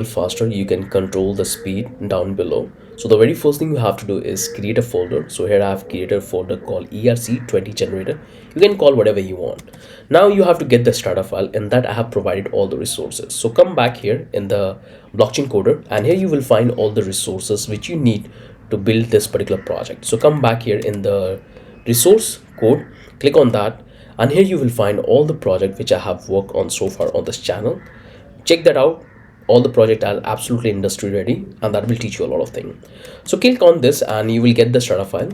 faster, you can control the speed down below. So the very first thing you have to do is create a folder. So here I have created a folder called ERC20 generator. You can call whatever you want. Now you have to get the starter file, and that I have provided all the resources. So come back here in the blockchain coder, and here you will find all the resources which you need to build this particular project. So come back here in the resource code, click on that, and here you will find all the project which I have worked on so far on this channel. Check that out. All the project are absolutely industry ready, and that will teach you a lot of things. So click on this and you will get the starter file.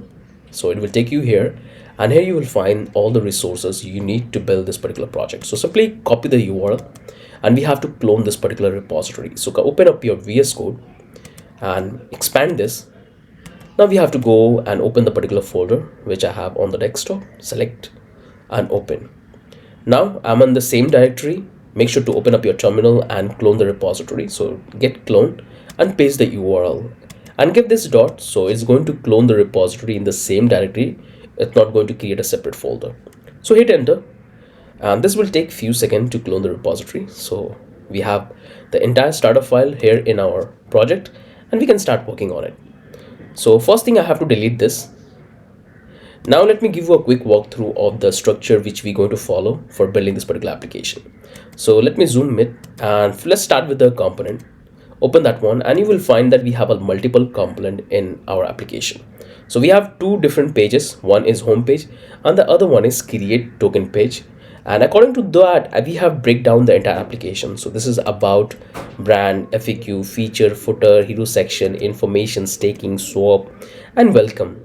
So it will take you here, and here you will find all the resources you need to build this particular project. So simply copy the URL, and we have to clone this particular repository. So open up your VS Code and expand this. Now we have to go and open the particular folder which I have on the desktop. Select and open. Now I'm in the same directory. Make sure to open up your terminal and clone the repository. So get clone and paste the URL and give this dot. So it's going to clone the repository in the same directory. It's not going to create a separate folder. So hit enter, and this will take few seconds to clone the repository. So we have the entire starter file here in our project, and we can start working on it. So first thing, I have to delete this. Now let me give you a quick walkthrough of the structure which we're going to follow for building this particular application. So let me zoom it, and let's start with the component. Open that one, and you will find that we have a multiple component in our application. So we have two different pages. One is home page and the other one is create token page. And according to that, we have break down the entire application. So this is about brand, FAQ, feature, footer, hero section, information, staking, swap, and welcome.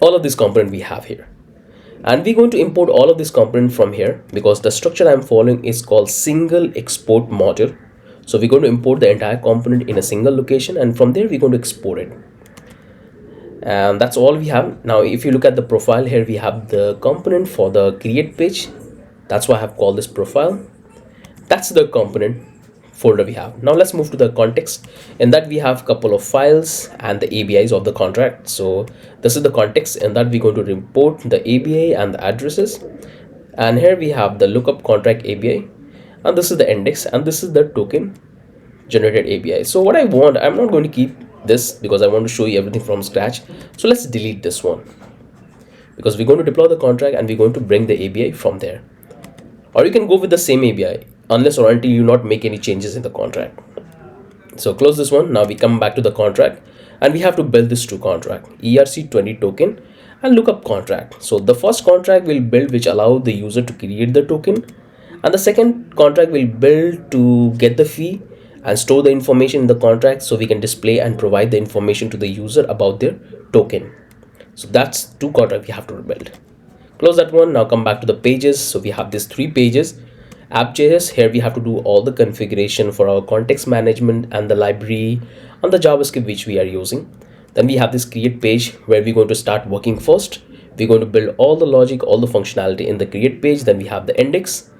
All of this component we have here. And we're going to import all of this component from here, because the structure I'm following is called single export module. So we're going to import the entire component in a single location, and from there we're going to export it. And that's all we have. Now if you look at the profile here, we have the component for the create page. That's why I have called this profile. That's the component folder we have. Now let's move to the context. In that we have a couple of files and the ABIs of the contract. So this is the context, in that we're going to import the ABI and the addresses. And here we have the lookup contract ABI, and this is the index, and this is the token generated ABI. So what I want, I'm not going to keep this because I want to show you everything from scratch. So let's delete this one, because we're going to deploy the contract and we're going to bring the ABI from there. Or you can go with the same ABI unless or until you not make any changes in the contract. So close this one. Now we come back to the contract, and we have to build this two contract, ERC20 token and lookup contract. So the first contract will build which allow the user to create the token, and the second contract will build to get the fee and store the information in the contract, so we can display and provide the information to the user about their token. So that's two contracts we have to build. Close that one. Now come back to the pages. So we have these three pages. App.js, here we have to do all the configuration for our context management and the library and the JavaScript which we are using. Then we have this create page where we're going to start working first. We're going to build all the logic, all the functionality in the create page. Then we have the index.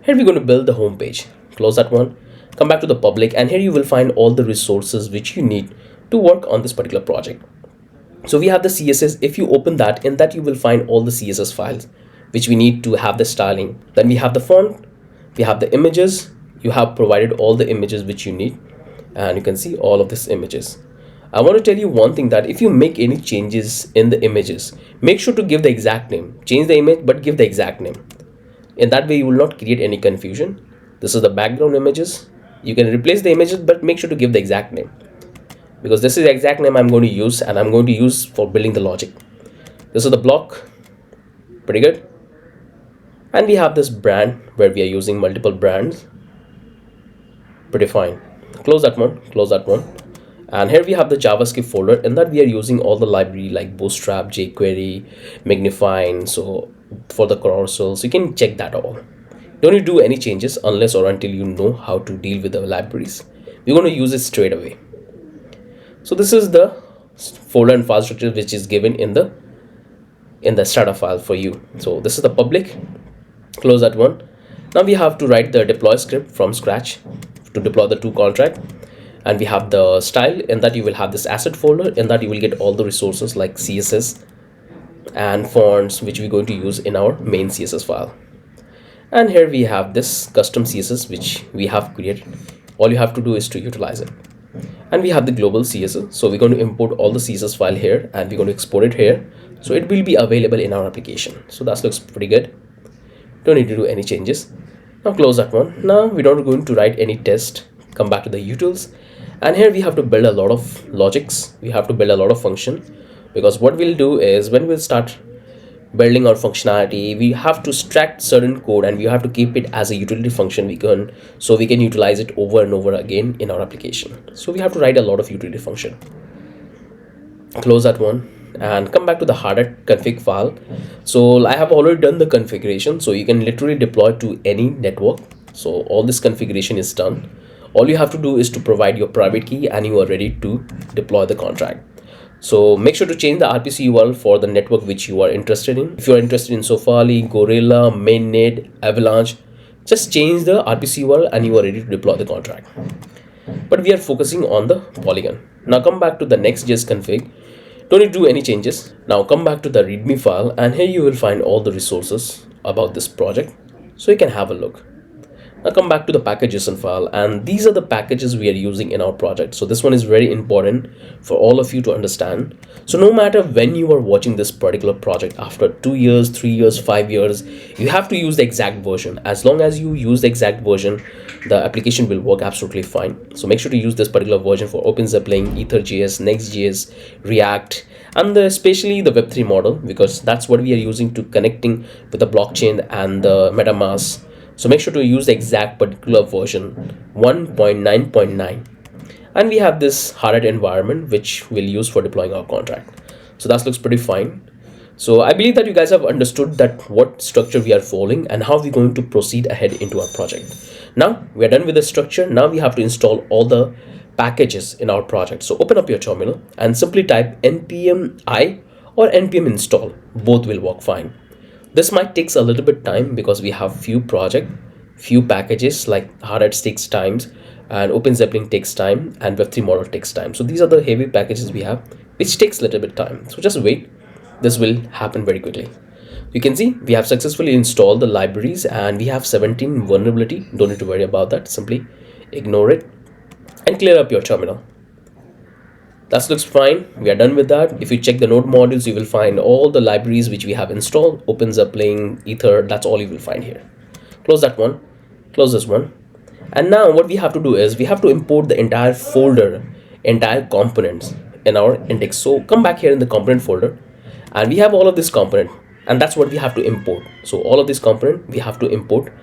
Here we're going to build the home page. Close that one. Come back to the public, and here you will find all the resources which you need to work on this particular project. So we have the CSS. If you open that, in that you will find all the CSS files which we need to have the styling. Then we have the font, we have the images. You have provided all the images which you need, and you can see all of these images. I want to tell you one thing, that if you make any changes in the images, make sure to give the exact name. Change the image but give the exact name. In that way you will not create any confusion. This is the background images. You can replace the images, but make sure to give the exact name, because this is the exact name I'm going to use, and I'm going to use for building the logic. This is the block. Pretty good. And we have this brand where we are using multiple brands. Pretty fine. Close that one. Close that one. And here we have the JavaScript folder, in that we are using all the library like Bootstrap, jQuery, Magnifying. So for the carousels, you can check that all. Don't need to do any changes unless or until you know how to deal with the libraries. We're going to use it straight away. So this is the folder and file structure which is given in the starter file for you. So this is the public. Close that one. Now we have to write the deploy script from scratch to deploy the two contract. And we have the style, in that you will have this asset folder, in that you will get all the resources like CSS and fonts which we're going to use in our main CSS file. And here we have this custom CSS which we have created All you have to do is to utilize it. And we have the global CSS. So we're going to import all the CSS file here and we're going to export it here. So it will be available in our application. So that looks pretty good. Don't need to do any changes. Now close that one. Now we're not going to write any test. Come back to the utils. And here we have to build a lot of logics. We have to build a lot of function, because what we'll do is when we'll start building our functionality, we have to extract certain code and we have to keep it as a utility function so we can utilize it over and over again in our application. So we have to write a lot of utility function. Close that one and come back to the hardhat config file. So I have already done the configuration, so you can literally deploy to any network. So all this configuration is done. All you have to do is to provide your private key and you are ready to deploy the contract. So make sure to change the RPC URL for the network which you are interested in. If you are interested in Sofali, Gorilla, Mainnet, Avalanche, just change the RPC URL and you are ready to deploy the contract. But we are focusing on the Polygon. Now come back to the Next.js config. Don't need to do any changes. Now come back to the README file and here you will find all the resources about this project, so you can have a look. Now come back to the package.json file, and these are the packages we are using in our project. So this one is very important for all of you to understand. So no matter when you are watching this particular project, after 2 years, 3 years, 5 years, you have to use the exact version. As long as you use the exact version, the application will work absolutely fine. So make sure to use this particular version for OpenZeppelin, Ether.js, Next.js, React, and especially the Web3 model, because that's what we are using to connecting with the blockchain and the MetaMask. So make sure to use the exact particular version 1.9.9. And we have this hardhat environment which we'll use for deploying our contract. So that looks pretty fine. So I believe that you guys have understood that what structure we are following and how we're going to proceed ahead into our project. Now we are done with the structure. Now we have to install all the packages in our project. So open up your terminal and simply type npm I or npm install. Both will work fine. This might takes a little bit time because we have few packages like hardhat takes times and OpenZeppelin takes time and Web3 model takes time. So these are the heavy packages we have, which takes a little bit time. So just wait. This will happen very quickly. You can see we have successfully installed the libraries and we have 17 vulnerability. Don't need to worry about that. Simply ignore it and clear up your terminal. That looks fine. We are done with that. If you check the node modules, you will find all the libraries which we have installed. OpenZeppelin, Ether, that's all you will find here. Close that one. Close this one. And now what we have to do is we have to import the entire folder, entire components in our index. So come back here in the component folder and we have all of this component, and that's what we have to import. So all of this component we have to import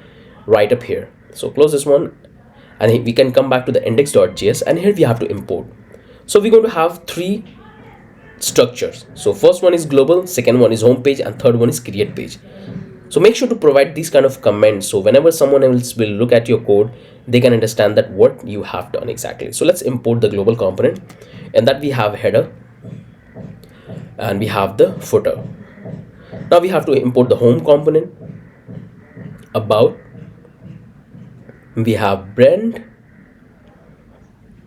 right up here. So close this one and we can come back to the index.js and here we have to import. So we're going to have 3 structures. So first one is global, second one is home page, and third one is create page. So make sure to provide these kind of comments, so whenever someone else will look at your code, they can understand that what you have done exactly. So let's import the global component, and that we have header and we have the footer. Now we have to import the home component, about, we have brand,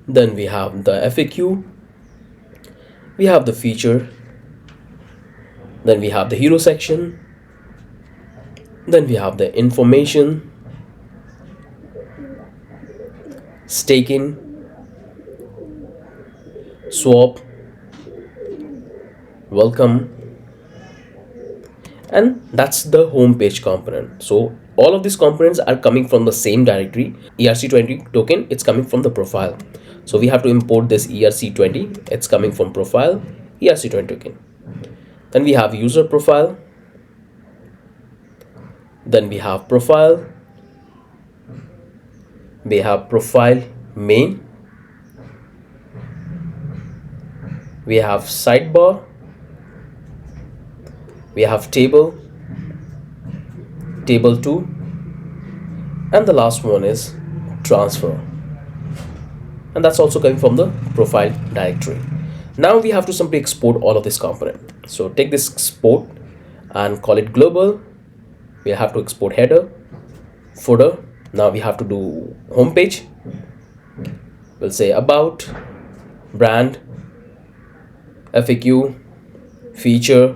then we have the FAQ, we have the feature, then we have the hero section, then we have the information, staking, swap, welcome, and that's the home page component. So all of these components are coming from the same directory. ERC20 token, it's coming from the profile. So we have to import this ERC20, it's coming from profile, ERC20 token. Then we have user profile, then we have profile, we have profile main, we have sidebar, we have table, table 2, and the last one is transfer, and that's also coming from the profile directory. Now we have to simply export all of this component. So take this export and call it global. We have to export header, footer. Now we have to do home page. We'll say about, brand, FAQ, feature,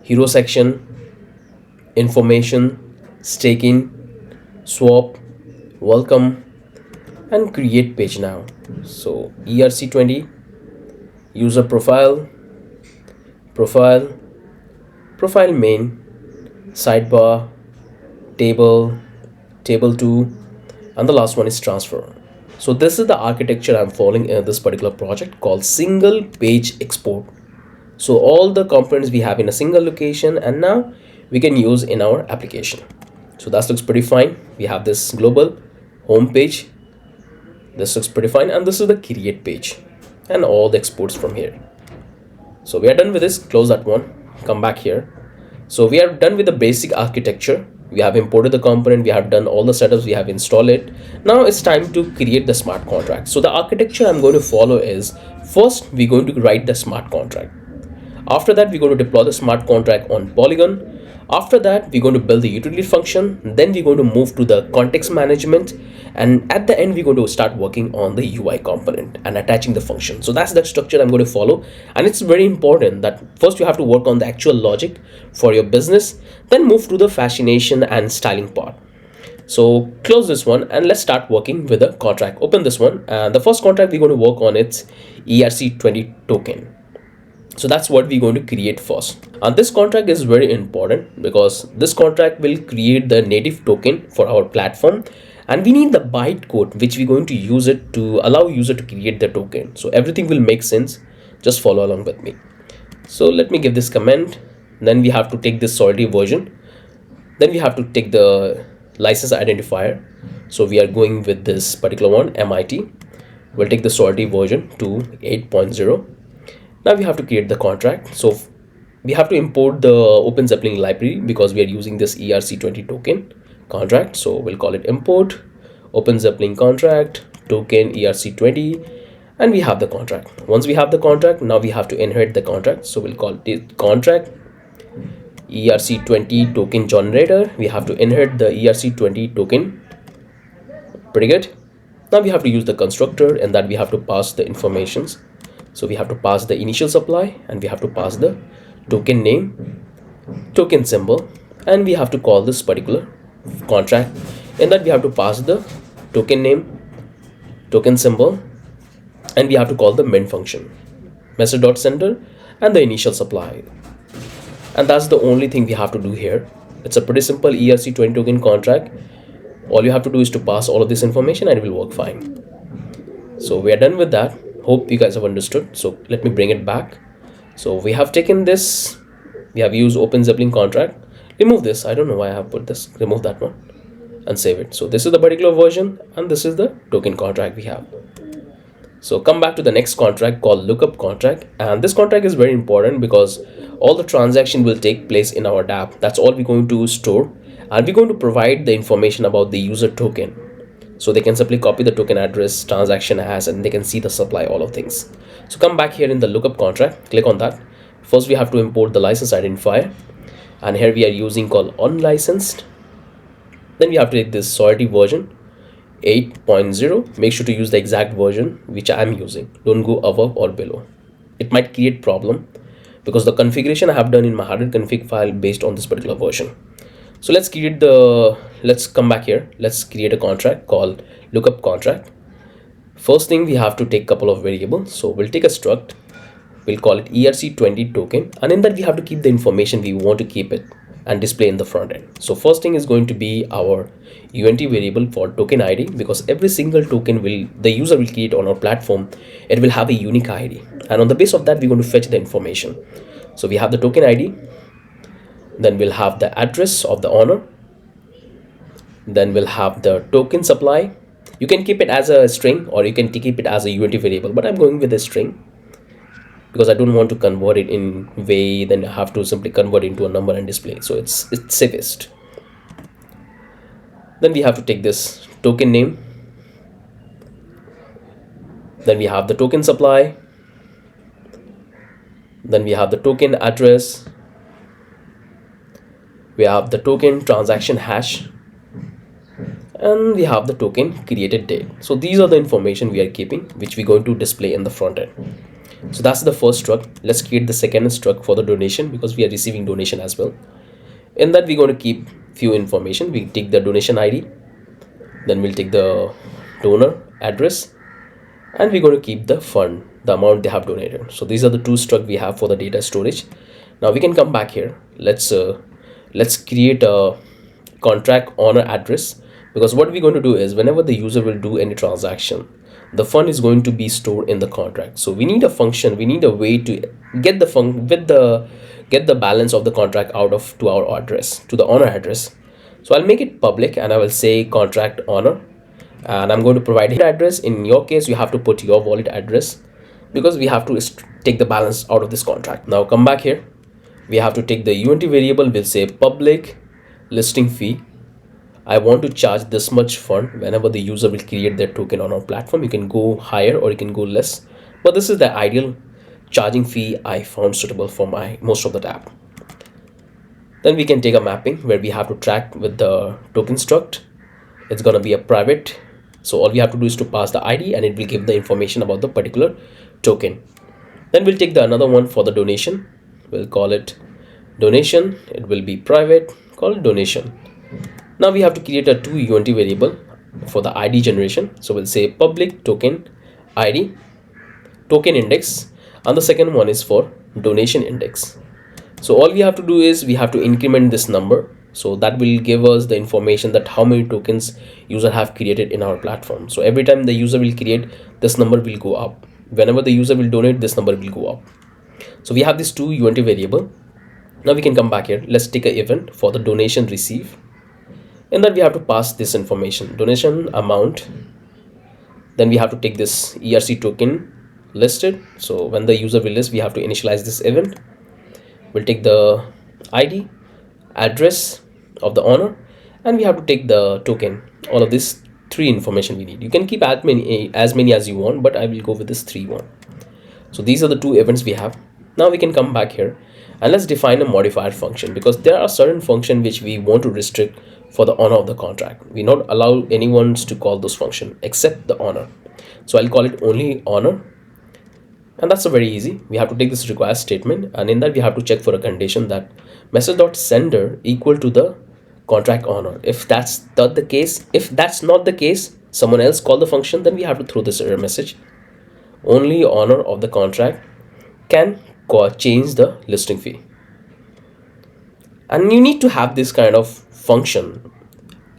hero section, information, staking, swap, welcome, and create page now. So ERC20, user profile, profile, profile main, sidebar, table, table 2, and the last one is transfer. So this is the architecture I'm following in this particular project called single page export. So all the components we have in a single location, and now we can use in our application. So that looks pretty fine. We have this global home page. This looks pretty fine, and this is the create page and all the exports from here. So we are done with this. Close that one, come back here. So we are done with the basic architecture. We have imported the component, we have done all the setups, we have installed it. Now it's time to create the smart contract. So the architecture I'm going to follow is, first we're going to write the smart contract. After that, we're going to deploy the smart contract on Polygon. After that, we're going to build the utility function. Then we're going to move to the context management. And at the end, we're going to start working on the UI component and attaching the function. So that's the structure I'm going to follow. And it's very important that first you have to work on the actual logic for your business, then move to the fascination and styling part. So close this one and let's start working with the contract. Open this one, and the first contract we're going to work on, it's ERC20 token. So that's what we're going to create first. And this contract is very important because this contract will create the native token for our platform, and we need the bytecode which we're going to use it to allow user to create the token. So everything will make sense. Just follow along with me. So let me give this comment. Then we have to take this solidity version. Then we have to take the license identifier. So we are going with this particular one, MIT. We'll take the solidity version to 8.0. Now we have to create the contract. So we have to import the Open Zeppelin library because we are using this ERC20 token contract. So we'll call it import Open Zeppelin contract token ERC20, and we have the contract. Once we have the contract, now we have to inherit the contract. So we'll call it contract ERC20 token generator. We have to inherit the ERC20 token. Pretty good. Now we have to use the constructor, and that we have to pass the informations. So we have to pass the initial supply, and we have to pass the token name, token symbol, and we have to call this particular contract. In that we have to pass the token name, token symbol, and we have to call the main function, message.sender, and the initial supply. And that's the only thing we have to do here. It's a pretty simple ERC20 token contract. All you have to do is to pass all of this information and it will work fine. So we are done with that. Hope you guys have understood. So let me bring it back. So we have taken this, we have used Open Zeppelin contract. Remove this. I don't know why I have put this. Remove that one and save it. So this is the particular version, and this is the token contract we have. So come back to the next contract called lookup contract, and this contract is very important because all the transaction will take place in our dApp. That's all we're going to store, and we're going to provide the information about the user token. So they can simply copy the token address, transaction has, and they can see the supply, all of things. So come back here in the lookup contract, click on that. First we have to import the license identifier, and here we are using called unlicensed. Then we have to take this solidity version 8.0. Make sure to use the exact version which I am using. Don't go above or below. It might create problem because the configuration I have done in my hardware config file based on this particular version. So let's come back here. Let's create a contract called lookup contract. First thing, we have to take a couple of variables. So we'll take a struct, we'll call it ERC20 token, and in that we have to keep the information we want to keep it and display in the front end. So first thing is going to be our UNT variable for token ID, because every single token the user will create on our platform, it will have a unique ID, and on the base of that we're going to fetch the information. So we have the token ID, then we'll have the address of the owner, then we'll have the token supply. You can keep it as a string or you can keep it as a UNT variable, but I'm going with a string because I don't want to convert it in way, then I have to simply convert into a number and display. So it's safest. Then we have to take this token name, then we have the token supply, then we have the token address, we have the token transaction hash, and we have the token created date. So these are the information we are keeping, which we're going to display in the front end. So that's the first struct. Let's create the second struct for the donation, because we are receiving donation as well. In that we're going to keep few information. We take the donation ID, then we'll take the donor address, and we're going to keep the fund, the amount they have donated. So these are the two struct we have for the data storage. Now we can come back here. Let's create a contract owner address, because what we're going to do is whenever the user will do any transaction, the fund is going to be stored in the contract. So we need a function, we need a way to get the fund with the get the balance of the contract out of to our address, to the owner address. So I'll make it public and I will say contract owner, and I'm going to provide his address. In your case, you have to put your wallet address because we have to take the balance out of this contract. Now come back here. We have to take the UNT variable. We'll say public listing fee. I want to charge this much fund whenever the user will create their token on our platform. You can go higher or you can go less, but this is the ideal charging fee I found suitable for my most of the app. Then we can take a mapping where we have to track with the token struct. It's going to be a private, so all we have to do is to pass the ID and it will give the information about the particular token. Then we'll take the another one for the donation. We'll call it donation. It will be private, call it donation. Now we have to create a two UNT variable for the ID generation. So we'll say public token ID token index, and the second one is for donation index. So all we have to do is we have to increment this number, so that will give us the information that how many tokens user have created in our platform. So every time the user will create, this number will go up. Whenever the user will donate, this number will go up. So we have this two UNT variable. Now we can come back here. Let's take an event for the donation receive. In that we have to pass this information, donation amount. Then we have to take this ERC token listed. So when the user will list, we have to initialize this event. We'll take the ID, address of the owner, and we have to take the token. All of this three information we need. You can keep as many as you want, but I will go with this 3-1. So these are the two events we have. Now we can come back here and let's define a modifier function, because there are certain functions which we want to restrict for the owner of the contract. We not allow anyone to call those function except the owner. So I'll call it only owner, and that's a very easy. We have to take this require statement, and in that we have to check for a condition that message.sender equal to the contract owner. If that's not the case, someone else call the function, then we have to throw this error message. Only owner of the contract can change the listing fee. And you need to have this kind of function.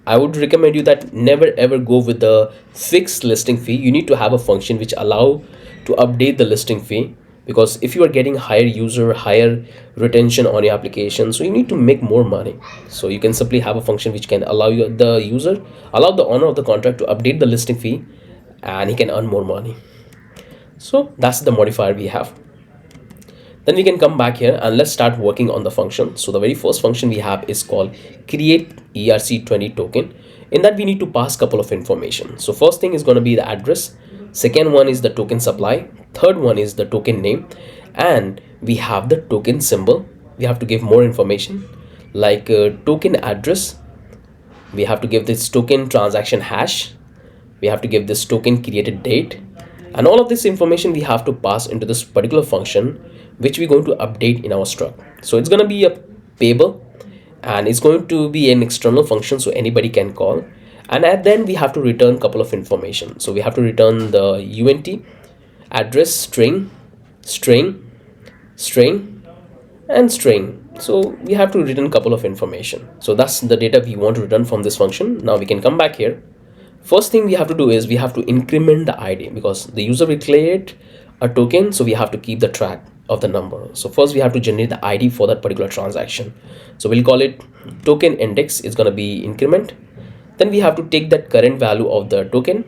I would recommend you that never ever go with the fixed listing fee. You need to have a function which allow to update the listing fee, because if you are getting higher user, higher retention on your application, so you need to make more money. So you can simply have a function which can allow the owner of the contract to update the listing fee, and he can earn more money. So that's the modifier we have. Then we can come back here and let's start working on the function. So the very first function we have is called create ERC20 token. In that we need to pass couple of information. So first thing is going to be the address. Second one is the token supply. Third one is the token name. And we have the token symbol. We have to give more information like token address. We have to give this token transaction hash. We have to give this token created date. And all of this information we have to pass into this particular function, which we're going to update in our struct. So it's going to be a payable, and it's going to be an external function, so anybody can call. And then we have to return a couple of information. So we have to return the UNT address string, and string. So we have to return a couple of information. So that's the data we want to return from this function. Now we can come back here. First thing we have to do is we have to increment the ID, because the user will create a token, so we have to keep the track of the number. So first we have to generate the ID for that particular transaction. So we'll call it token index. It's going to be increment. Then we have to take that current value of the token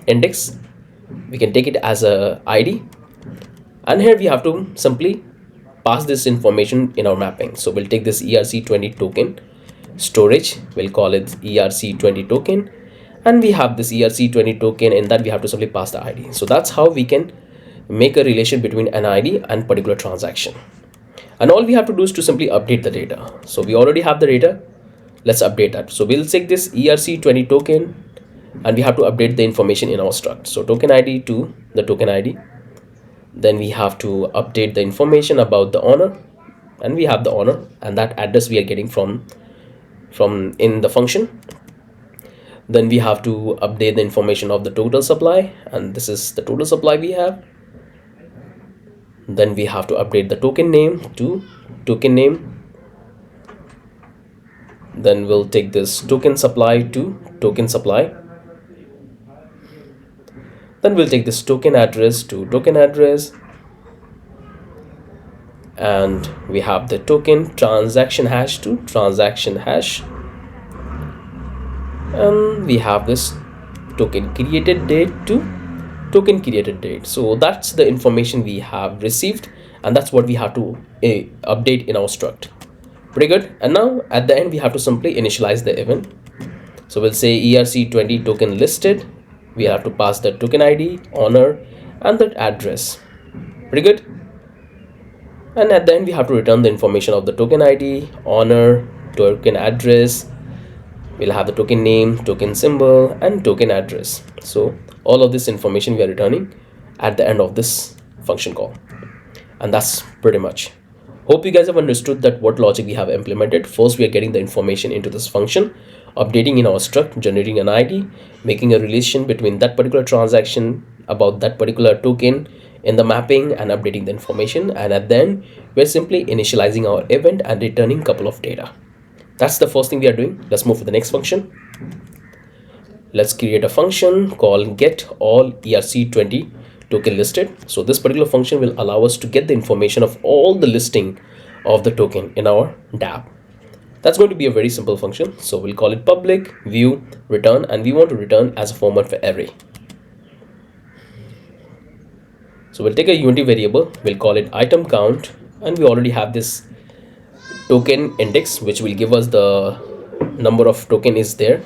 index. We can take it as a ID, and here we have to simply pass this information in our mapping. So we'll take this ERC20 token storage. We'll call it ERC20 token, and we have this ERC20 token. In that we have to simply pass the ID. So that's how we can make a relation between an ID and particular transaction. And all we have to do is to simply update the data. So we already have the data. Let's update that. So we'll take this ERC20 token and we have to update the information in our struct. So token ID to the token ID. Then we have to update the information about the owner, and we have the owner and that address we are getting from in the function. Then we have to update the information of the total supply, and this is the total supply we have. Then we have to update the token name to token name. Then we'll take this token supply to token supply. Then we'll take this token address to token address. And we have the token transaction hash to transaction hash. And we have this token created date to token created date. So that's the information we have received, and that's what we have to update in our struct. Pretty good. And now at the end we have to simply initialize the event. So we'll say ERC20 token listed. We have to pass the token ID, owner, and the address. Pretty good. And at the end we have to return the information of the token ID, owner, token address. We'll have the token name, token symbol, and token address. So all of this information we are returning at the end of this function call. And that's pretty much. Hope you guys have understood that what logic we have implemented. First, we are getting the information into this function, updating in our struct, generating an ID, making a relation between that particular transaction about that particular token in the mapping, and updating the information. And at the end, we're simply initializing our event and returning a couple of data. That's the first thing we are doing. Let's move to the next function. Let's create a function called get all ERC20 token listed. So this particular function will allow us to get the information of all the listing of the token in our dApp. That's going to be a very simple function. So we'll call it public view return, and we want to return as a format for array. So we'll take a unity variable, we'll call it item count, and we already have this token index which will give us the number of token is there.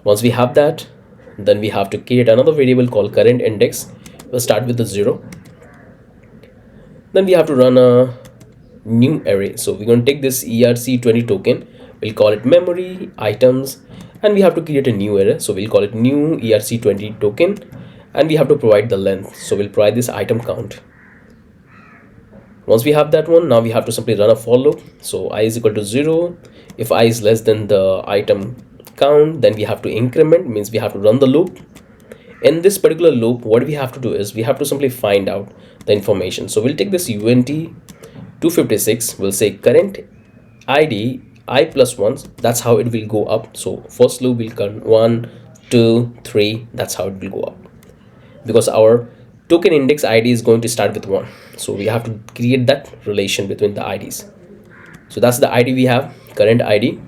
Once we have that, then we have to create another variable called current index. We'll start with the 0. Then we have to run a new array. So we're going to take this ERC20 token, we'll call it memory items, and we have to create a new array. So we'll call it new ERC20 token, and we have to provide the length. So we'll provide this item count. Once we have that one, now we have to simply run a for loop. So I is equal to 0. If I is less than the item count, then we have to increment, means we have to run the loop. In this particular loop, what we have to do is we have to simply find out the information. So we'll take this UNT 256, we'll say current ID I plus 1, that's how it will go up. So first loop will come 1, 2, 3, that's how it will go up, because our token index ID is going to start with 1. So we have to create that relation between the IDs. So that's the ID we have, current ID.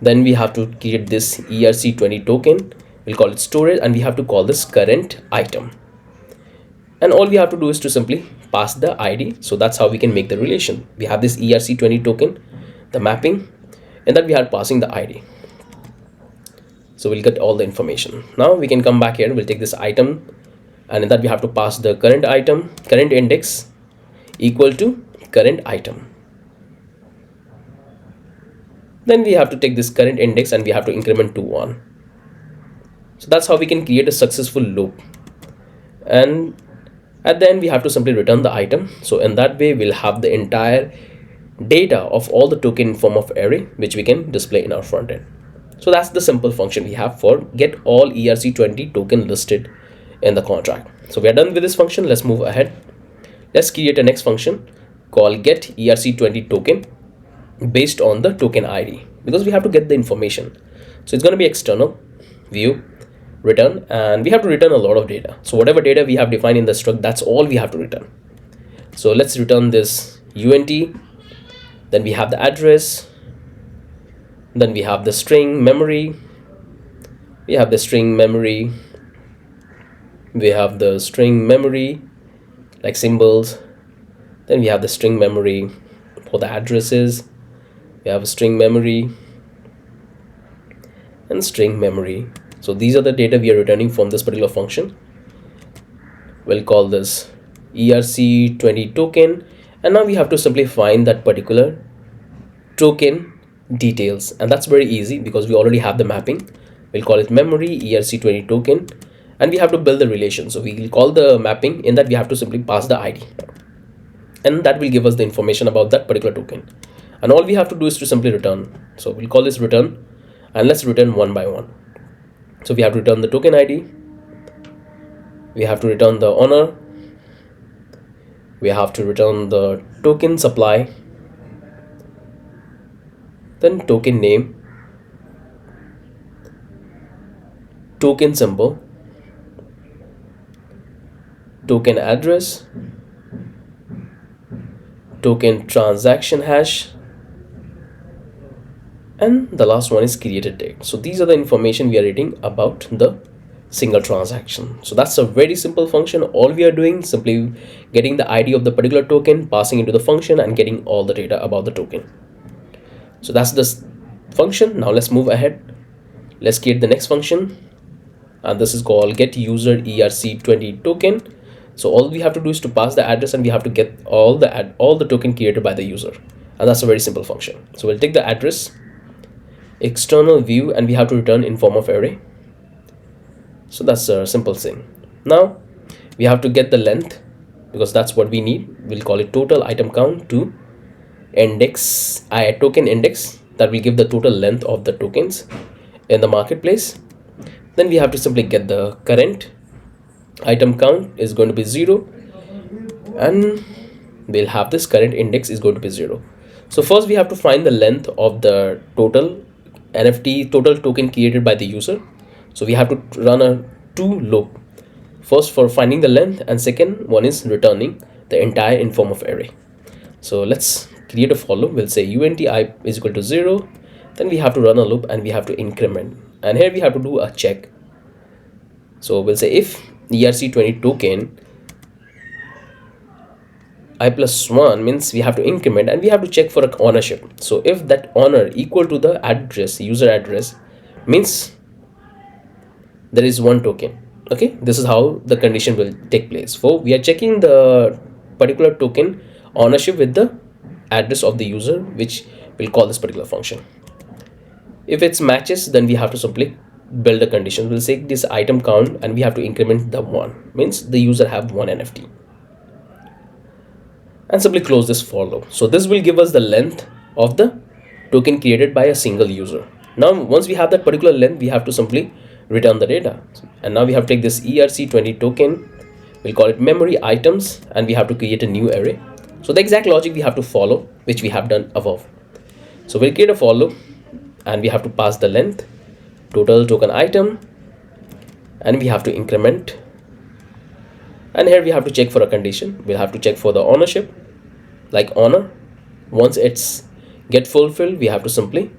Then we have to create this ERC20 token, we'll call it storage, and we have to call this current item. And all we have to do is to simply pass the ID. So that's how we can make the relation. We have this ERC20 token, the mapping, and that we are passing the ID. So we'll get all the information. Now we can come back here, we'll take this item, and in that we have to pass the current item, current index equal to current item. Then we have to take this current index and we have to increment to 1. So that's how we can create a successful loop. And at the end we have to simply return the item. So in that way we'll have the entire data of all the token in form of array, which we can display in our front end. So that's the simple function we have for get all ERC20 token listed in the contract. So we are done with this function. Let's move ahead. Let's create a next function called get ERC20 token based on the token ID, because we have to get the information. So it's going to be external view return, and we have to return a lot of data. So whatever data we have defined in the struct, that's all we have to return. So let's return this UNT, then we have the address, then we have the string memory, we have the string memory, we have the string memory like symbols, then we have the string memory for the addresses, we have a string memory and string memory. So these are the data we are returning from this particular function. We'll call this ERC20 token, and now we have to simply find that particular token details, and that's very easy because we already have the mapping. We'll call it memory ERC20 token, and we have to build the relation. So we will call the mapping, in that we have to simply pass the ID, and that will give us the information about that particular token. And all we have to do is to simply return. So we'll call this return, and let's return one by one. So we have to return the token ID, we have to return the owner, we have to return the token supply, then token name, token symbol, token address, token transaction hash, and the last one is created date. So these are the information we are reading about the single transaction. So that's a very simple function. All we are doing simply getting the ID of the particular token, passing into the function, and getting all the data about the token. So that's this function. Now let's move ahead. Let's create the next function, and this is called get user ERC20 token. So all we have to do is to pass the address, and we have to get all the token created by the user, and that's a very simple function. So we'll take the address, external view, and we have to return in form of array. So that's a simple thing. Now we have to get the length, because that's what we need. We'll call it total item count to index token index, that will give the total length of the tokens in the marketplace. Then we have to simply get the current item count is going to be 0, and we'll have this current index is going to be 0. So first we have to find the length of the total NFT total token created by the user. So we have to run a two loop, first for finding the length, and second one is returning the entire in form of array. So let's create a for loop. We'll say UNTI is equal to 0, then we have to run a loop, and we have to increment, and here we have to do a check. So we'll say if ERC20 token I plus 1 means we have to increment, and we have to check for a ownership. So if that owner equal to the address, user address, means there is one token. Okay, this is how the condition will take place. So we are checking the particular token ownership with the address of the user, which will call this particular function. If it's matches, then we have to simply build a condition. We'll say this item count, and we have to increment the 1, means the user have 1 NFT, and simply close this for loop. So this will give us the length of the token created by a single user. Now once we have that particular length, we have to simply return the data. And now we have to take this ERC20 token, we'll call it memory items, and we have to create a new array. So the exact logic we have to follow, which we have done above. So we'll create a for loop, and we have to pass the length, total token item, and we have to increment, and here we have to check for a condition. We'll have to check for the ownership, like owner. Once it's get fulfilled, we have to simply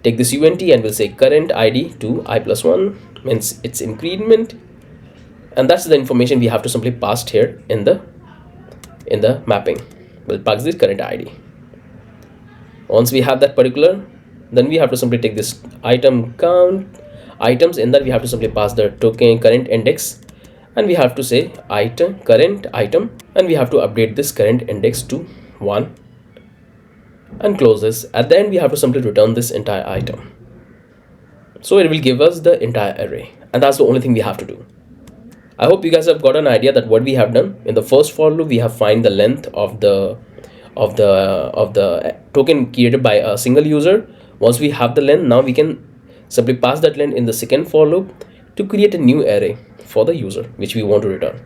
take this UNT, and we'll say current ID to I plus 1, means it's increment, and that's the information we have to simply pass here in the mapping. We'll pass this current ID. Once we have that particular, then we have to simply take this item count items, in that we have to simply pass the token current index, and we have to say item current item, and we have to update this current index to 1 and close this. At the end, we have to simply return this entire item. So it will give us the entire array, and that's the only thing we have to do. I hope you guys have got an idea that what we have done in the first for loop, we have find the length of the token created by a single user. Once we have the length, now we can simply pass that length in the second for loop to create a new array for the user which we want to return.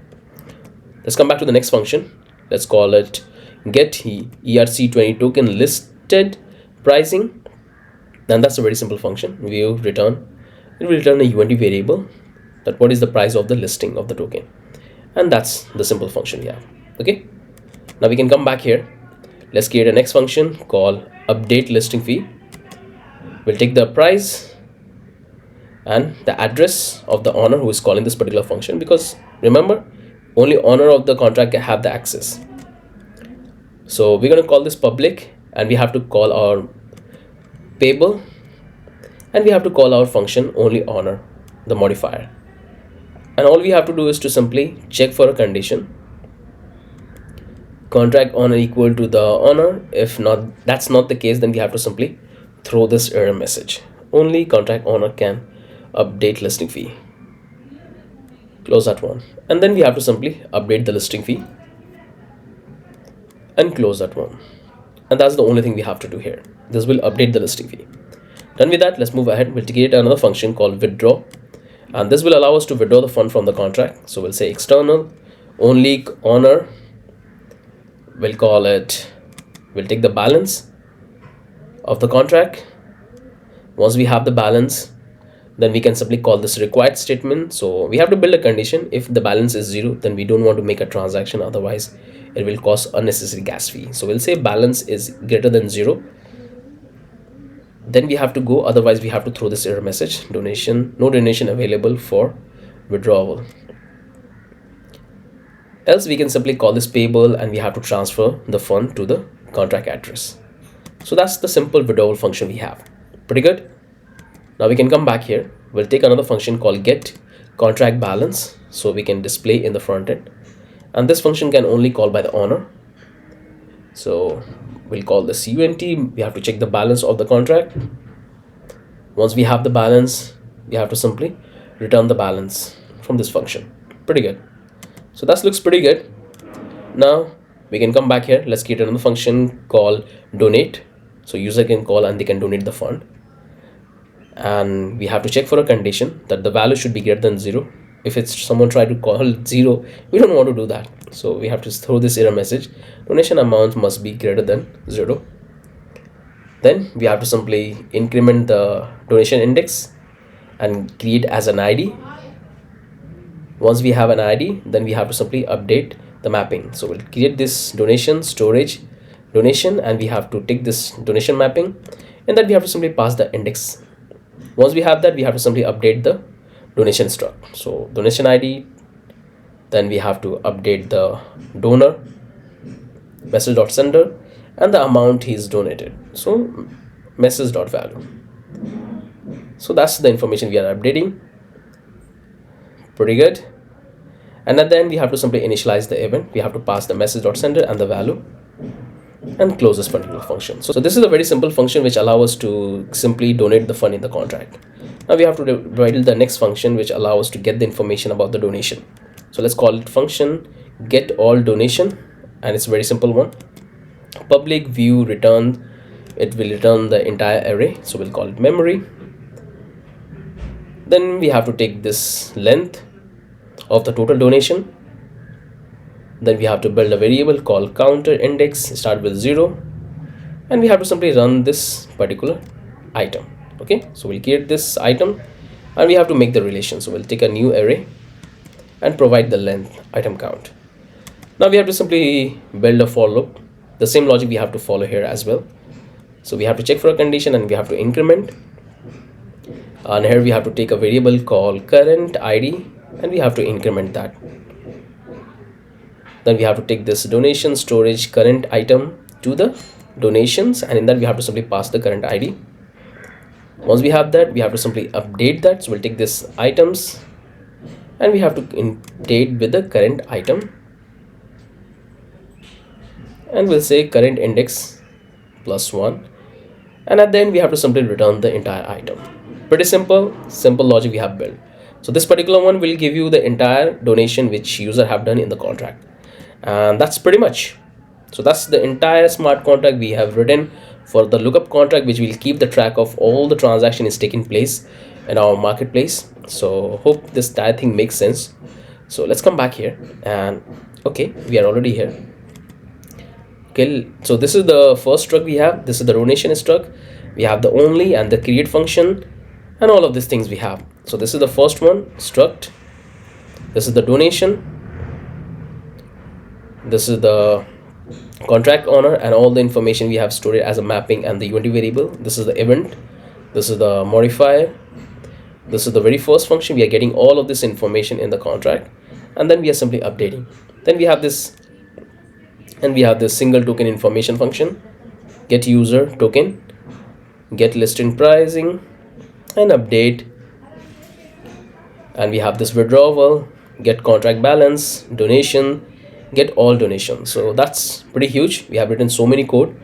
Let's come back to the next function. Let's call it get ERC20 token listed pricing, and that's a very simple function. We will return a UNT variable, that what is the price of the listing of the token, and that's the simple function we have. Okay, now we can come back here. Let's create a next function called update listing fee. We'll take the price and the address of the owner who is calling this particular function, because remember, only owner of the contract can have the access. So we're going to call this public, and we have to call our payable, and we have to call our function only owner, the modifier. And all we have to do is to simply check for a condition, contract owner equal to the owner. If not, that's not the case, then we have to simply throw this error message, only contract owner can update listing fee. Close that one, and then we have to simply update the listing fee and close that one, and that's the only thing we have to do here. This will update the listing fee. Done with that, let's move ahead. We'll create another function called withdraw, and this will allow us to withdraw the fund from the contract. So we'll say external only owner, we'll call it, we'll take the balance of the contract. Once we have the balance, then we can simply call this required statement. So we have to build a condition. If the balance is 0, then we don't want to make a transaction, otherwise it will cost unnecessary gas fee. So we'll say balance is greater than 0, then we have to go, otherwise we have to throw this error message, donation, no donation available for withdrawal. Else we can simply call this payable, and we have to transfer the fund to the contract address. So that's the simple withdrawal function we have. Pretty good. Now we can come back here. We'll take another function called get contract balance, so we can display in the front end, and this function can only call by the owner. So we'll call this UNT. We have to check the balance of the contract. Once we have the balance, we have to simply return the balance from this function. Pretty good. So that looks pretty good. Now we can come back here. Let's create another function called donate. So user can call and they can donate the fund, and we have to check for a condition that the value should be greater than 0. If it's someone try to call 0, we don't want to do that. So we have to throw this error message, donation amount must be greater than 0. Then we have to simply increment the donation index and create as an ID. Once we have an ID, then we have to simply update the mapping. So we'll create this donation storage donation, and we have to take this donation mapping, and then we have to simply pass the index. Once we have that, we have to simply update the donation struct. So donation ID, then we have to update the donor message.sender and the amount he's donated, so message.value. So that's the information we are updating. Pretty good. And then we have to simply initialize the event. We have to pass the message.sender and the value, and close this particular function. So this is a very simple function which allows us to simply donate the fund in the contract. Now we have to write the next function which allows us to get the information about the donation. So let's call it function get all donation, and it's a very simple one. Public view return, it will return the entire array, so we'll call it memory. Then we have to take this length of the total donation. Then we have to build a variable called counter index, start with 0, and we have to simply run this particular item. Okay, so we'll create this item, and we have to make the relation. So we'll take a new array and provide the length item count. Now we have to simply build a for loop. The same logic we have to follow here as well. So we have to check for a condition, and we have to increment, and here we have to take a variable called current ID, and we have to increment that. Then we have to take this donation storage current item to the donations, and in that we have to simply pass the current ID. Once we have that, we have to simply update that. So we'll take this items, and we have to update with the current item, and we'll say current index +1, and at the end we have to simply return the entire item. Pretty simple logic we have built. So this particular one will give you the entire donation which user have done in the contract, and that's pretty much. So that's the entire smart contract we have written for the lookup contract, which will keep the track of all the transaction is taking place in our marketplace. So hope this entire thing makes sense. So let's come back here, and okay, we are already here. Okay, so this is the first struct we have. This is the donation struct. We have the only and the create function, and all of these things we have. So this is the first one, struct. This is the donation. This is the contract owner, and all the information we have stored as a mapping and the UNT variable. This is the event. This is the modifier. This is the very first function. We are getting all of this information in the contract, and then we are simply updating. Then we have this, and we have this single token information function, get user token, get listing pricing, and update. And we have this withdrawal, get contract balance, donation, get all donations. So that's pretty huge. We have written so many code,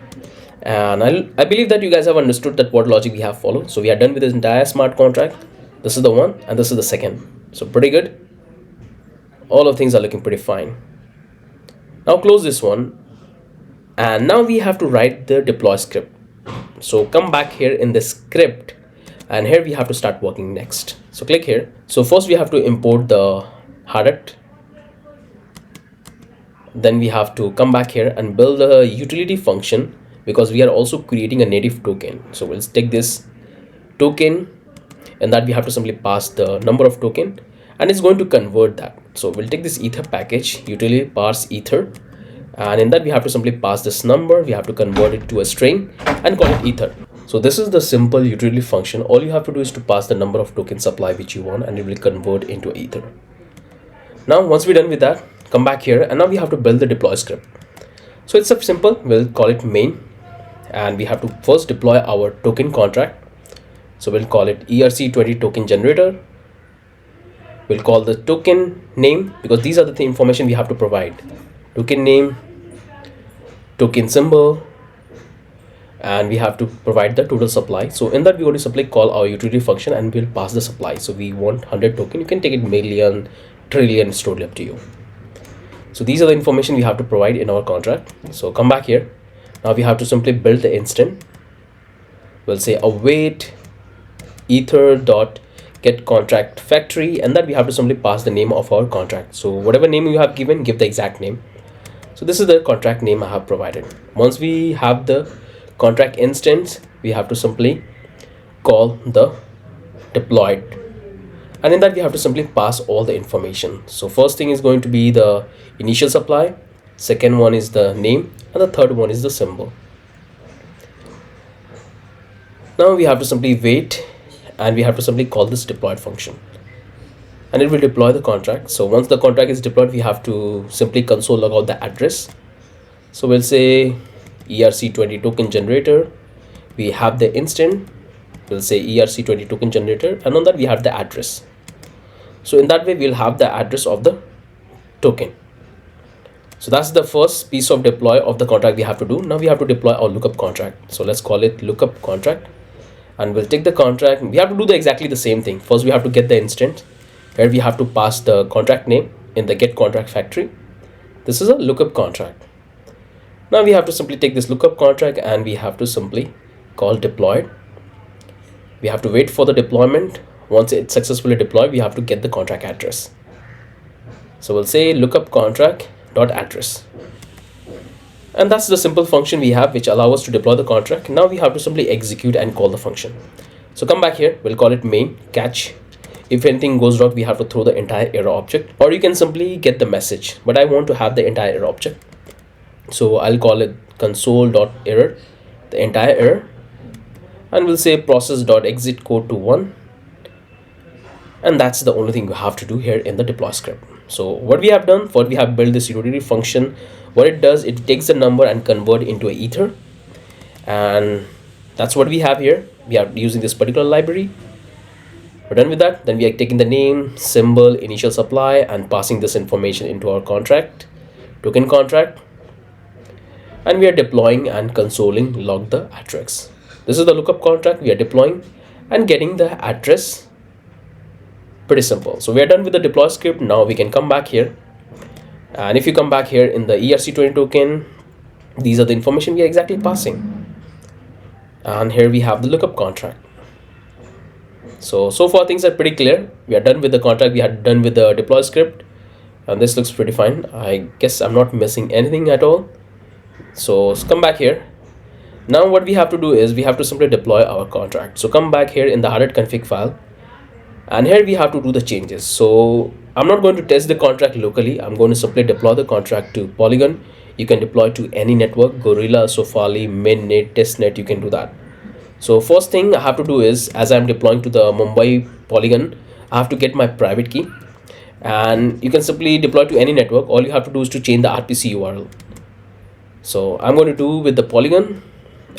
and I believe that you guys have understood that what logic we have followed. So we are done with this entire smart contract. This is the one, and this is the second. So pretty good. All of things are looking pretty fine. Now close this one, and now we have to write the deploy script. So come back here in the script, and here we have to start working next. So click here. So first we have to import the hardhat. Then we have to come back here and build a utility function, because we are also creating a native token. So we'll take this token, and that we have to simply pass the number of token, and it's going to convert that. So we'll take this ether package, utility parse ether, and in that we have to simply pass this number. We have to convert it to a string and call it ether. So this is the simple utility function. All you have to do is to pass the number of token supply which you want, and it will convert into ether. Now once we're done with that, come back here, and now we have to build the deploy script. So it's simple. We'll call it main, and we have to first deploy our token contract. So we'll call it ERC20 token generator. We'll call the token name, because these are the information we have to provide: token name, token symbol, and we have to provide the total supply. So in that, we're going to simply call our utility function, and we'll pass the supply. So we want 100 token. You can take it million, trillion, it's totally up to you. So these are the information we have to provide in our contract. So come back here. Now we have to simply build the instant. We'll say await ether dot get contract factory, and that we have to simply pass the name of our contract. So whatever name you have given, give the exact name. So this is the contract name I have provided. Once we have the contract instance, we have to simply call the deployed, and in that we have to simply pass all the information. So first thing is going to be the initial supply, second one is the name, and the third one is the symbol. Now we have to simply wait, and we have to simply call this deployed function, and it will deploy the contract. So once the contract is deployed, we have to simply console log out the address. So we'll say ERC20 token generator, we have the instant, we'll say ERC20 token generator, and on that we have the address. So in that way, we'll have the address of the token. So that's the first piece of deploy of the contract we have to do. Now we have to deploy our lookup contract. So let's call it lookup contract, and we'll take the contract. We have to do exactly the same thing. First we have to get the instance, where we have to pass the contract name in the get contract factory. This is a lookup contract. Now we have to simply take this lookup contract, and we have to simply call deployed. We have to wait for the deployment. Once it's successfully deployed, we have to get the contract address. So we'll say lookup contract dot address, and that's the simple function we have which allow us to deploy the contract. Now we have to simply execute and call the function. So come back here, we'll call it main catch. If anything goes wrong, we have to throw the entire error object, or you can simply get the message, but I want to have the entire error object. So I'll call it console.error, the entire error, and we'll say process.exit code to 1, and that's the only thing you have to do here in the deploy script. So what we have done, we have built this utility function. What it does, it takes the number and convert into an ether, and that's what we have here. We are using this particular library. We're done with that. Then we are taking the name, symbol, initial supply, and passing this information into our contract, token contract, and we are deploying and consoling log the address. This is the lookup contract. We are deploying and getting the address. Pretty simple. So we are done with the deploy script. Now we can come back here, and if you come back here in the ERC20 token, these are the information we are exactly passing, and here we have the lookup contract. So far things are pretty clear. We are done with the contract, we are done with the deploy script, and this looks pretty fine. I guess I'm not missing anything at all. So come back here. Now what we have to do is we have to simply deploy our contract. So come back here in the hardhat config file, and here we have to do the changes. So I'm not going to test the contract locally. I'm going to simply deploy the contract to Polygon. You can deploy to any network, Gorilla, Sofali, Mainnet, Testnet, you can do that. So first thing I have to do is, as I'm deploying to the Mumbai Polygon, I have to get my private key, and you can simply deploy to any network. All you have to do is to change the RPC URL. So I'm going to do with the Polygon,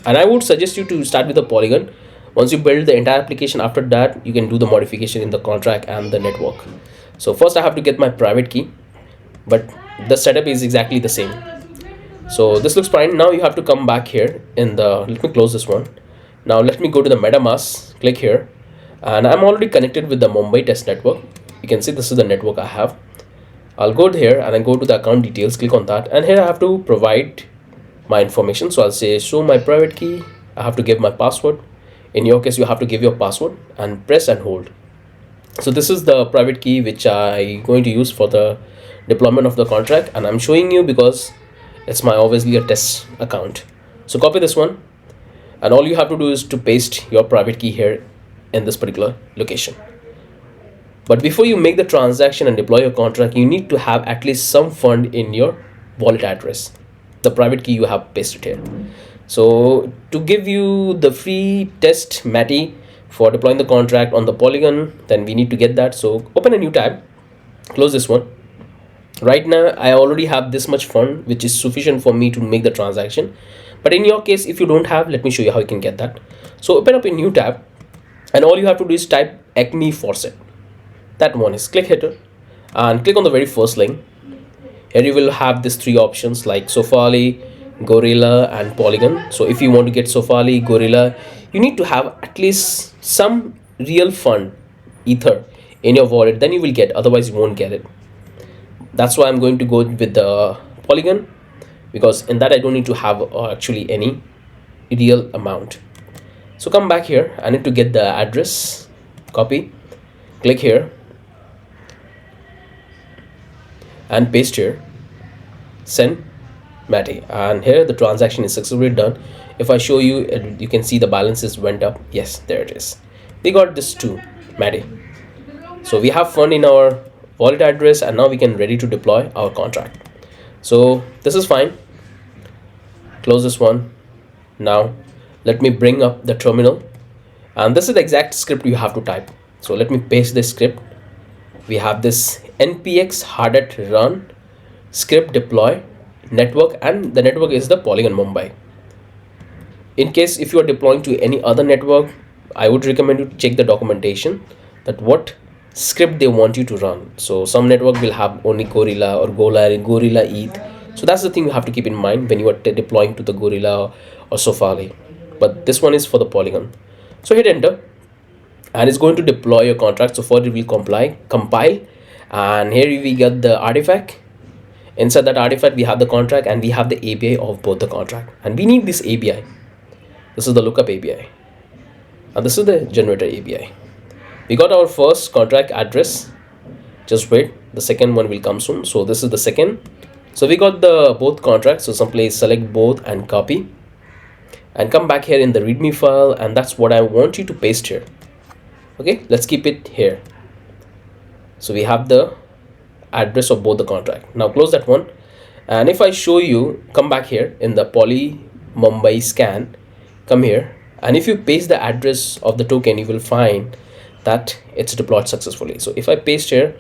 and I would suggest you to start with the Polygon. Once you build the entire application, after that you can do the modification in the contract and the network. So first I have to get my private key, but the setup is exactly the same. So this looks fine. Now you have to come back here in the, let me close this one. Now let me go to the MetaMask, click here, and I'm already connected with the Mumbai test network. You can see this is the network I have. I'll go here and I go to the account details, click on that, and here I have to provide my information. So I'll say show my private key. I have to give my password. In your case, you have to give your password and press and hold. So this is the private key which I'm going to use for the deployment of the contract, and I'm showing you because it's my obviously a test account. So copy this one, and all you have to do is to paste your private key here in this particular location. But before you make the transaction and deploy your contract, you need to have at least some fund in your wallet address. The private key you have pasted here. So to give you the free test Matty for deploying the contract on the Polygon, then we need to get that. So open a new tab, close this one. Right now I already have this much fund which is sufficient for me to make the transaction, but in your case, if you don't have, let me show you how you can get that. So open up a new tab, and all you have to do is type Acme Faucet. That one is click here and click on the very first link. Here you will have these three options like Sofali, Gorilla and Polygon. So if you want to get Sofali, Gorilla, you need to have at least some real fund ether in your wallet, then you will get, otherwise you won't get it. That's why I'm going to go with the Polygon, because in that I don't need to have actually any real amount. So come back here, I need to get the address, copy, click here and paste here, send Matty, and here the transaction is successfully done. If I show you, you can see the balances went up. Yes, there it is. We got this too, Matty. So we have fund in our wallet address, and now we can ready to deploy our contract. So this is fine. Close this one. Now let me bring up the terminal, and this is the exact script you have to type. So let me paste this script. We have this npx hard run script deploy network, and the network is the Polygon Mumbai. In case if you are deploying to any other network, I would recommend you to check the documentation that what script they want you to run. So some network will have only Gorilla or Gorilla ETH. So that's the thing you have to keep in mind when you are deploying to the Gorilla or Sofali. But this one is for the Polygon. So hit enter, and it's going to deploy your contract. So for it will compile, and here we get the artifact. Inside that artifact we have the contract, and we have the API of both the contract, and we need this API. This is the lookup API, and this is the generator API. We got our first contract address. Just wait, the second one will come soon. So this is the second. So we got the both contracts. So simply select both and copy, and come back here in the readme file, and that's what I want you to paste here. Okay, let's keep it here. So we have the address of both the contract. Now close that one, and if I show you, come back here in the Poly Mumbai scan, come here, and if you paste the address of the token, you will find that it's deployed successfully. So if I paste here,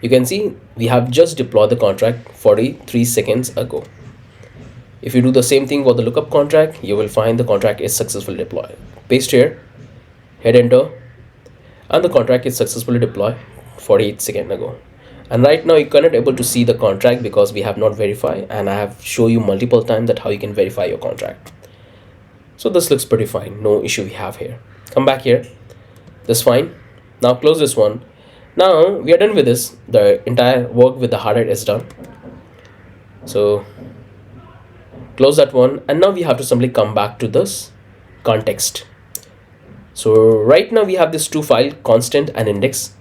you can see we have just deployed the contract 43 seconds ago. If you do the same thing for the lookup contract, you will find the contract is successfully deployed. Paste here, hit enter, and the contract is successfully deployed 48 seconds ago. And right now you cannot able to see the contract because we have not verified, and I have shown you multiple times that how you can verify your contract. So this looks pretty fine, no issue we have here. Come back here, this fine. Now close this one. Now we are done with this. The entire work with the hard hat is done. So close that one, and now we have to simply come back to this context. So right now we have this two file, constant and index.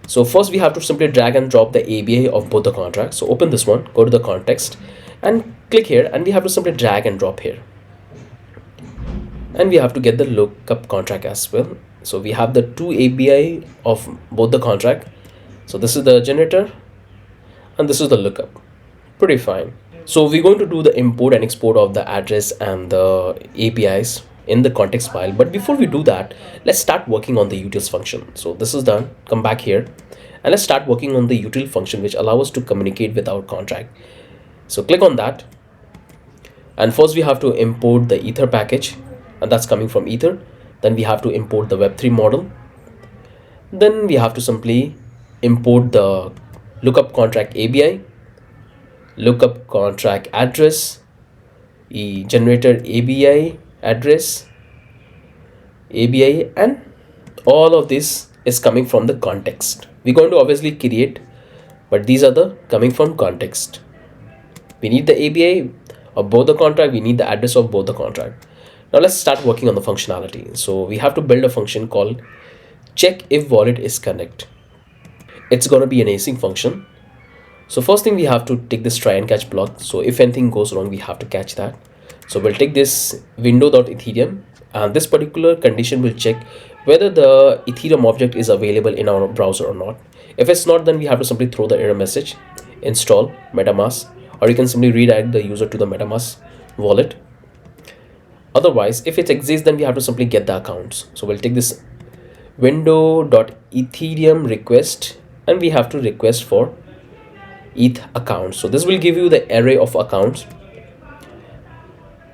So first we have to simply drag and drop the API of both the contracts. So open this one, go to the context and click here, and we have to simply drag and drop here, and we have to get the lookup contract as well. So we have the two API of both the contract. So this is the generator and this is the lookup. Pretty fine. So we're going to do the import and export of the address and the APIs in the context file. But before we do that, let's start working on the utils function. So this is done. Come back here and let's start working on the util function, which allows us to communicate with our contract. So click on that, and first we have to import the ether package, and that's coming from ether. Then we have to import the web3 model. Then we have to simply import the lookup contract API, lookup contract address, generator API address, API, and all of this is coming from the context. We're going to obviously create, but these are the coming from context. We need the API of both the contract, we need the address of both the contract. Now let's start working on the functionality. So we have to build a function called check if wallet is connect. It's going to be an async function. So first thing, we have to take this try and catch block. So if anything goes wrong, we have to catch that. So we'll take this window.ethereum, and this particular condition will check whether the Ethereum object is available in our browser or not. If it's not, then we have to simply throw the error message, install MetaMask, or you can simply redirect the user to the MetaMask wallet. Otherwise, if it exists, then we have to simply get the accounts. So we'll take this window.ethereum request, and we have to request for ETH account. So this will give you the array of accounts.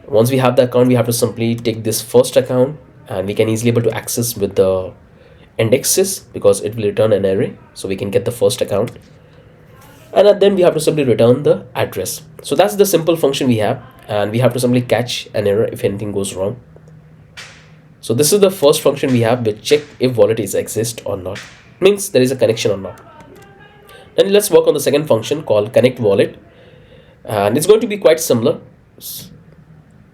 Once we have the account, we have to simply take this first account, and we can easily able to access with the indexes because it will return an array. So we can get the first account, and then we have to simply return the address. So that's the simple function we have, and we have to simply catch an error if anything goes wrong. So this is the first function we have, which check if wallet is exist or not, means there is a connection or not. Then let's work on the second function called connect wallet, and it's going to be quite similar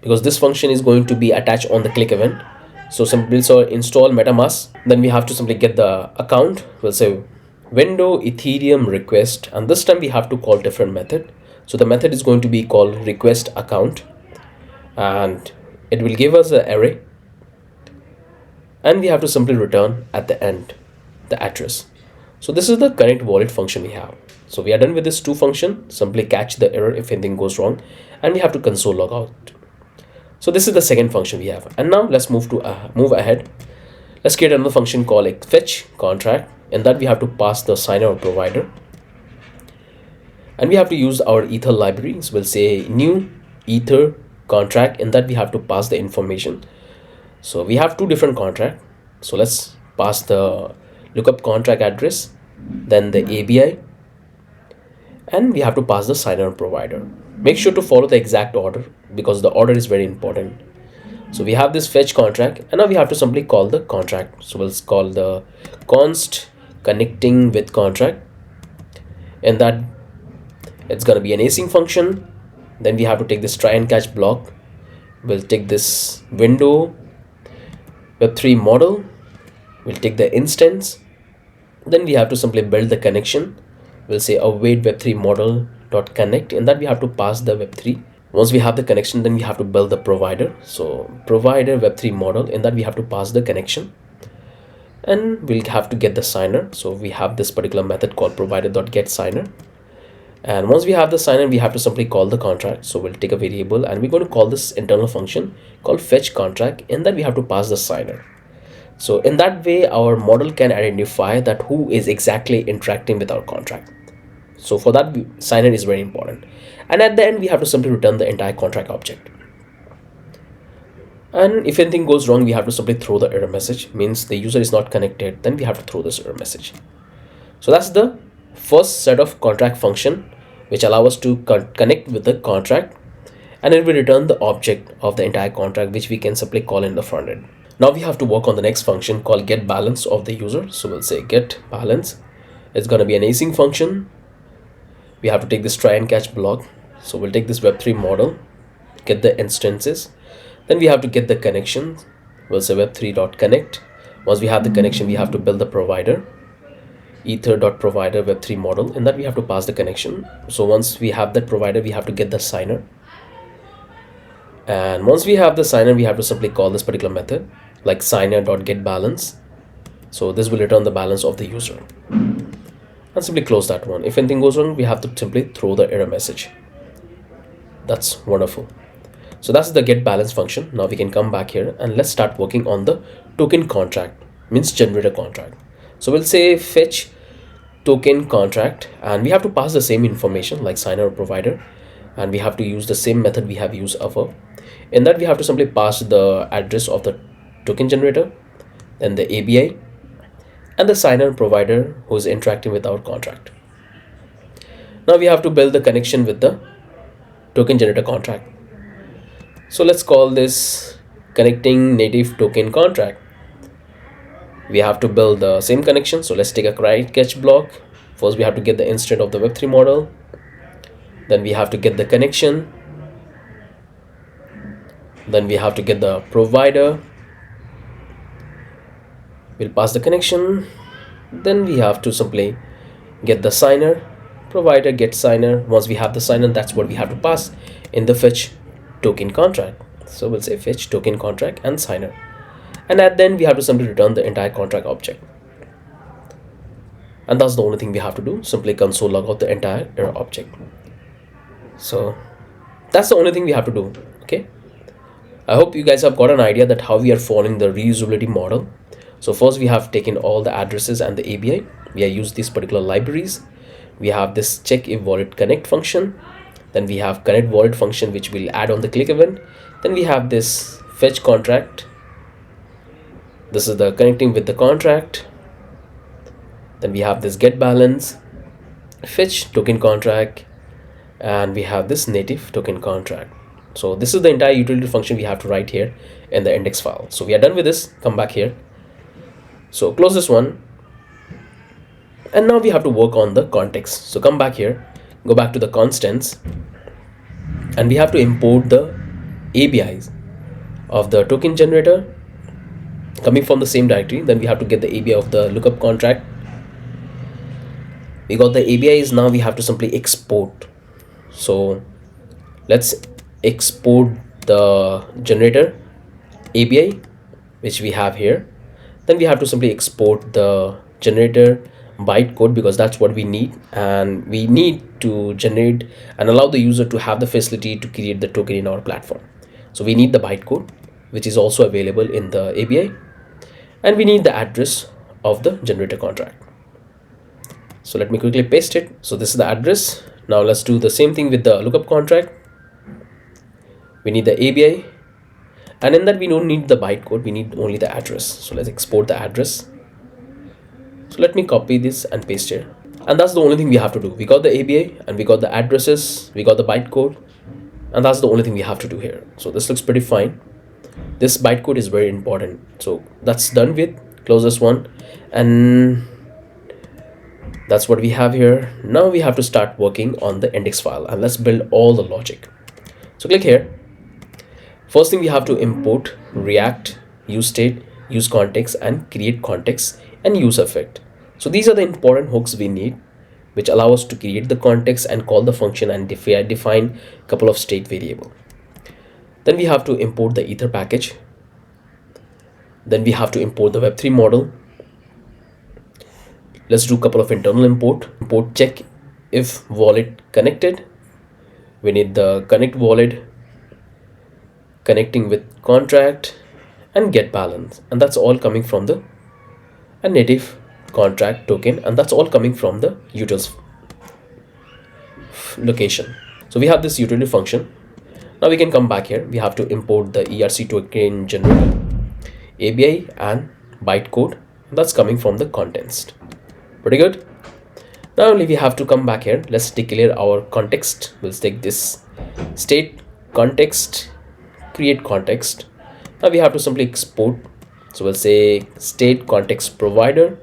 because this function is going to be attached on the click event. So simply install MetaMask, then we have to simply get the account. We'll say window Ethereum request, and this time we have to call different method. So the method is going to be called request account, and it will give us an array, and we have to simply return at the end the address. So this is the connect wallet function we have. So we are done with this two function. Simply catch the error if anything goes wrong, and we have to console log out. So this is the second function we have. And now let's move ahead. Let's create another function called a fetch contract. In that we have to pass the signer or provider, and we have to use our ether library. So we'll say new ether contract. In that we have to pass the information. So we have two different contracts. So let's pass the lookup contract address, then the ABI, and we have to pass the signer provider. Make sure to follow the exact order because the order is very important. So we have this fetch contract, and now we have to simply call the contract. So we'll call the const connecting with contract, and that it's going to be an async function. Then we have to take this try and catch block. We'll take this window web3 model, we'll take the instance, then we have to simply build the connection. We'll say await web3 model dot connect. In that we have to pass the web3. Once we have the connection, then we have to build the provider. So provider web3 model, in that we have to pass the connection, and we'll have to get the signer. So we have this particular method called provider dot get signer, and once we have the signer, we have to simply call the contract. So we'll take a variable, and we're going to call this internal function called fetch contract. In that we have to pass the signer. So in that way, our model can identify that who is exactly interacting with our contract. So for that, signer is very important. And at the end, we have to simply return the entire contract object. And if anything goes wrong, we have to simply throw the error message, means the user is not connected. Then we have to throw this error message. So that's the first set of contract function, which allow us to connect with the contract, and it will return the object of the entire contract, which we can simply call in the front end. Now we have to work on the next function called get balance of the user. So we'll say get balance. It's going to be an async function. We have to take this try and catch block. So we'll take this web3 model, get the instances, then we have to get the connection. We'll say web3.connect. Once we have the connection, we have to build the provider, ether.provider web3 model. In that we have to pass the connection. So once we have that provider, we have to get the signer, and once we have the signer, we have to simply call this particular method like signer.getBalance. So this will return the balance of the user, and simply close that one. If anything goes wrong, we have to simply throw the error message. That's wonderful. So that's the get balance function. Now we can come back here and let's start working on the token contract, means generator contract. So we'll say fetch token contract, and we have to pass the same information like signer or provider, and we have to use the same method we have used above. In that we have to simply pass the address of the token generator, then the ABI, and the signer provider who is interacting with our contract. Now we have to build the connection with the token generator contract. So let's call this connecting native token contract. We have to build the same connection. So let's take a try catch block. First we have to get the instant of the web3 model, then we have to get the connection, Then we have to get the provider. We'll pass the connection. Then we have to simply get the signer. Provider get signer. Once we have the signer, that's what we have to pass in the fetch token contract. So we'll say fetch token contract and signer. And at then we have to simply return the entire contract object. And that's the only thing we have to do. Simply console log out the entire error object. So that's the only thing we have to do. Okay. I hope you guys have got an idea that how we are following the reusability model. So first we have taken all the addresses and the ABI. We have used these particular libraries. We have this check if wallet connect function. Then we have connect wallet function, which will add on the click event. Then we have this fetch contract. This is the connecting with the contract. Then we have this get balance, fetch token contract, and we have this native token contract. So this is the entire utility function we have to write here in the index file. So we are done with this. Come back here. So close this one. And now we have to work on the context. So come back here, go back to the constants, and we have to import the ABIs of the token generator coming from the same directory. Then we have to get the ABI of the lookup contract. We got the ABIs. Now we have to simply export. So let's export the generator ABI, which we have here. Then we have to simply export the generator bytecode, because that's what we need, and we need to generate and allow the user to have the facility to create the token in our platform. So we need the bytecode, which is also available in the ABI, and we need the address of the generator contract. So let me quickly paste it. So this is the address. Now let's do the same thing with the lookup contract. We need the ABI, and in that we don't need the bytecode, we need only the address. So let's export the address. So let me copy this and paste here. And that's the only thing we have to do. We got the ABI and we got the addresses, we got the bytecode, and that's the only thing we have to do here. So this looks pretty fine. This bytecode is very important. So that's done with. Close this one, and that's what we have here. Now we have to start working on the index file, and let's build all the logic. So click here. First thing we have to import React, use state, use context, and create context and use effect. So these are the important hooks we need, which allow us to create the context and call the function and define a couple of state variable. Then we have to import the Ether package. Then we have to import the Web3 model. Let's do a couple of internal import check if wallet connected. We need the connect wallet, connecting with contract, and get balance, and that's all coming from the native contract token, and that's all coming from the utils location. So we have this utility function. Now we can come back here. We have to import the ERC token generator ABI and bytecode. That's coming from the context. Pretty good. Now only we have to come back here. Let's declare our context. We'll take this state context, create context. Now we have to simply export. So we'll say state context provider.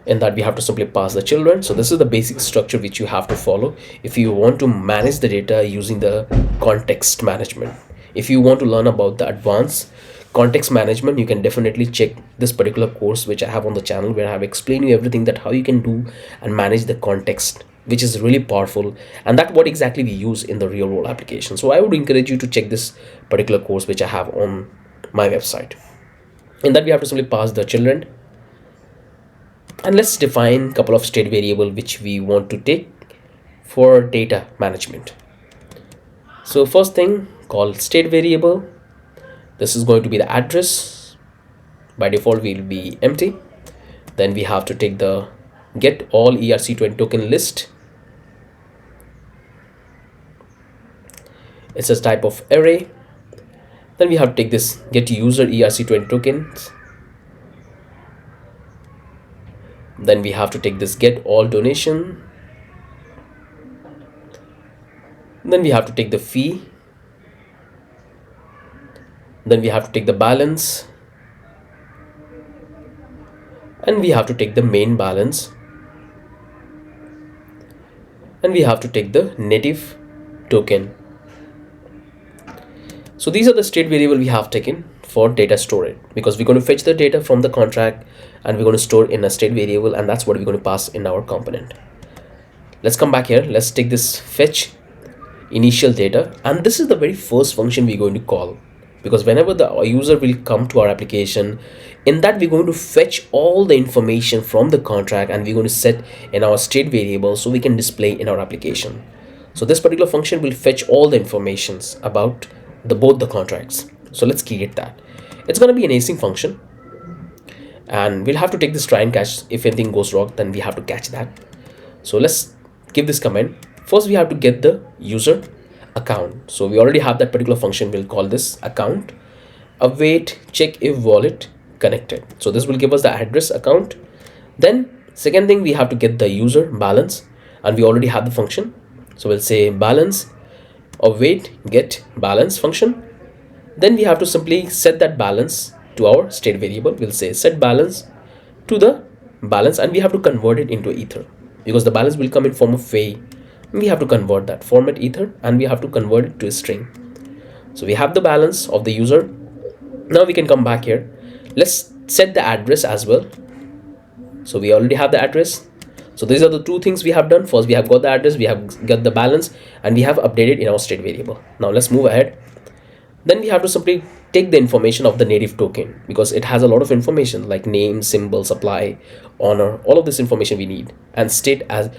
In that we have to simply pass the children. So this is the basic structure which you have to follow if you want to manage the data using the context management. If you want to learn about the advanced context management, you can definitely check this particular course which I have on the channel, where I have explained you everything that how you can do and manage the context, which is really powerful, and that what exactly we use in the real world application. So I would encourage you to check this particular course which I have on my website. In that we have to simply pass the children, and let's define a couple of state variable which we want to take for data management. So first thing, call state variable. This is going to be the address. By default will be empty. Then we have to take the get all ERC20 token list. It's a type of array. Then we have to take this get user ERC20 tokens. Then we have to take this get all donation. Then we have to take the fee. Then we have to take the balance, and we have to take the main balance, and we have to take the native token. So these are the state variable we have taken for data storage, because we're going to fetch the data from the contract and we're going to store in a state variable, and that's what we're going to pass in our component. Let's come back here. Let's take this fetch initial data, and this is the very first function we're going to call, because whenever the user will come to our application, in that we're going to fetch all the information from the contract and we're going to set in our state variable so we can display in our application. So this particular function will fetch all the informations about both the contracts. So let's create that. It's going to be an async function, and we'll have to take this try and catch. If anything goes wrong, then we have to catch that. So let's give this command. First we have to get the user account. So we already have that particular function. We'll call this account await check if wallet connected. So this will give us the address account. Then second thing, we have to get the user balance, and we already have the function. So we'll say balance await get balance function. Then we have to simply set that balance to our state variable. We'll say set balance to the balance, and we have to convert it into ether, because the balance will come in form of fay. We have to convert that format ether, and we have to convert it to a string. So we have the balance of the user. Now we can come back here. Let's set the address as well. So we already have the address. So these are the two things we have done. First we have got the address, we have got the balance, and we have updated in our state variable. Now let's move ahead. Then we have to simply take the information of the native token, because it has a lot of information like name, symbol, supply, honor, all of this information we need, and set as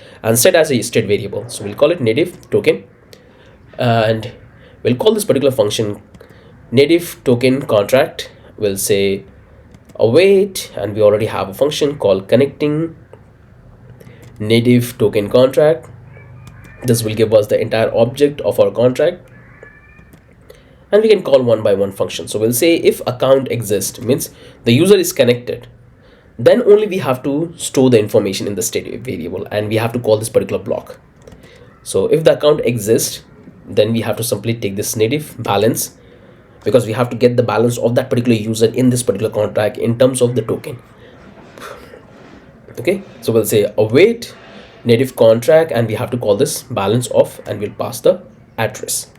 a state variable. So we'll call it native token, and we'll call this particular function native token contract. We'll say await, and we already have a function called connecting native token contract. This will give us the entire object of our contract, and we can call one by one function. So we'll say if account exists, means the user is connected, then only we have to store the information in the state variable, and we have to call this particular block. So if the account exists, then we have to simply take this native balance, because we have to get the balance of that particular user in this particular contract in terms of the token. Okay, so we'll say await native contract, and we have to call this balance of, and we'll pass the address.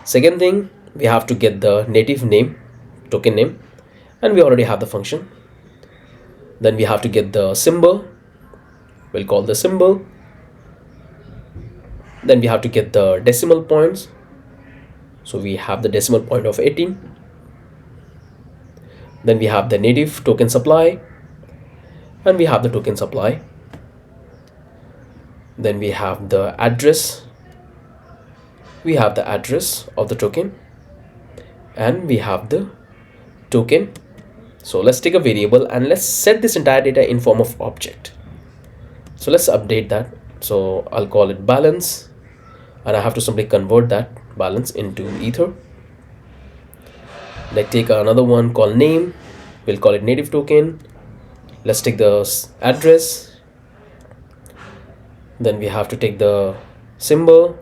Second thing, we have to get the native name, token name, and we already have the function. Then we have to get the symbol. We'll call the symbol. Then we have to get the decimal points. So we have the decimal point of 18. Then we have the native token supply, and we have the token supply. Then we have the address. We have the address of the token, and we have the token. So let's take a variable and let's set this entire data in form of object. So let's update that. So I'll call it balance, and I have to simply convert that balance into ether. Let's take another one called name. We'll call it native token. Let's take the address. Then we have to take the symbol.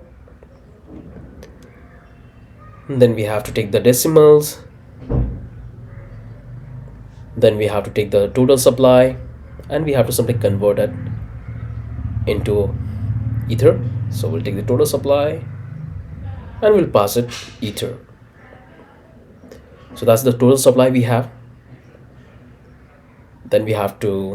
Then we have to take the decimals. Then we have to take the total supply, and we have to simply convert it into ether. So we'll take the total supply and we'll pass it ether. So that's the total supply we have. Then we have to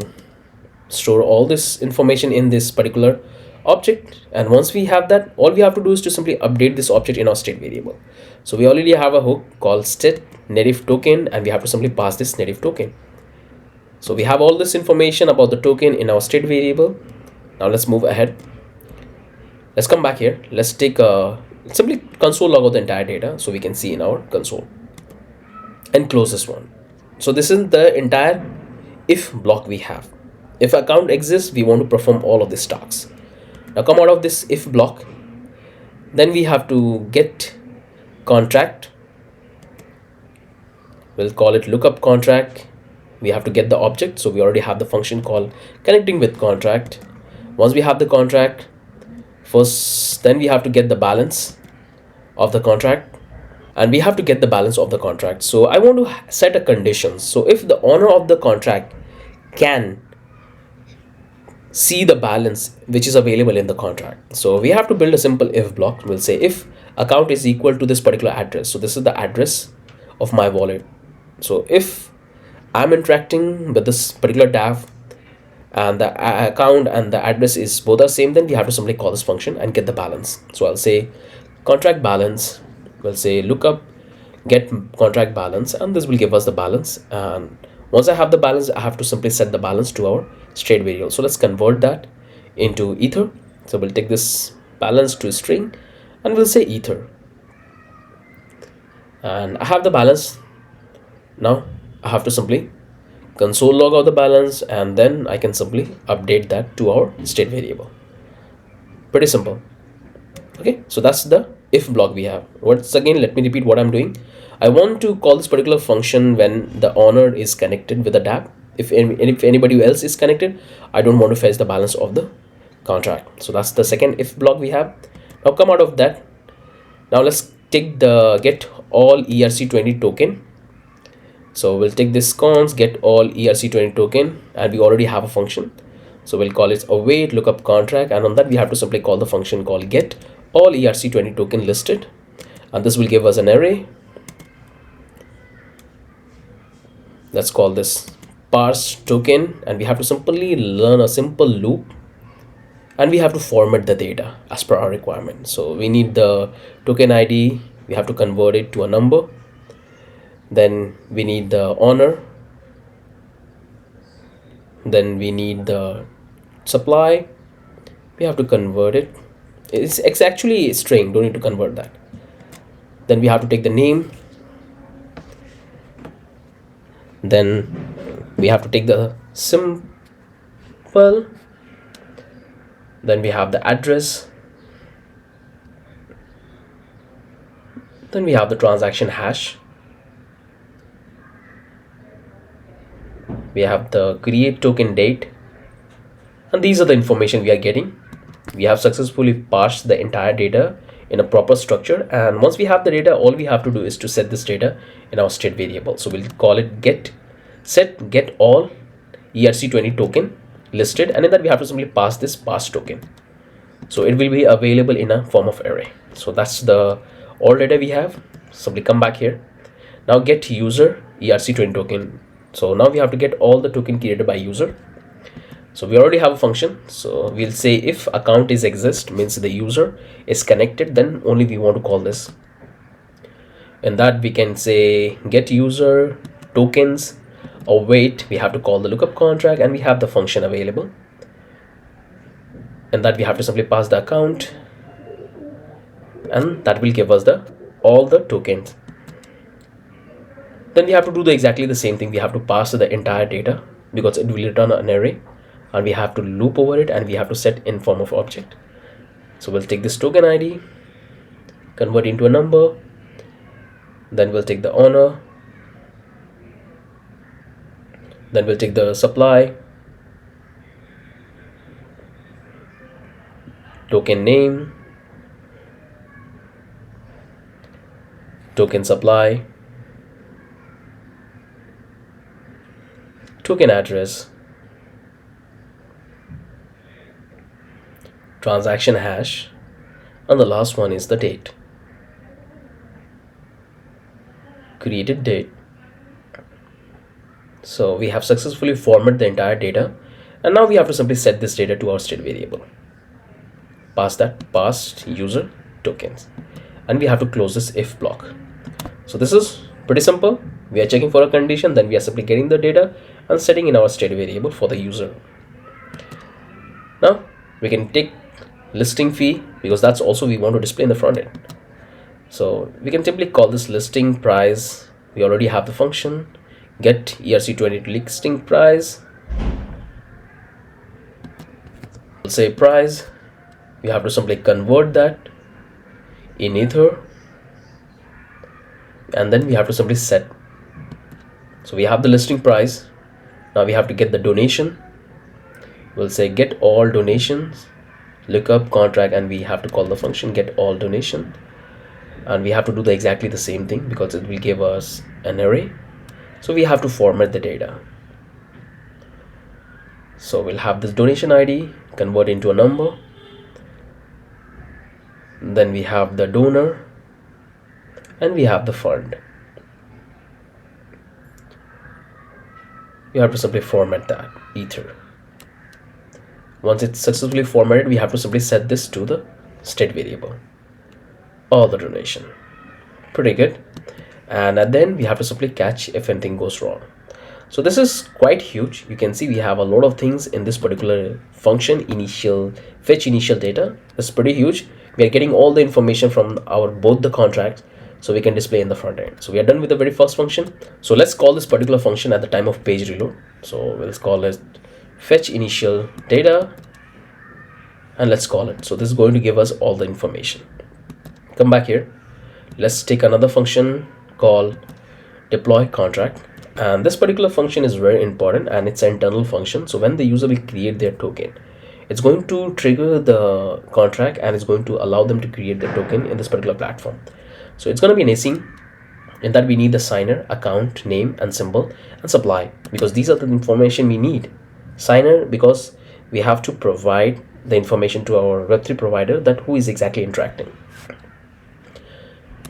store all this information in this particular object, and once we have that, all we have to do is to simply update this object in our state variable. So we already have a hook called state native token, and we have to simply pass this native token. So we have all this information about the token in our state variable. Now let's move ahead. Let's come back here. Let's take simply console log out the entire data so we can see in our console, and close this one. So this is the entire if block we have. If account exists, we want to perform all of these tasks. Now come out of this if block. Then we have to get contract. We'll call it lookup contract. We have to get the object. So we already have the function called connecting with contract. Once we have the contract, then we have to get the balance of the contract, and we have to get the balance of the contract. So I want to set a condition. So if the owner of the contract can see the balance which is available in the contract, so we have to build a simple if block. We'll say if account is equal to this particular address. So this is the address of my wallet. So if I'm interacting with this particular tab and the account and the address is both are same, then we have to simply call this function and get the balance. So I'll say contract balance, we'll say lookup get contract balance, and this will give us the balance. And once I have the balance, I have to simply set the balance to our state variable. So let's convert that into ether. So we'll take this balance to a string and we'll say ether, and I have the balance. Now I have to simply console log out the balance, and then I can simply update that to our state variable. Pretty simple. Okay, so that's the if block we have. Once again, let me repeat what I'm doing. I want to call this particular function when the owner is connected with the dApp. If anybody else is connected, I don't want to fetch the balance of the contract. So that's the second if block we have. Now come out of that. Now let's take the get all ERC20 token. So we'll take this cons get all ERC20 token, and we already have a function. So we'll call it await lookup contract, and on that we have to simply call the function called get all ERC20 token listed, and this will give us an array. Let's call this parse token, and we have to simply learn a simple loop, and we have to format the data as per our requirement. So we need the token ID, we have to convert it to a number, then we need the owner, then we need the supply, we have to convert it. It's actually a string, don't need to convert that. Then we have to take the name, then we have to take the symbol, then we have the address, then we have the transaction hash, we have the create token date, and these are the information we are getting. We have successfully parsed the entire data in a proper structure, and once we have the data, all we have to do is to set this data in our state variable. So we'll call it get all ERC20 token listed, and in that we have to simply pass this parse token. So it will be available in a form of array. So that's the all data we have. Simply come back here. Now get user ERC20 token. So now we have to get all the token created by user. So we already have a function. So we'll say if account is exist, means the user is connected, then only we want to call this. And that we can say get user tokens await, we have to call the lookup contract, and we have the function available. And that we have to simply pass the account, and that will give us the all the tokens. Then we have to do exactly the same thing. We have to pass the entire data because it will return an array, and we have to loop over it, and we have to set in form of object. So we'll take this token ID, convert into a number, then we'll take the owner, then we'll take the supply, token name, token supply, token address, transaction hash, and the last one is the date, created date. So we have successfully formatted the entire data, and now we have to simply set this data to our state variable, pass that passed user tokens, and we have to close this if block. So this is pretty simple. We are checking for a condition, then we are simply getting the data and setting in our state variable for the user. Now we can take listing fee, because that's also we want to display in the front end. So we can simply call this listing price. We already have the function get ERC20 listing price. We'll say price, we have to simply convert that in ether, and then we have to simply set. So we have the listing price. Now we have to get the donation. We'll say get all donations lookup contract, and we have to call the function get all donation, and we have to do exactly the same thing because it will give us an array. So we have to format the data. So we'll have this donation ID, convert into a number, then we have the donor, and we have the fund. You have to simply format that ether. Once it's successfully formatted, we have to simply set this to the state variable, all the donation. Pretty good. And then we have to simply catch if anything goes wrong. So this is quite huge. You can see we have a lot of things in this particular function. Fetch initial data. That's pretty huge. We are getting all the information from both the contracts, so we can display in the front end. So we are done with the very first function. So let's call this particular function at the time of page reload. So let's call it fetch initial data, and let's call it. So this is going to give us all the information. Come back here. Let's take another function called deploy contract. And this particular function is very important, and it's an internal function. So when the user will create their token, it's going to trigger the contract and it's going to allow them to create the token in this particular platform. So it's going to be an async. In that we need the signer, account, name and symbol, and supply, because these are the information we need. Signer, because we have to provide the information to our Web3 provider that who is exactly interacting.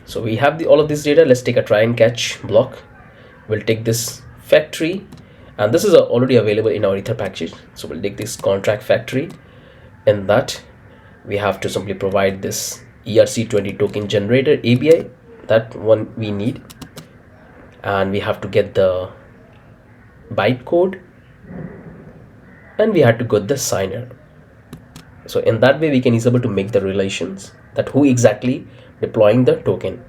So we have all of this data. Let's take a try and catch block. We'll take this factory, and this is already available in our ether package. So we'll take this contract factory. In that we have to simply provide this ERC20 token generator API, that one we need, and we have to get the bytecode, and we had to get the signer. So in that way we can easily to make the relations that who exactly deploying the token.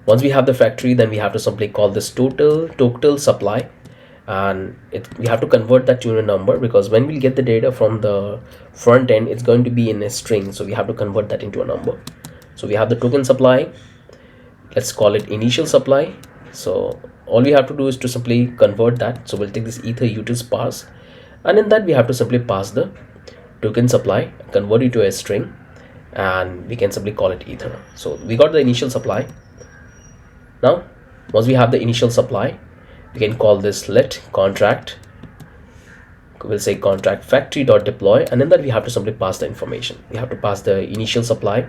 Once we have the factory, then we have to simply call this total supply, and we have to convert that to a number, because when we get the data from the front end, it's going to be in a string, so we have to convert that into a number. So we have the token supply. Let's call it initial supply. So all we have to do is to simply convert that. So we'll take this ether utils parse, and in that we have to simply pass the token supply, convert it to a string, and we can simply call it ether. So we got the initial supply. Now once we have the initial supply, we can call this let contract, we'll say contract factory dot deploy, and in that we have to simply pass the information. We have to pass the initial supply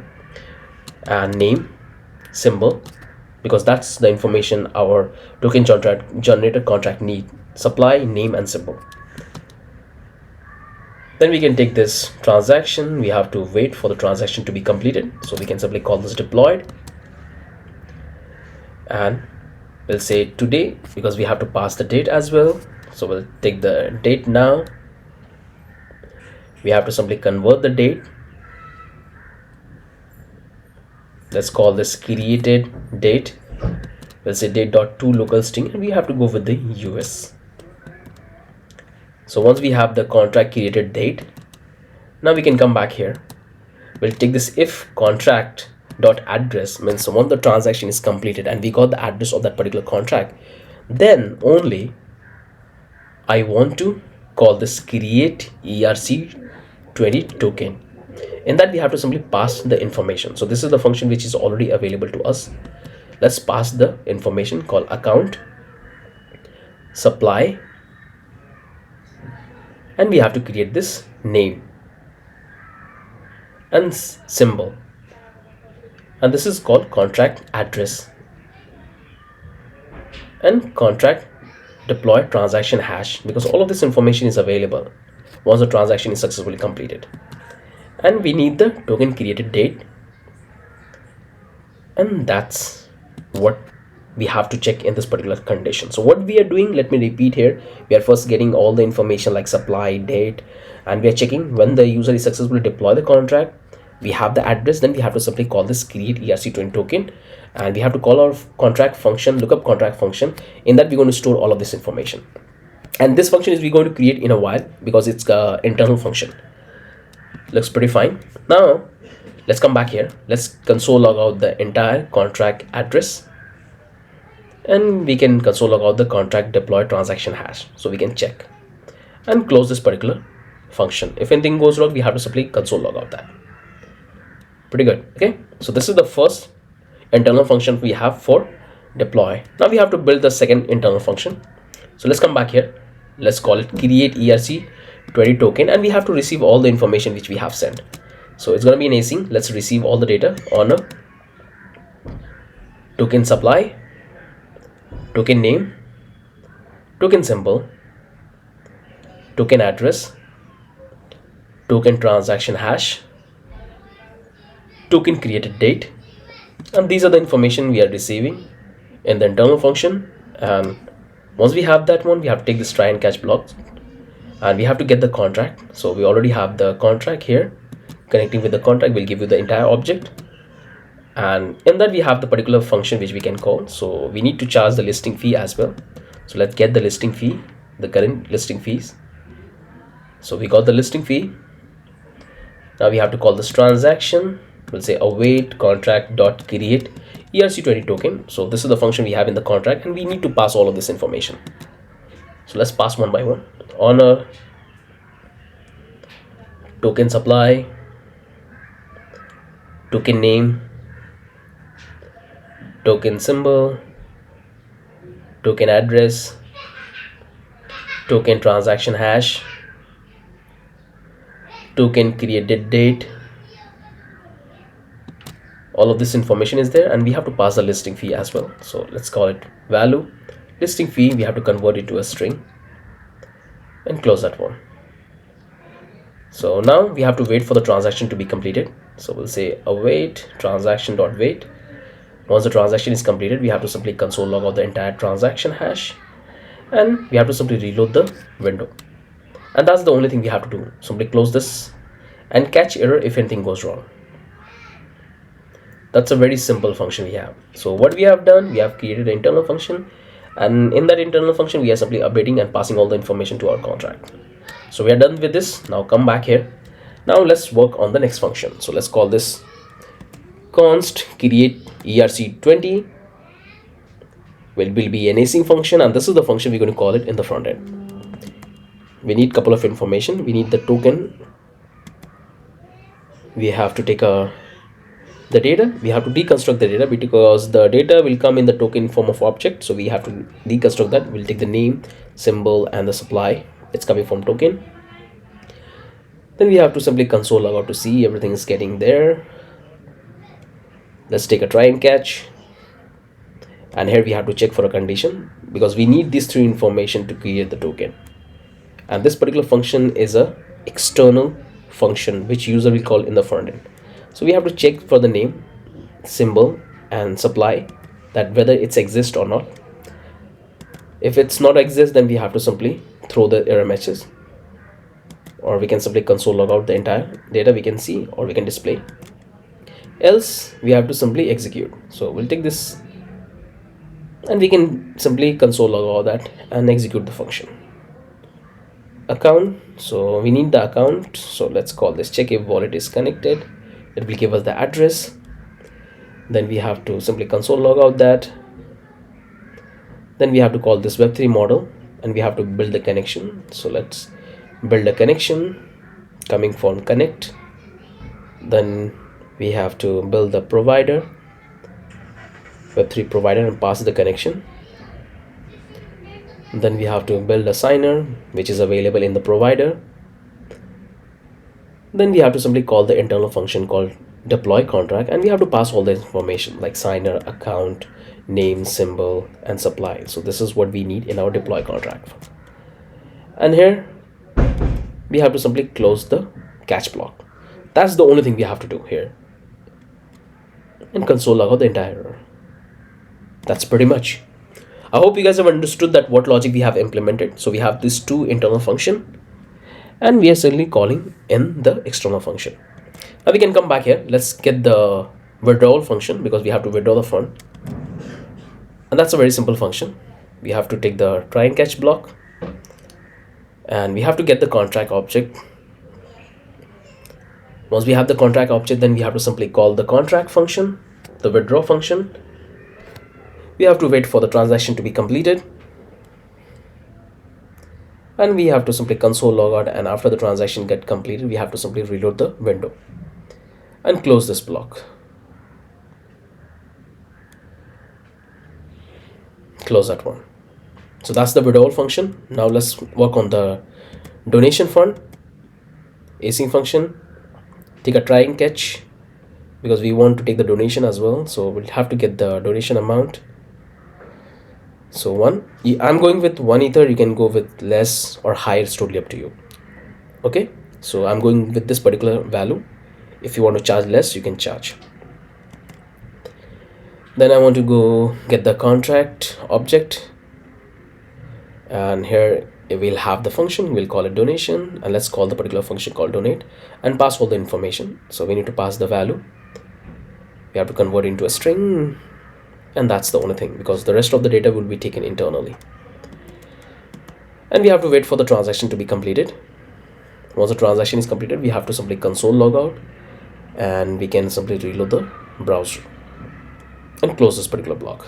and name, symbol, because that's the information our token generator contract need: supply, name and symbol. Then we can take this transaction. We have to wait for the transaction to be completed, so we can simply call this deployed, and we'll say today, because we have to pass the date as well. So we'll take the date now. We have to simply convert the date. Let's call this created date. We'll say date.to local string, and we have to go with the US. So once we have the contract created date, now we can come back here. We'll take this if contract dot address, means once the transaction is completed and we got the address of that particular contract, then only I want to call this create ERC20 token. In that we have to simply pass the information. So this is the function which is already available to us. Let's pass the information called account, supply, and we have to create this name and symbol, and this is called contract address, and contract deploy transaction hash, because all of this information is available once the transaction is successfully completed. And we need the token created date, and that's what we have to check in this particular condition. So what we are doing, let me repeat here, we are first getting all the information like supply, date, and we are checking when the user is successfully deploy the contract. We have the address, then we have to simply call this create ERC20 token, and we have to call our contract function, lookup contract function. In that we're going to store all of this information, and this function is we're going to create in a while because it's an internal function. Looks pretty fine. Now let's come back here. Let's console log out the entire contract address, and we can console log out the contract deploy transaction hash, so we can check and close this particular function. If anything goes wrong, we have to simply console log out that. Pretty good. Okay, so this is the first internal function we have for deploy. Now we have to build the second internal function. So let's come back here. Let's call it create ERC20 token, and we have to receive all the information which we have sent. So it's going to be an async. Let's receive all the data on a token supply, token name, token symbol, token address, token transaction hash, token created date, and these are the information we are receiving in the internal function. And once we have that one, we have to take this try and catch block, and we have to get the contract. So we already have the contract here. Connecting with the contract will give you the entire object, and in that we have the particular function which we can call. So we need to charge the listing fee as well. So let's get the listing fee, the current listing fees. So we got the listing fee. Now we have to call this transaction. We'll say await contract dot create ERC20 token. So this is the function we have in the contract, and we need to pass all of this information. So let's pass one by one. Honor, token supply, token name, token symbol, token address, token transaction hash, token created date. All of this information is there, and we have to pass the listing fee as well. So let's call it value listing fee. We have to convert it to a string and close that one. So now we have to wait for the transaction to be completed. So we'll say await transaction.wait. Once the transaction is completed, we have to simply console log out the entire transaction hash, and we have to simply reload the window. And that's the only thing we have to do. Simply close this and catch error if anything goes wrong. That's a very simple function we have. So what we have done, we have created an internal function, and in that internal function we are simply updating and passing all the information to our contract. So we are done with this. Now come back here. Now let's work on the next function. So let's call this const create ERC20. Will be an async function, and this is the function we're going to call it in the front end. We need a couple of information. We need the token. We have to take the data. We have to deconstruct the data because the data will come in the token form of object. So we have to deconstruct that. We'll take the name, symbol, and the supply. It's coming from token. Then we have to simply console log out to see everything is getting there. Let's take a try and catch. And here we have to check for a condition because we need these three information to create the token. And this particular function is a external function which user will call in the front end. So we have to check for the name, symbol, and supply, that whether it's exist or not. If it's not exist, then we have to simply throw the error message, or we can simply console log out the entire data we can see, or we can display. Else we have to simply execute. So we'll take this and we can simply console log all that and execute the function. Account, so we need the account. So let's call this check if wallet is connected. It will give us the address. Then we have to simply console log out that. Then we have to call this web3 model, and we have to build the connection. So let's build a connection coming from connect. Then we have to build the provider, web3 provider, and pass the connection. Then we have to build a signer which is available in the provider. Then we have to simply call the internal function called deploy contract, and we have to pass all the information like signer, account, name, symbol, and supply. So this is what we need in our deploy contract. And here we have to simply close the catch block. That's the only thing we have to do here, and console log out the entire error. That's pretty much. I hope you guys have understood that what logic we have implemented. So we have these two internal function, and we are certainly calling in the external function. Now we can come back here. Let's get the withdrawal function because we have to withdraw the fund, and that's a very simple function. We have to take the try and catch block, and we have to get the contract object. Once we have the contract object, then we have to simply call the contract function, the withdraw function. We have to wait for the transaction to be completed, and we have to simply console log out, and after the transaction get completed, we have to simply reload the window and close this block. Close that one. So that's the withdrawal function. Now let's work on the donation fund async function. take a try and catch, because we want to take the donation as well, so we'll have to get the donation amount. So I'm going with 1 ether. You can go with less or higher, it's totally up to you. Okay, so I'm going with this particular value. If you want to charge less, you can charge. Then I want to go get the contract object, and here we'll have the function, we'll call it donation, and let's call the particular function called donate and pass all the information. So we need to pass the value, we have to convert into a string, and that's the only thing, because the rest of the data will be taken internally. And we have to wait for the transaction to be completed. Once the transaction is completed, we have to simply console log out, and we can simply reload the browser and close this particular block.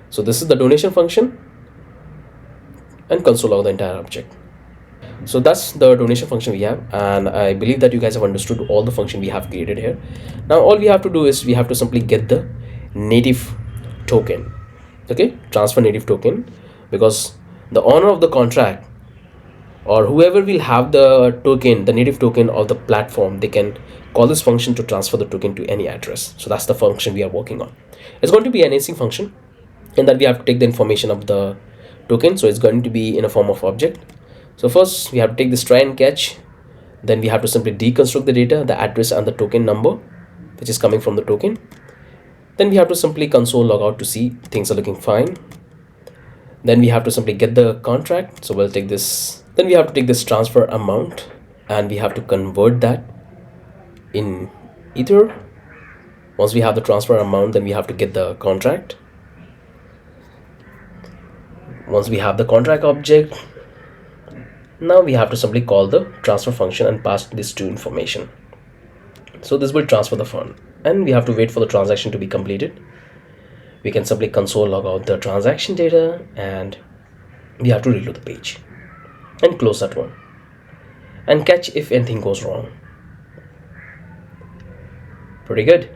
So this is the donation function, and console log the entire object. So that's the donation function we have, and I believe that you guys have understood all the function we have created here. Now all we have to do is we have to simply get the native token. Okay, transfer native token, because the owner of the contract or whoever will have the token, the native token of the platform, they can call this function to transfer the token to any address. So that's the function we are working on. It's going to be an async function, and that we have to take the information of the token, so it's going to be in a form of object. So first we have to take this try and catch, then we have to simply deconstruct the data, the address and the token number which is coming from the token. Then we have to simply console log out to see things are looking fine. Then we have to simply get the contract, so we'll take this. Then we have to take this transfer amount, and we have to convert that in ether. Once we have the transfer amount, then we have to get the contract. Once we have the contract object, now we have to simply call the transfer function and pass these two information. So this will transfer the fund, and we have to wait for the transaction to be completed. We can simply console log out the transaction data, and we have to reload the page and close that one and catch if anything goes wrong. Pretty good.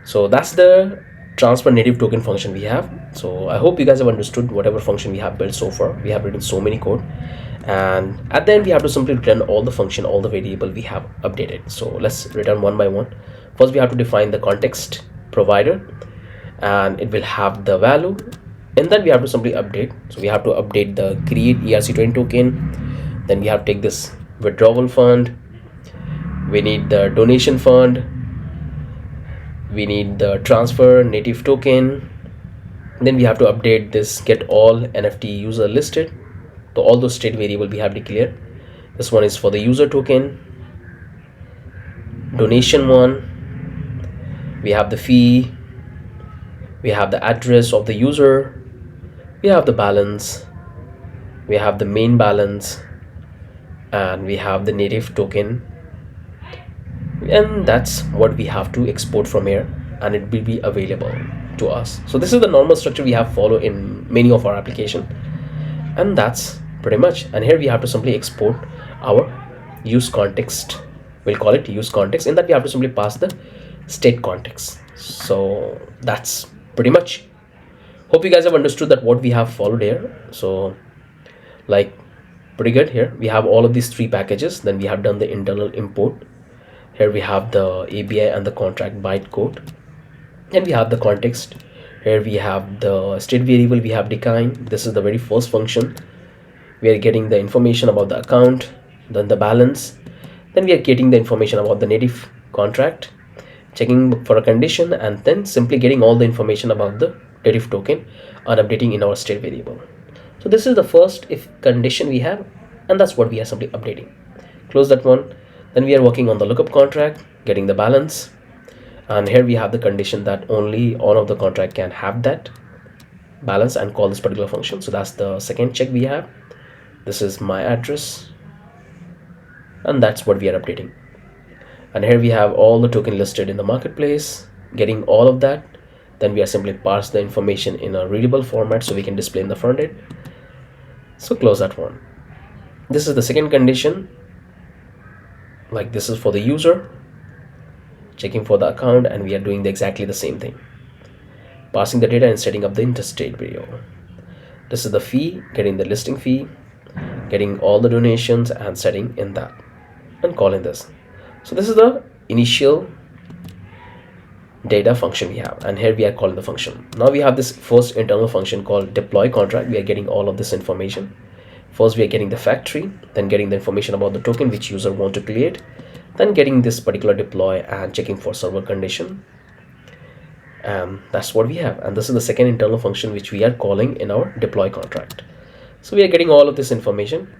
So that's the transfer native token function we have. So I hope you guys have understood whatever function we have built so far. We have written so many code, and at the end we have to simply return all the function, all the variable we have updated. So let's return one by one. First we have to define the context provider, and it will have the value, and then we have to simply update. So we have to update the create ERC20 token. Then we have to take this withdrawal fund, we need the donation fund, we need the transfer native token. Then we have to update this get all NFT user listed. So all those state variable we have declared. This one is for the user token, donation one, we have the fee, we have the address of the user, we have the balance, we have the main balance, and we have the native token. And that's what we have to export from here, and it will be available to us. So this is the normal structure we have followed in many of our application, and that's pretty much. And here we have to simply export our use context. We'll call it use context. In that we have to simply pass the state context. So that's pretty much. Hope you guys have understood that what we have followed here. So like pretty good. Here we have all of these three packages. Then we have done the internal import. Here we have the ABI and the contract bytecode, and we have the context. Here we have the state variable we have defined. This is the very first function. We are getting the information about the account, then the balance, then we are getting the information about the native contract, checking for a condition, and then simply getting all the information about the native token and updating in our state variable. So this is the first if condition we have, and that's what we are simply updating. Close that one. Then we are working on the lookup contract, getting the balance, and here we have the condition that only all of the contract can have that balance and call this particular function. So that's the second check we have. This is my address, and that's what we are updating. And here we have all the token listed in the marketplace, getting all of that. Then we are simply parse the information in a readable format so we can display in the front end. So close that one. This is the second condition. Like this is for the user, checking for the account, and we are doing exactly the same thing, passing the data and setting up the interstate variable. This is the fee, getting the listing fee, getting all the donations and setting in that, and calling this. So this is the initial data function we have, and here we are calling the function. Now we have this first internal function called deploy contract. We are getting all of this information. First we are getting the factory, then getting the information about the token which user want to create, then getting this particular deploy and checking for server condition. That's what we have, and this is the second internal function which we are calling in our deploy contract. So we are getting all of this information,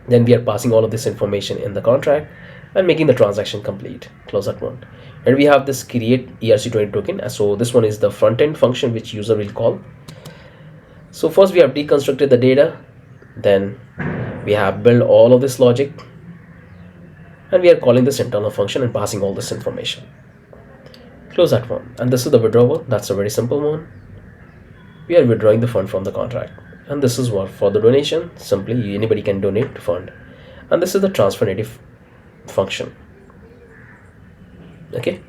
then we are passing all of this information in the contract and making the transaction complete. Close that one. And we have this create ERC20 token. So this one is the front end function which user will call. So first we have deconstructed the data, then we have built all of this logic, and we are calling this internal function and passing all this information. Close that one. And this is the withdrawal. That's a very simple one. We are withdrawing the fund from the contract. And this is what for the donation, simply anybody can donate to fund. And this is the transfer native function. Okay,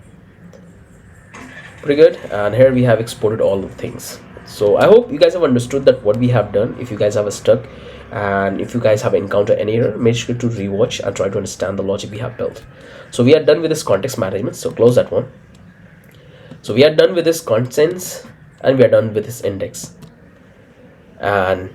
pretty good. And here we have exported all the things. So I hope you guys have understood that what we have done. If you guys have a stuck and if you guys have encountered any error, make sure to rewatch and try to understand the logic we have built. So we are done with this context management, so close that one. So we are done with this contents and we are done with this index, and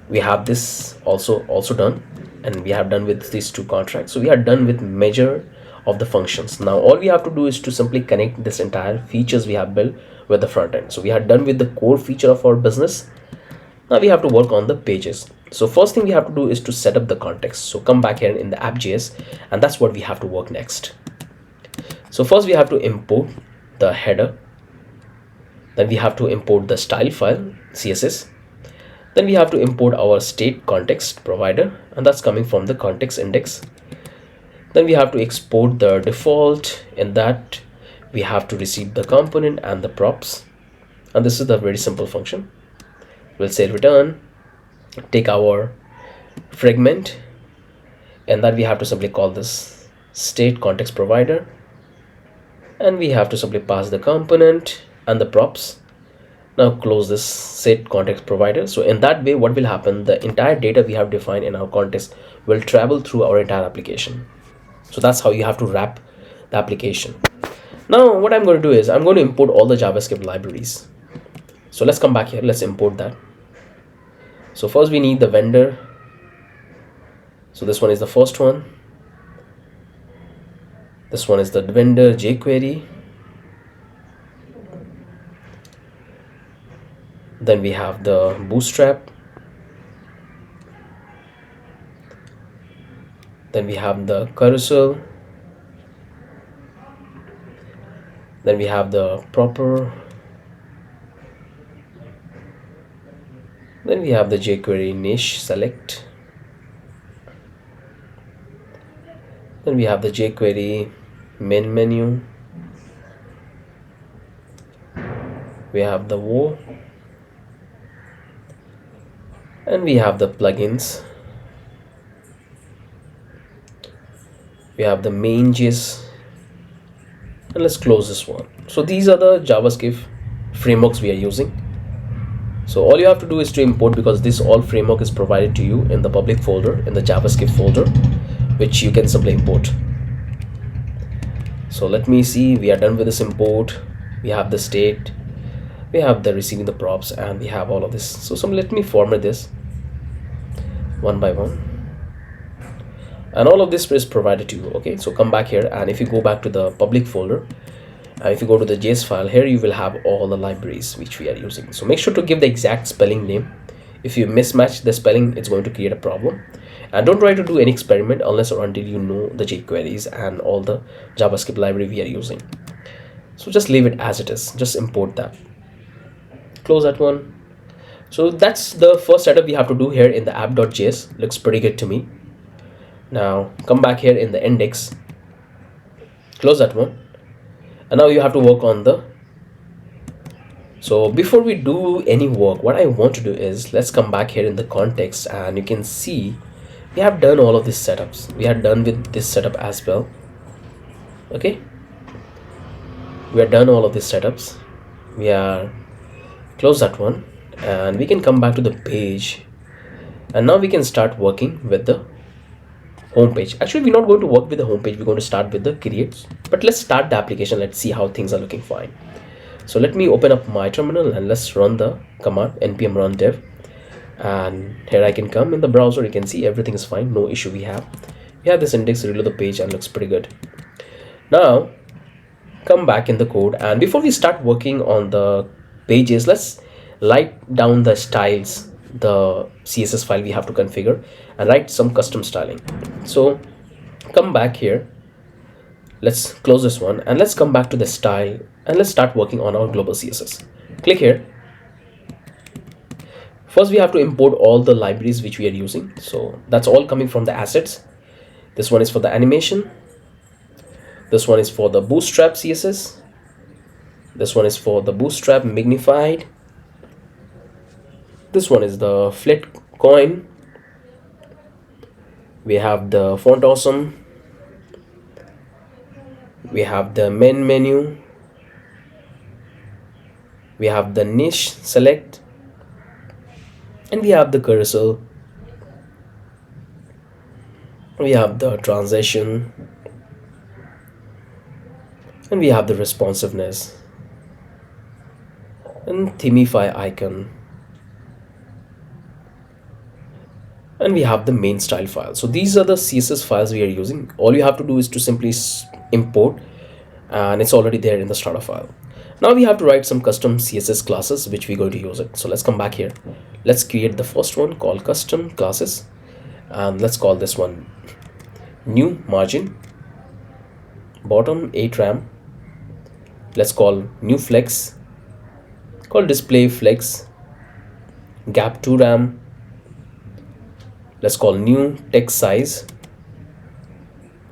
we have this also done, and we have done with these two contracts. So we are done with measure of the functions. Now all we have to do is to simply connect this entire features we have built with the front end. So we are done with the core feature of our business. Now we have to work on the pages. So first thing we have to do is to set up the context. So come back here in the app.js, and that's what we have to work next. So first we have to import the header, then we have to import the style file CSS, then we have to import our state context provider, and that's coming from the context index. Then we have to export the default. In that we have to receive the component and the props, and this is the very simple function. We'll say return, take our fragment, and that we have to simply call this state context provider, and we have to simply pass the component and the props. Now close this set context provider. So in that way, what will happen, the entire data we have defined in our context will travel through our entire application. So that's how you have to wrap the application. Now what I'm going to do is I'm going to import all the JavaScript libraries. So let's come back here, let's import that. So first we need the vendor. So this one is the first one. This one is the vendor jQuery. Then we have the bootstrap. Then we have the carousel. Then we have the proper. Then we have the jQuery niche select. Then we have the jQuery main menu. We have the woe, and we have the plugins. We have the main.js, and let's close this one. So these are the JavaScript frameworks we are using. So all you have to do is to import, because this all framework is provided to you in the public folder, in the JavaScript folder, which you can simply import. So let me see, we are done with this import. We have the state, we have the receiving the props, and we have all of this. So let me format this one by one, and all of this is provided to you. Okay, so come back here, and if you go back to the public folder, and if you go to the JS file, here you will have all the libraries which we are using. So make sure to give the exact spelling name. If you mismatch the spelling, it's going to create a problem. And don't try to do any experiment unless or until you know the jQueries and all the JavaScript library we are using. So just leave it as it is, just import that, close that one. So that's the first setup we have to do here in the app.js. Looks pretty good to me. Now come back here in the index, close that one, and now you have to work on the. So before we do any work, what I want to do is, let's come back here in the context, and you can see we have done all of these setups. We are done with this setup as well. Okay, we are done all of these setups. We are close that one, and we can come back to the page, and now we can start working with the homepage. Actually, we're not going to work with the homepage. We're going to start with the create. But let's start the application. Let's see how things are looking fine. So let me open up my terminal and let's run the command npm run dev. And here I can come in the browser. You can see everything is fine. No issue we have. We have this index, reload the page, and looks pretty good. Now come back in the code, and before we start working on the pages, let's write down the styles, the css file we have to configure, and write some custom styling. So come back here, let's close this one, and let's come back to the style, and let's start working on our global css. Click here. First we have to import all the libraries which we are using, so that's all coming from the assets. This one is for the animation, this one is for the bootstrap css, this one is for the bootstrap magnified, this one is the flat coin, we have the font awesome, we have the main menu, we have the niche select, and we have the cursor, we have the transition, and we have the responsiveness and themify icon, and we have the main style file. So these are the css files we are using. All you have to do is to simply import, and it's already there in the starter file. Now we have to write some custom css classes which we're going to use it. So let's come back here, let's create the first one called custom classes, and let's call this one new margin, bottom 8 ram, let's call new flex, call display flex, gap 2 ram, let's call new text size,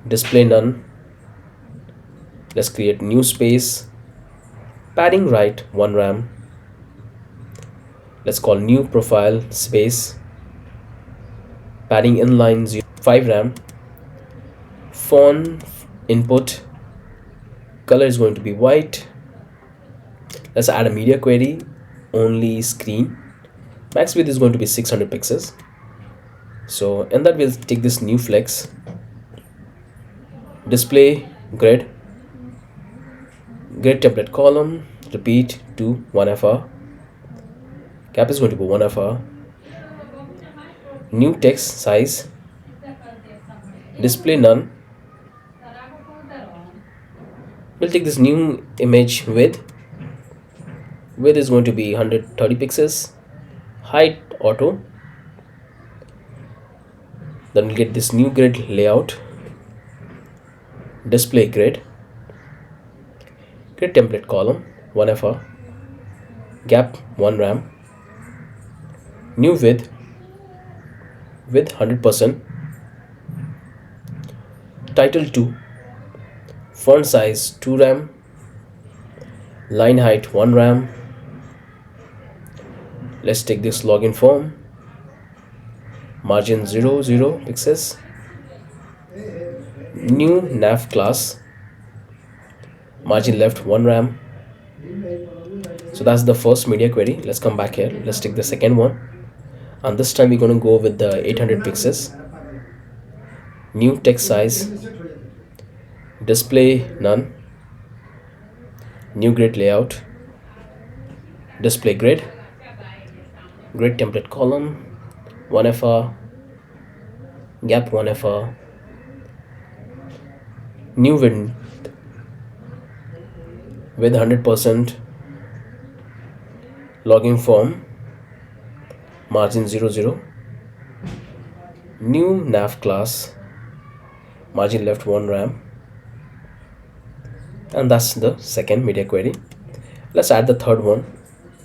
display none, let's create new space, padding right 1 ram, let's call new profile space, padding inline 5 ram, font input color is going to be white, let's add a media query, only screen, max width is going to be 600 pixels. So in that we'll take this new flex, display grid template column, repeat to 1fr, cap is going to be 1fr, new text size, display none, we'll take this new image width is going to be 130 pixels, height auto, then we'll get this new grid layout, display grid template column 1fr, gap 1 ram, new width 100%, title 2, font size 2 ram, line height 1 ram, let's take this login form, margin 0 pixels, new nav class, margin left 1 ram. So that's the first media query. Let's come back here, let's take the second one, and this time we're going to go with the 800 pixels, new text size, display none, new grid layout, display grid template column 1fr, gap 1fr, new width 100%, login form, margin 0, new nav class, margin left 1 ram, and that's the second media query. Let's add the third one,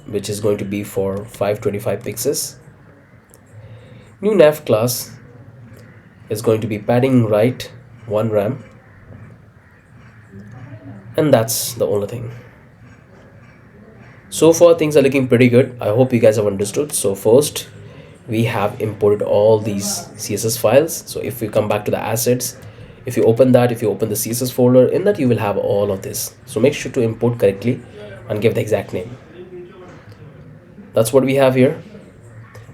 which is going to be for 525 pixels, new nav class is going to be padding right 1 ram, and that's the only thing. So far things are looking pretty good. I hope you guys have understood. So first we have imported all these css files. So if we come back to the assets, if you open that, if you open the css folder, in that you will have all of this. So make sure to import correctly and give the exact name. That's what we have here.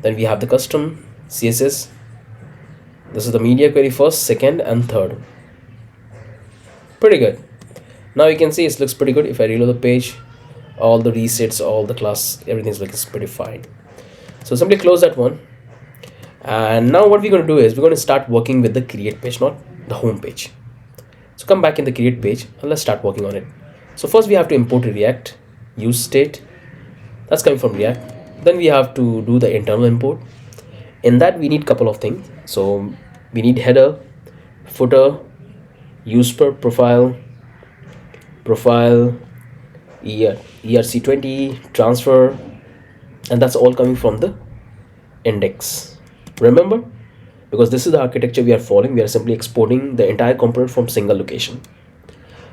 Then we have the custom css, This is the media query first, second, and third. Pretty good. Now you can see it looks pretty good. If I reload the page, all the resets, all the class, everything looks pretty fine. So simply close that one. And now what we're going to do is we're going to start working with the create page, not the home page. So come back in the create page and let's start working on it. So first we have to import a React use state. That's coming from React. Then we have to do the internal import. In that we need a couple of things. So we need header, footer, use per profile, ERC20, transfer, and that's all coming from the index. Remember, because this is the architecture we are following, we are simply exporting the entire component from single location.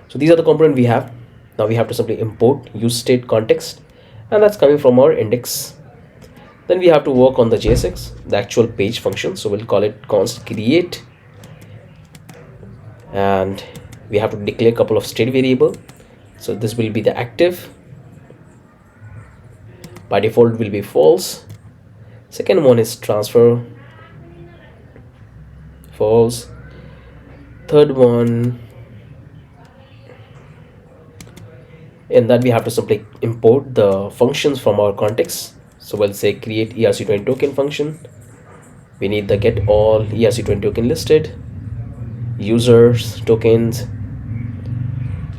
So these are the component we have. Now we have to simply import use state context, and that's coming from our index. Then we have to work on the JSX, the actual page function. So we'll call it const create, and we have to declare a couple of state variable. So this will be the active, by default will be false. Second one is transfer, false. Third one, in that we have to simply import the functions from our context. So we'll say create ERC20 token function. We need the get all ERC20 token listed, users tokens,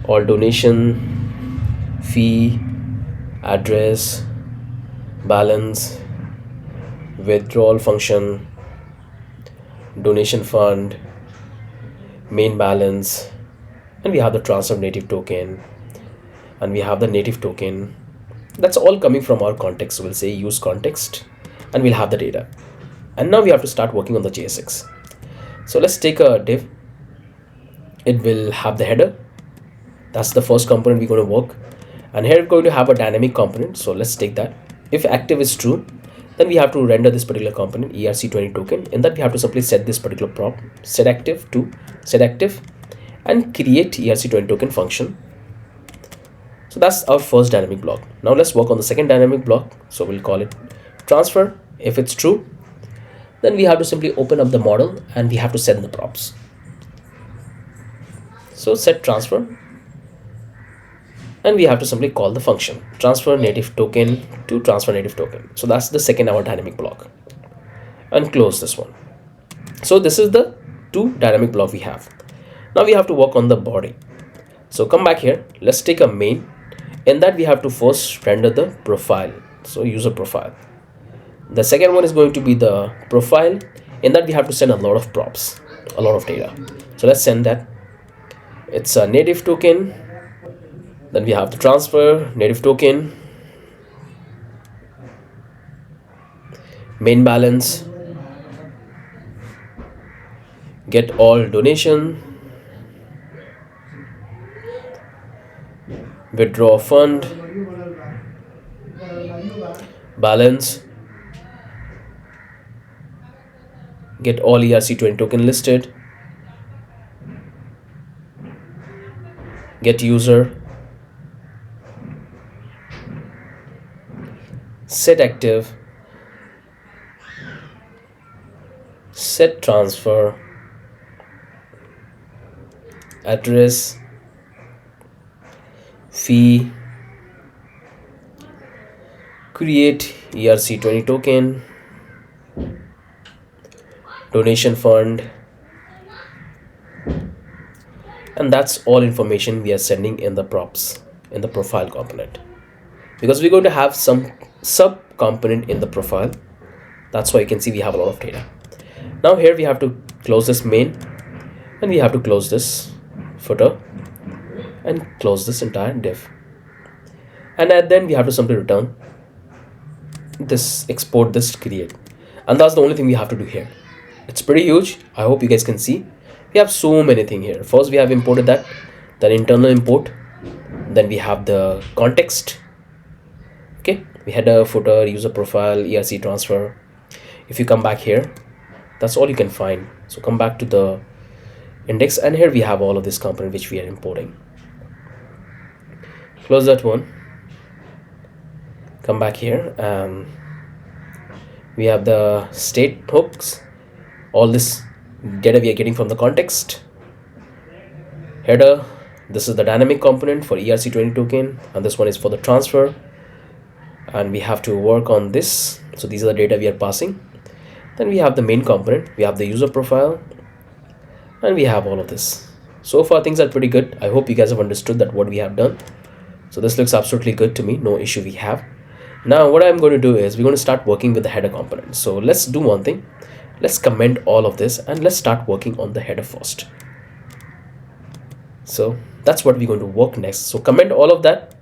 all donation, fee, address, balance, withdrawal function, donation fund, main balance, and we have the transfer native token, and we have the native token. That's all coming from our context. So we'll say use context, and we'll have the data. And now we have to start working on the JSX. So let's take a div. It will have the header. That's the first component we're going to work. And here we're going to have a dynamic component. So let's take that. If active is true, then we have to render this particular component ERC20 token. In that we have to simply set this particular prop, set active to set active, and create ERC20 token function. So that's our first dynamic block. Now let's work on the second dynamic block. So we'll call it transfer. If it's true, then we have to simply open up the model and we have to set the props. So set transfer, and we have to simply call the function transfer native token to transfer native token. So that's the second our dynamic block, and close this one. So this is the two dynamic block we have. Now we have to work on the body. So come back here, let's take a main. In that we have to first render the profile, so user profile. The second one is going to be the profile. In that we have to send a lot of props, a lot of data. So let's send that. It's a native token. Then we have the transfer native token, main balance, get all donation, withdraw fund, balance, get all ERC20 token listed, get user, set active, set transfer, address, fee, create ERC20 token, donation fund, and that's all information we are sending in the props in the profile component, because we're going to have some sub component in the profile. That's why you can see we have a lot of data. Now here we have to close this main, and we have to close this footer and close this entire div, and then we have to simply return this, export this, create, and that's the only thing we have to do here. It's pretty huge. I hope you guys can see we have so many things here. First we have imported that, then internal import, then we have the context. Okay, we had a footer, user profile, ERC transfer. If you come back here, that's all you can find. So come back to the index, and here we have all of this component which we are importing. Close that one, come back here, we have the state hooks. All this data we are getting from the context. Header, this is the dynamic component for ERC20 token, and this one is for the transfer, and we have to work on this. So these are the data we are passing. Then we have the main component, we have the user profile, and we have all of this. So far things are pretty good. I hope you guys have understood that what we have done. So this looks absolutely good to me, no issue we have. Now what I'm going to do is we're going to start working with the header component. So let's do one thing. Let's comment all of this and let's start working on the header first. So that's what we're going to work next. So comment all of that.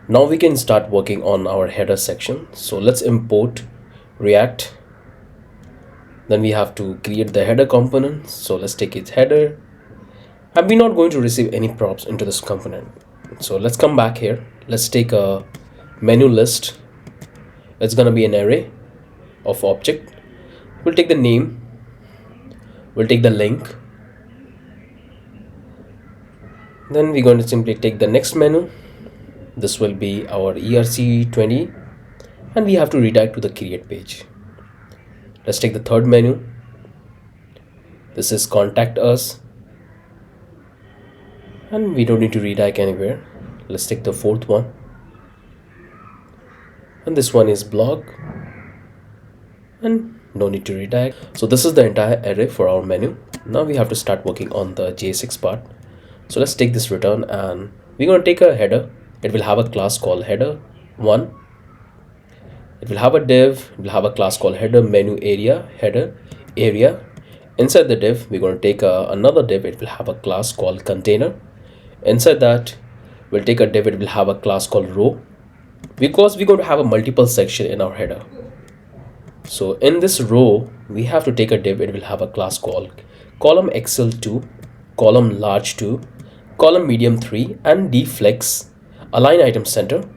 Now we can start working on our header section. So let's import React. Then we have to create the header component. So let's take its header. And we're not going to receive any props into this component. So let's come back here. Let's take a menu list. It's going to be an array of object. We'll take the name. We'll take the link. Then we're going to simply take the next menu. This will be our ERC20, and we have to redirect to the create page. Let's take the third menu. This is contact us, and we don't need to redirect anywhere. Let's take the fourth one, and this one is blog, and no need to redirect. So this is the entire array for our menu. Now we have to start working on the JSX part. So let's take this return, and we're going to take a header. It will have a class called header1. It will have a div. It will have a class called header menu area, header area. Inside the div, we're going to take another div. It will have a class called container. Inside that, we'll take a div. It will have a class called row, because we're going to have a multiple section in our header. So in this row, we have to take a div. It will have a class called column XL2, column large 2, column medium 3, and deflex align item center.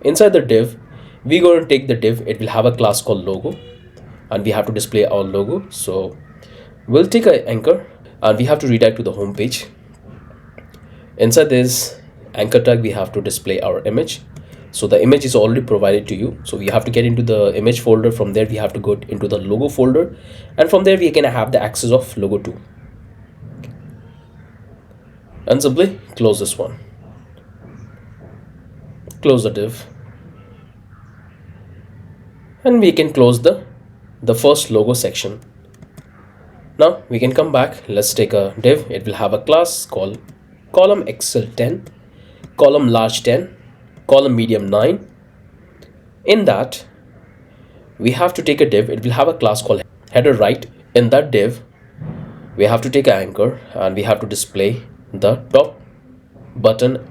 Inside the div, we're going to take the div. It will have a class called logo, and we have to display our logo. So we'll take an anchor, and we have to redirect to the home page. Inside this anchor tag, we have to display our image. So the image is already provided to you. So we have to get into the image folder. From there, we have to go into the logo folder, and from there we can have the access of logo too. And simply close this one. Close the div, and we can close the first logo section. Now we can come back. Let's take a div. It will have a class called column XL10, column large 10, column medium 9. In that, we have to take a div. It will have a class called header right. In that div, we have to take an anchor, and we have to display the top button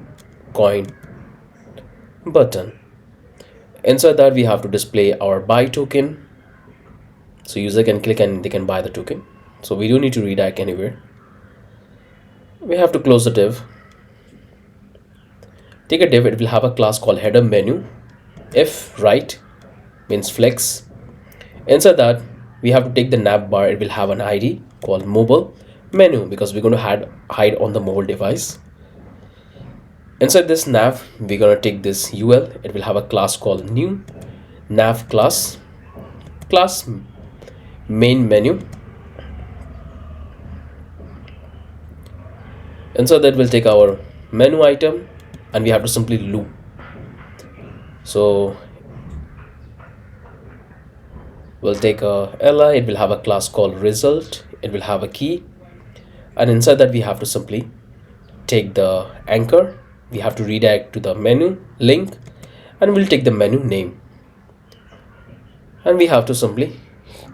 coin button. Inside that, we have to display our buy token, so user can click and they can buy the token. So we don't need to redirect anywhere. We have to close the div. Take a div. It will have a class called header menu. If right means flex. Inside that, we have to take the nav bar. It will have an ID called mobile menu, because we're going to hide on the mobile device. Inside this nav, we're going to take this UL. It will have a class called new nav class main menu. Inside that, we'll take our menu item, and we have to simply loop. So we'll take a li. It will have a class called result. It will have a key, and inside that, we have to simply take the anchor. We have to redirect to the menu link, and we'll take the menu name, and we have to simply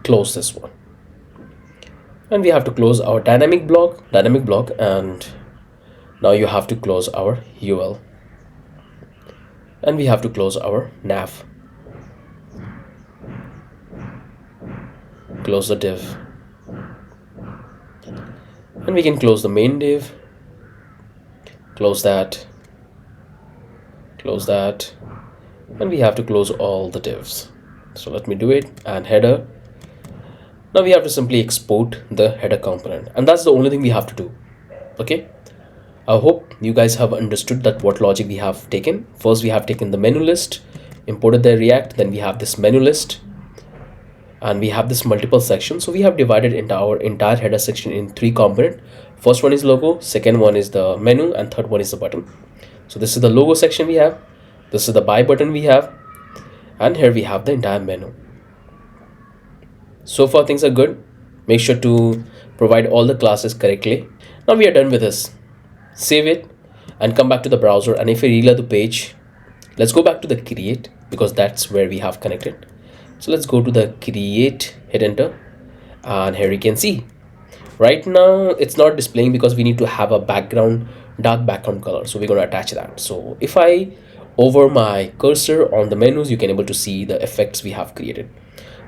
close this one, and we have to close our dynamic block, and now you have to close our UL, and we have to close our nav. Close the div, and we can close the main div. Close that, and we have to close all the divs. So let me do it. And header. Now we have to simply export the header component, and that's the only thing we have to do. Okay, I hope you guys have understood that what logic we have taken. First, we have taken the menu list. imported the React. Then we have this menu list, and we have this multiple sections. So we have divided into our entire header section in 3 component. First one is logo, second one is the menu, and third one is the button. So this is the logo section we have, this is the buy button we have, and here we have the entire menu. So far things are good. Make sure to provide all the classes correctly. Now we are done with this. Save it and come back to the browser, and if you reload the page, let's go back to the create, because that's where we have connected. So let's go to the create, hit enter, and here you can see right now it's not displaying because we need to have a background, dark background color. So we're going to attach that. So if I over my cursor on the menus, you can able to see the effects we have created.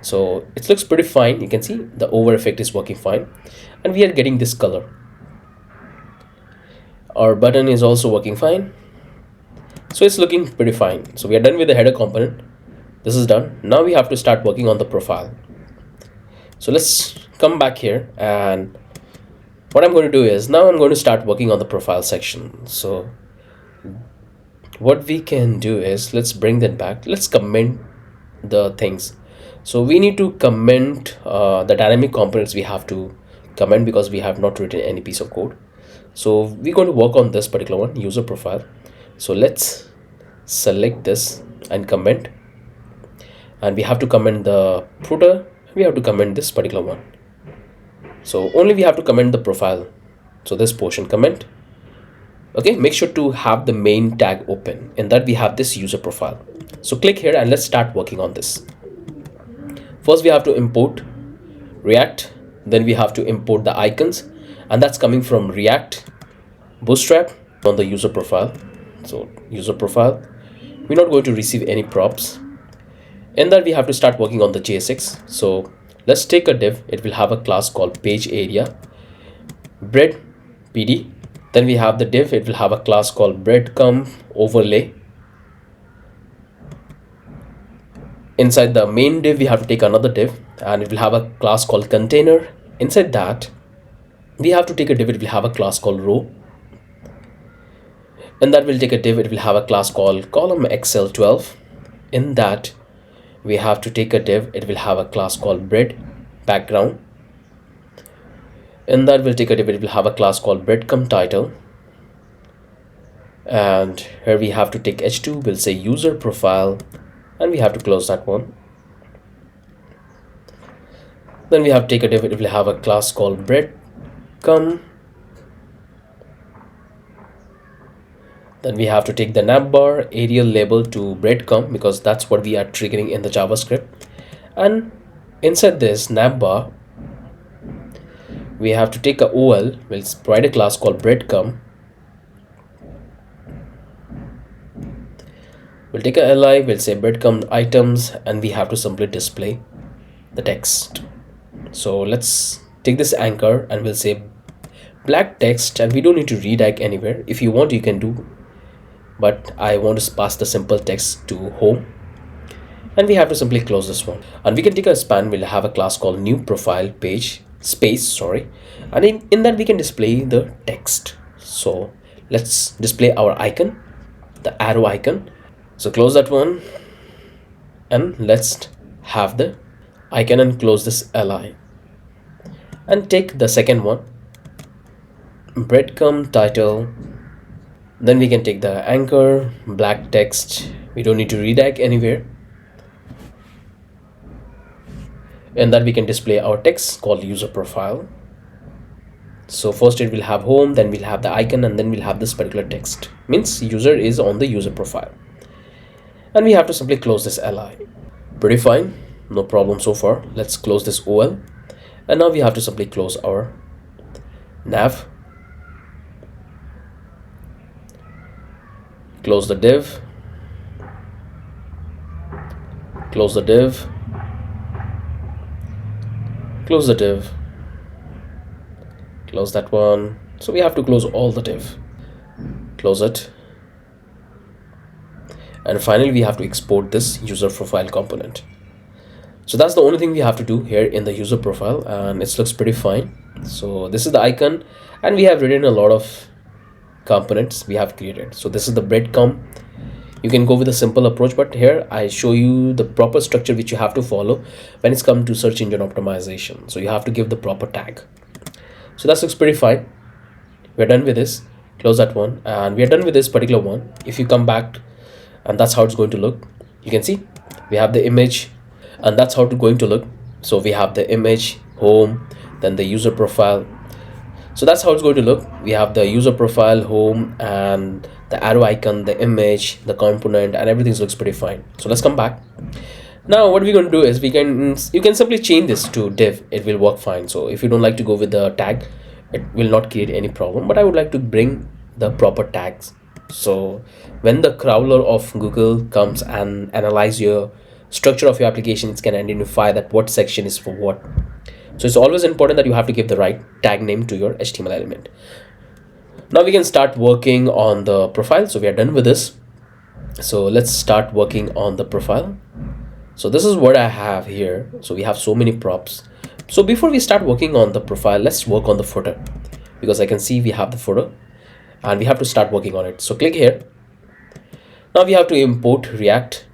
So it looks pretty fine. You can see the over effect is working fine, and we are getting this color. Our button is also working fine, so it's looking pretty fine. So we are done with the header component. This is done. Now we have to start working on the profile. So let's come back here, and what I'm going to do is now I'm going to start working on the profile section. So what we can do is let's bring that back. Let's comment the things. So we need to comment the dynamic components. We have to comment because we have not written any piece of code. So we're going to work on this particular one, user profile. So let's select this and comment, and we have to comment the footer. We have to comment this particular one. So only we have to comment the profile. So this portion comment. Okay, make sure to have the main tag open, and that we have this user profile. So click here and let's start working on this. First we have to import React, then we have to import the icons, and that's coming from React Bootstrap on the user profile. So user profile, we're not going to receive any props. In that we have to start working on the JSX. So let's take a div. It will have a class called page area bread pd. Then we have the div. It will have a class called breadcrumb overlay. Inside the main div we have to take another div, and it will have a class called container. Inside that we have to take a div. It will have a class called row, and that will take a div. It will have a class called column xl12. In that we have to take a div. It will have a class called bread background. In that we'll take a div. It will have a class called breadcrumb title, and here we have to take h2. We'll say user profile, and we have to close that one. Then we have to take a div. It will have a class called breadcrumb. Then we have to take the navbar Arial label to breadcrumb, because that's what we are triggering in the JavaScript. And inside this navbar we have to take a OL. We'll provide a class called breadcrumb. We'll take a li. We'll say breadcrumb items, and we have to simply display the text. So let's take this anchor and we'll say black text, and we don't need to redirect anywhere. If you want, you can do, but I want to pass the simple text to home, and we have to simply close this one. And we can take a span. We'll have a class called new profile page space, sorry, and in that we can display the text. So let's display our icon, the arrow icon. So close that one, and let's have the icon and close this li, and take the second one, breadcrumb title. Then we can take the anchor, black text. We don't need to redirect anywhere. And that we can display our text called user profile. So first it will have home, then we'll have the icon, and then we'll have this particular text. Means user is on the user profile. And we have to simply close this li. Pretty fine, no problem so far. Let's close this OL. And now we have to simply close our nav. Close the div. Close the div. Close the div. Close that one. So we have to close all the div. Close it. And finally we have to export this user profile component. So that's the only thing we have to do here in the user profile, and it looks pretty fine. So this is the icon, and we have written a lot of components we have created. So this is the breadcrumb. You can go with a simple approach, but here I show you the proper structure which you have to follow when it's come to search engine optimization. So you have to give the proper tag. So that looks pretty fine. We're done with this. Close that one, and we are done with this particular one. If you come back, and that's how it's going to look. You can see we have the image, and that's how it's going to look. So we have the image, home, then the user profile. So that's how it's going to look. We have the user profile, home, and the arrow icon, the image, the component, and everything looks pretty fine. So let's come back. Now what we're going to do is you can simply change this to div. It will work fine. So if you don't like to go with the tag, it will not create any problem, but I would like to bring the proper tags. So when the crawler of Google comes and analyze your structure of your application, it can identify that what section is for what. So it's always important that you have to give the right tag name to your HTML element. Now we can start working on the profile. So we are done with this. So let's start working on the profile. So this is what I have here. So we have so many props. So before we start working on the profile, let's work on the footer, because I can see we have the footer and we have to start working on it. So click here. Now we have to import React.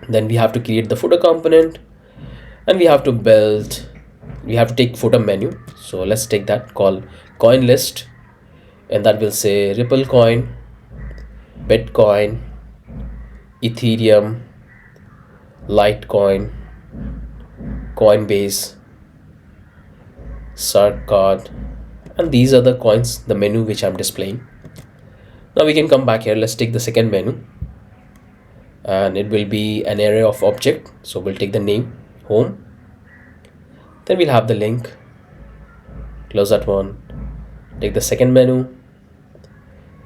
Then we have to create the footer component, and we have to take footer menu. So let's take that, call coin list, and that will say Ripple coin, Bitcoin, Ethereum, Litecoin, Coinbase, Sarcard, and these are the coins, the menu which I'm displaying. Now we can come back here. Let's take the second menu, and it will be an array of object. So we'll take the name, home, then we'll have the link. Close that one. Take the second menu.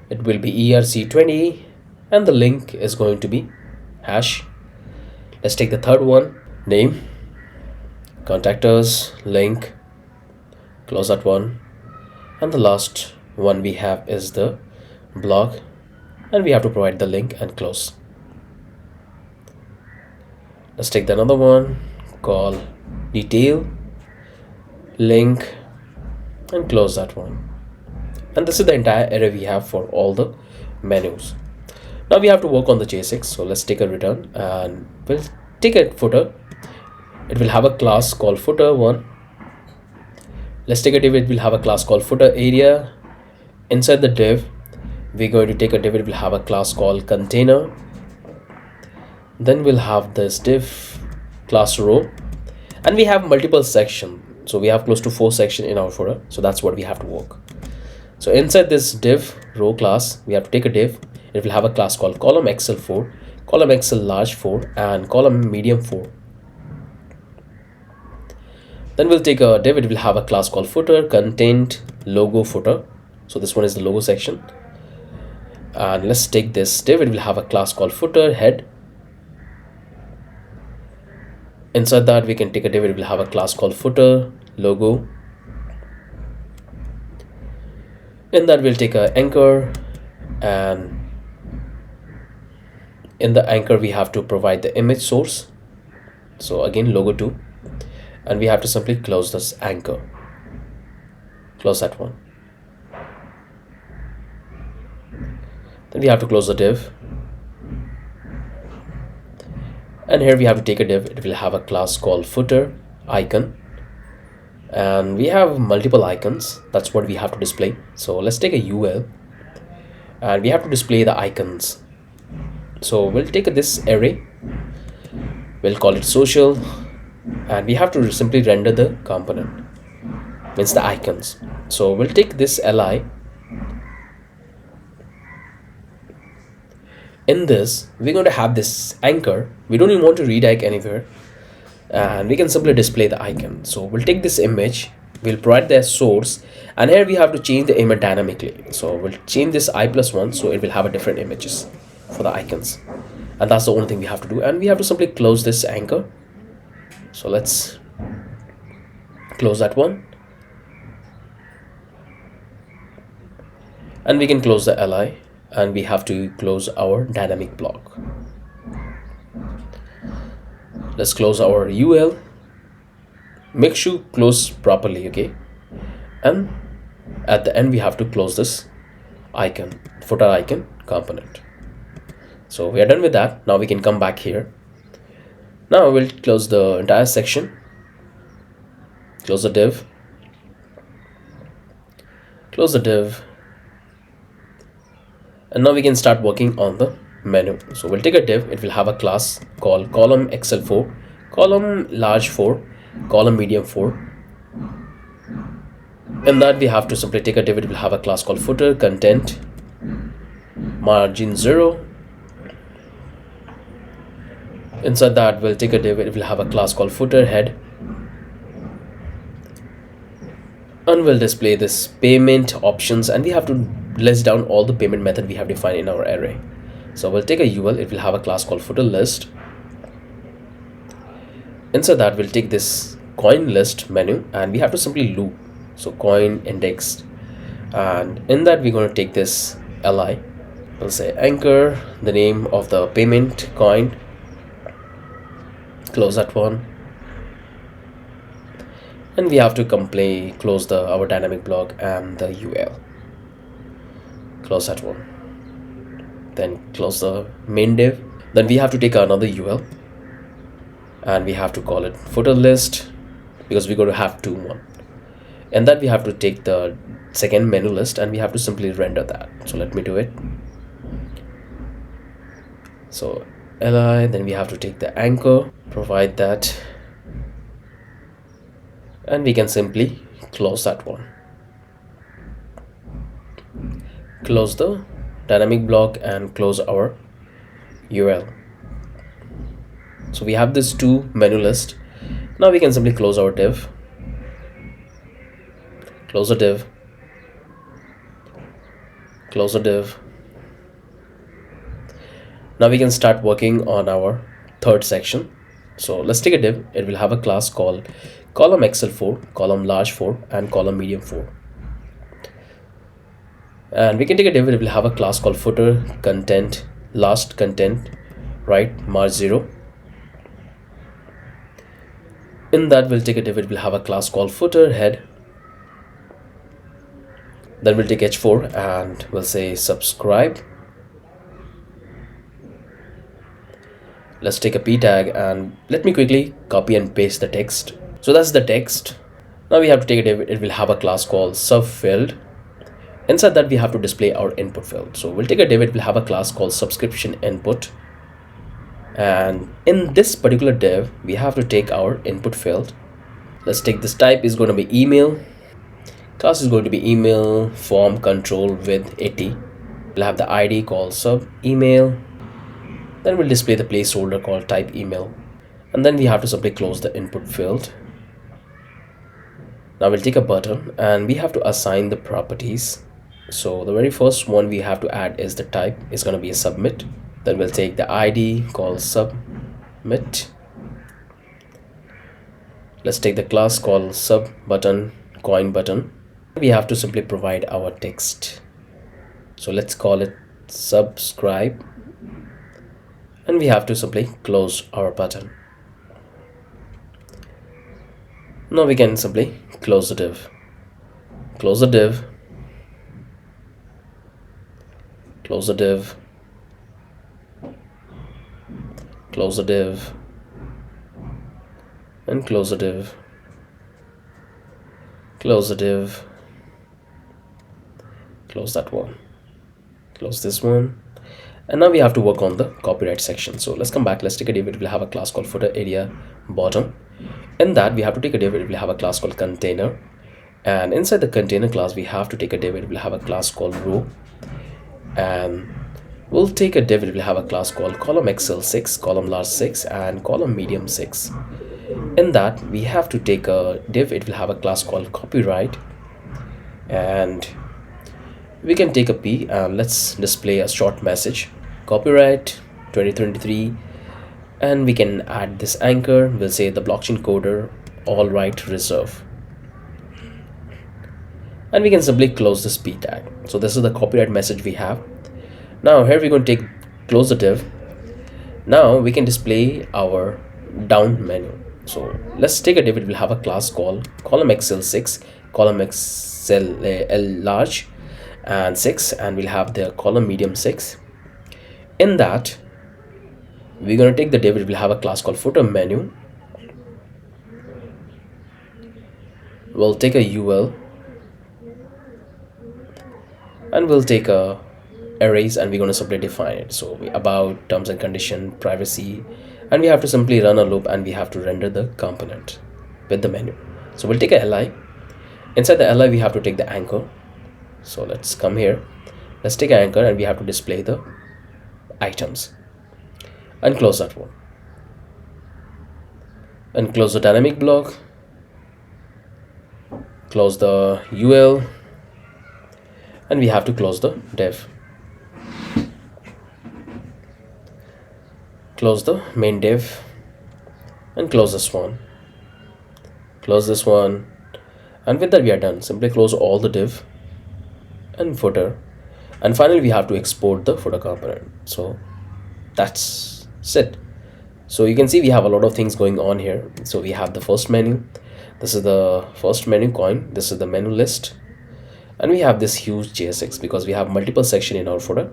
It will be ERC20, and the link is going to be hash. Let's take the third one, name, contact us, link. Close that one. And the last one we have is the blog, and we have to provide the link and close. Let's take the another one, call detail, link, and close that one. And this is the entire array we have for all the menus. Now we have to work on the J6. So let's take a return, and we'll take a footer. It will have a class called footer1. Let's take a div. It will have a class called footer area. Inside the div, we're going to take a div. It will have a class called container. Then we'll have this div class row, and we have multiple sections. So we have close to 4 sections in our footer. So that's what we have to work. So inside this div row class, we have to take a div. It will have a class called column XL4, column XL large 4, and column medium 4. Then we'll take a div. It will have a class called footer, content, logo, footer. So this one is the logo section. And let's take this div. It will have a class called footer, head. Inside that, we can take a div. It will have a class called footer, logo. In that, we'll take a anchor, and in the anchor we have to provide the image source. So again, logo 2, and we have to simply close this anchor. Close that one. Then we have to close the div, and here we have to take a div. It will have a class called footer icon, and we have multiple icons. That's what we have to display. So let's take a UL, and we have to display the icons. So we'll take this array, we'll call it social, and we have to simply render the component, means the icons. So we'll take this li. In this, we're going to have this anchor. We don't even want to redirect anywhere, and we can simply display the icon. So we'll take this image, we'll provide the source, and here we have to change the image dynamically. So we'll change this I+1, so it will have a different images for the icons, and that's the only thing we have to do. And we have to simply close this anchor. So let's close that one, and we can close the li, and we have to close our dynamic block. Let's close our UL. Make sure close properly, okay? And at the end we have to close this icon, footer icon component. So we are done with that. Now we can come back here. Now we'll close the entire section, close the div, close the div, and now we can start working on the menu. So we'll take a div. It will have a class called column XL4, column large 4, column medium 4. In that we have to simply take a div. It will have a class called footer, content, margin 0. Inside that we'll take a div. It will have a class called footer, head, and we'll display this payment options, and we have to list down all the payment method we have defined in our array. So we'll take a UL. It will have a class called footer list. Inside that we'll take this coin list menu, and we have to simply loop. So coin indexed, and in that we're going to take this li. We'll say anchor, the name of the payment coin, close that one, and we have to close our dynamic block and the UL, close that one, then close the main div. Then we have to take another UL, and we have to call it footer list, because we're going to have one. And that we have to take the second menu list, and we have to simply render that. So let me do it. So li, then we have to take the anchor, provide that, and we can simply close that one, close the dynamic block and close our UL. So we have this two menu list. Now we can simply close our div, close the div, close the div. Now we can start working on our third section. So let's take a div. It will have a class called column XL4, column large 4, and column medium 4. And we can take a div. It will have a class called footer, content, last content, right, marg 0. In that we'll take a div. It will have a class called footer, head. Then we'll take h4 and we'll say subscribe. Let's take a p tag, and let me quickly copy and paste the text. So that's the text. Now we have to take a div. It will have a class called subfield. Inside that we have to display our input field. So we'll take a div. It will have a class called subscription input, and in this particular div we have to take our input field. Let's take this type is going to be email, class is going to be email, form control with 80. We'll have the ID called sub email. Then we'll display the placeholder called type email, and then we have to simply close the input field. Now we'll take a button, and we have to assign the properties. So the very first one we have to add is the type is going to be a submit. Then we'll take the ID called submit. Let's take the class called sub button, coin button. We have to simply provide our text. So let's call it subscribe, and we have to simply close our button. Now we can simply close the div, close the div, close the div, close the div, and close the div, close the div, close that one, close this one. And now we have to work on the copyright section. So let's come back. Let's take a div. It will have a class called footer area bottom. In that we have to take a div. It will have a class called container, and inside the container class we have to take a div. It will have a class called row, and we'll take a div. It will have a class called column XL6, column large 6, and column medium 6. In that we have to take a div. It will have a class called copyright, and we can take a p, and let's display a short message, copyright 2023, and we can add this anchor. We'll say the blockchain coder all right reserve, and we can simply close this p tag. So this is the copyright message we have. Now here we're going to close the div. Now we can display our down menu. So let's take a div. It will have a class called column XL6, column XL large and 6, and we'll have the column medium 6. In that, we're going to take the div. It will have a class called footer menu. We'll take a UL, and we'll take a arrays, and we're going to simply define it. So about terms and condition, privacy, and we have to simply run a loop, and we have to render the component with the menu. So we'll take a li. Inside the li, we have to take the anchor. So let's come here. Let's take an anchor, and we have to display the items, and close that one, and close the dynamic block, close the UL, and we have to close the div, close the main div, and close this one, close this one, and with that we are done. Simply close all the div and footer, and finally we have to export the footer component. So that's it. So you can see we have a lot of things going on here. So we have the first menu. This is the first menu coin. This is the menu list, and we have this huge JSX because we have multiple section in our footer.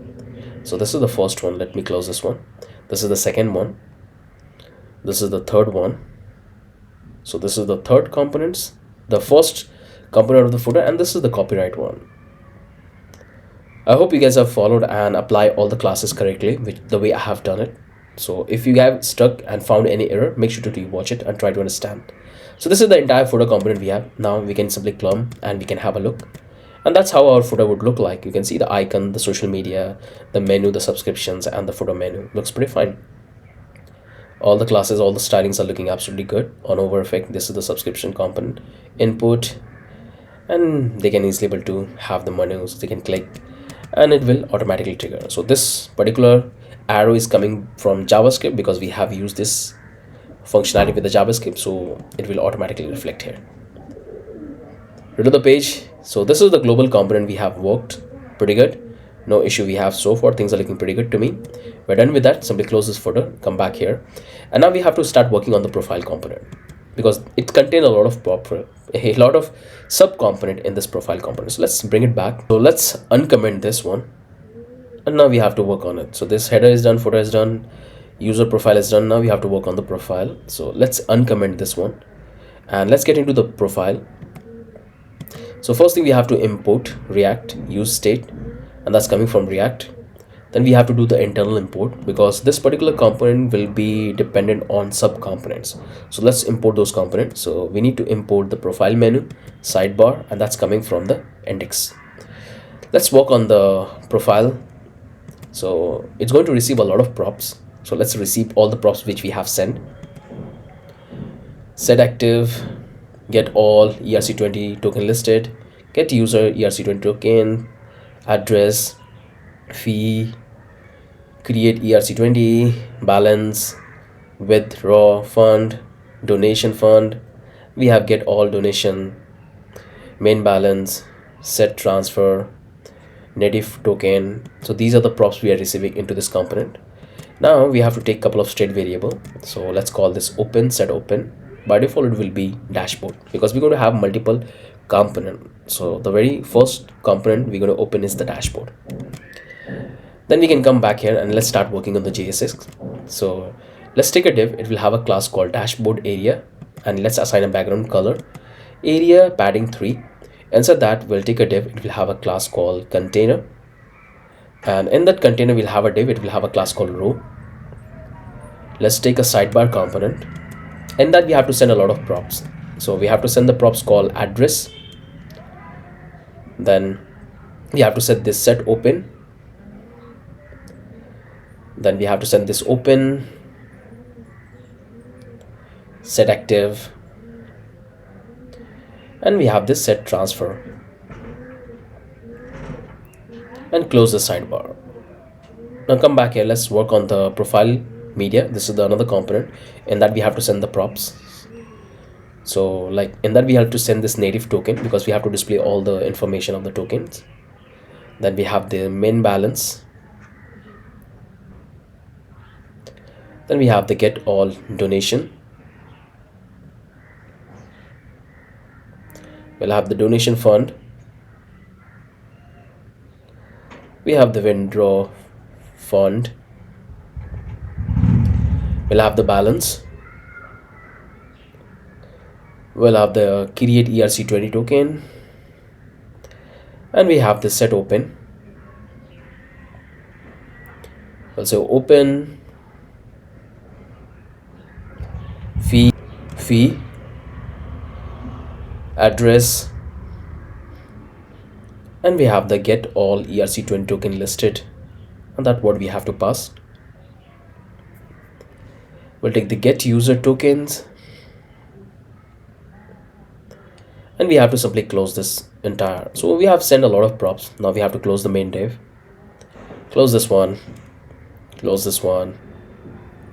So this is the first one. Let me close this one. This is the second one. This is the third one. So this is the third components, the first component of the footer, and this is the copyright one. I hope you guys have followed and apply all the classes correctly, which the way I have done it. So if you have stuck and found any error, make sure to rewatch it and try to understand. So this is the entire footer component we have. Now we can simply clump and we can have a look. And that's how our footer would look like. You can see the icon, the social media, the menu, the subscriptions, and the footer menu. Looks pretty fine. All the classes, all the stylings are looking absolutely good. On over effect, this is the subscription component. Input, and they can easily able to have the menus. They can click and it will automatically trigger. So this particular arrow is coming from JavaScript because we have used this functionality with the JavaScript, so it will automatically reflect here. Return to the page. So this is the global component. We have worked pretty good, no issue we have so far. Things are looking pretty good to me. We're done with that. Simply close this footer, come back here, and now we have to start working on the profile component because it contains a lot of sub component in this profile component. So let's bring it back. So let's uncomment this one, and now we have to work on it. So this header is done, footer is done, user profile is done. Now we have to work on the profile. So let's uncomment this one, and let's get into the profile. So first thing, we have to import React use state, and that's coming from React. Then we have to do the internal import because this particular component will be dependent on sub components. So let's import those components. So we need to import the profile menu, sidebar, and that's coming from the index. Let's work on the profile. So it's going to receive a lot of props. So let's receive all the props which we have sent. Set active, get all ERC20 token listed, get user ERC20 token, address, fee, create ERC20, balance, withdraw fund, donation fund. We have get all donation, main balance, set transfer, native token. So these are the props we are receiving into this component. Now we have to take a couple of state variable. So let's call this open, set open. By default it will be dashboard because we're going to have multiple component. So the very first component we're going to open is the dashboard. Then we can come back here and let's start working on the JSX. So let's take a div. It will have a class called dashboard area, and let's assign a background color, area padding 3. Inside that we'll take a div. It will have a class called container, and in that container we'll have a div. It will have a class called row. Let's take a sidebar component, and that we have to send a lot of props. So we have to send the props called address. Then we have to set this set open. Then we have to send this open, set active, and we have this set transfer, and close the sidebar. Now come back here. Let's work on the profile media. This is the another component. In that we have to send the props. So like in that we have to send this native token because we have to display all the information of the tokens. Then we have the main balance. Then we have the get all donation. We'll have the donation fund. We have the withdraw fund, We'll have the balance. We'll have the create ERC20 token, and we have the set open. We'll say open fee address, and we have the get all ERC20 token listed, and that's what we have to pass. We'll take the get user tokens, and we have to simply close this entire. So we have sent a lot of props. Now we have to close the main div, close this one, close this one,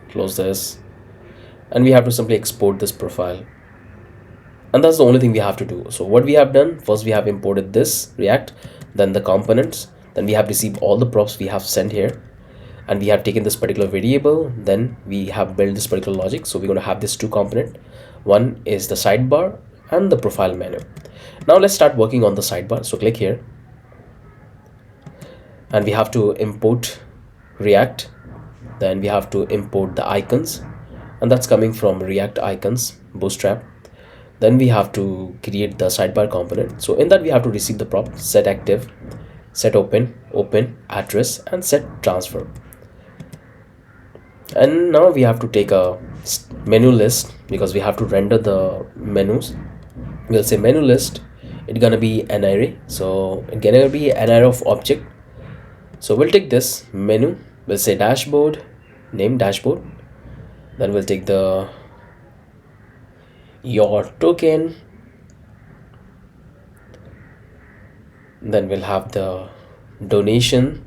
close this, and we have to simply export this profile. And that's the only thing we have to do. So what we have done, first we have imported this React, then the components, then we have received all the props we have sent here, and we have taken this particular variable, then we have built this particular logic. So we're going to have this two component. One is the sidebar and the profile menu. Now let's start working on the sidebar. So click here, and we have to import React, then we have to import the icons, and that's coming from React icons bootstrap. Then we have to create the sidebar component. So in that we have to receive the prop set active, set open, open address, and set transfer. And now we have to take a menu list because we have to render the menus. We'll say menu list, it's gonna be an array, so it's gonna be an array of object. So we'll take this menu, we'll say dashboard, name dashboard, then we'll take the your token, then we'll have the donation.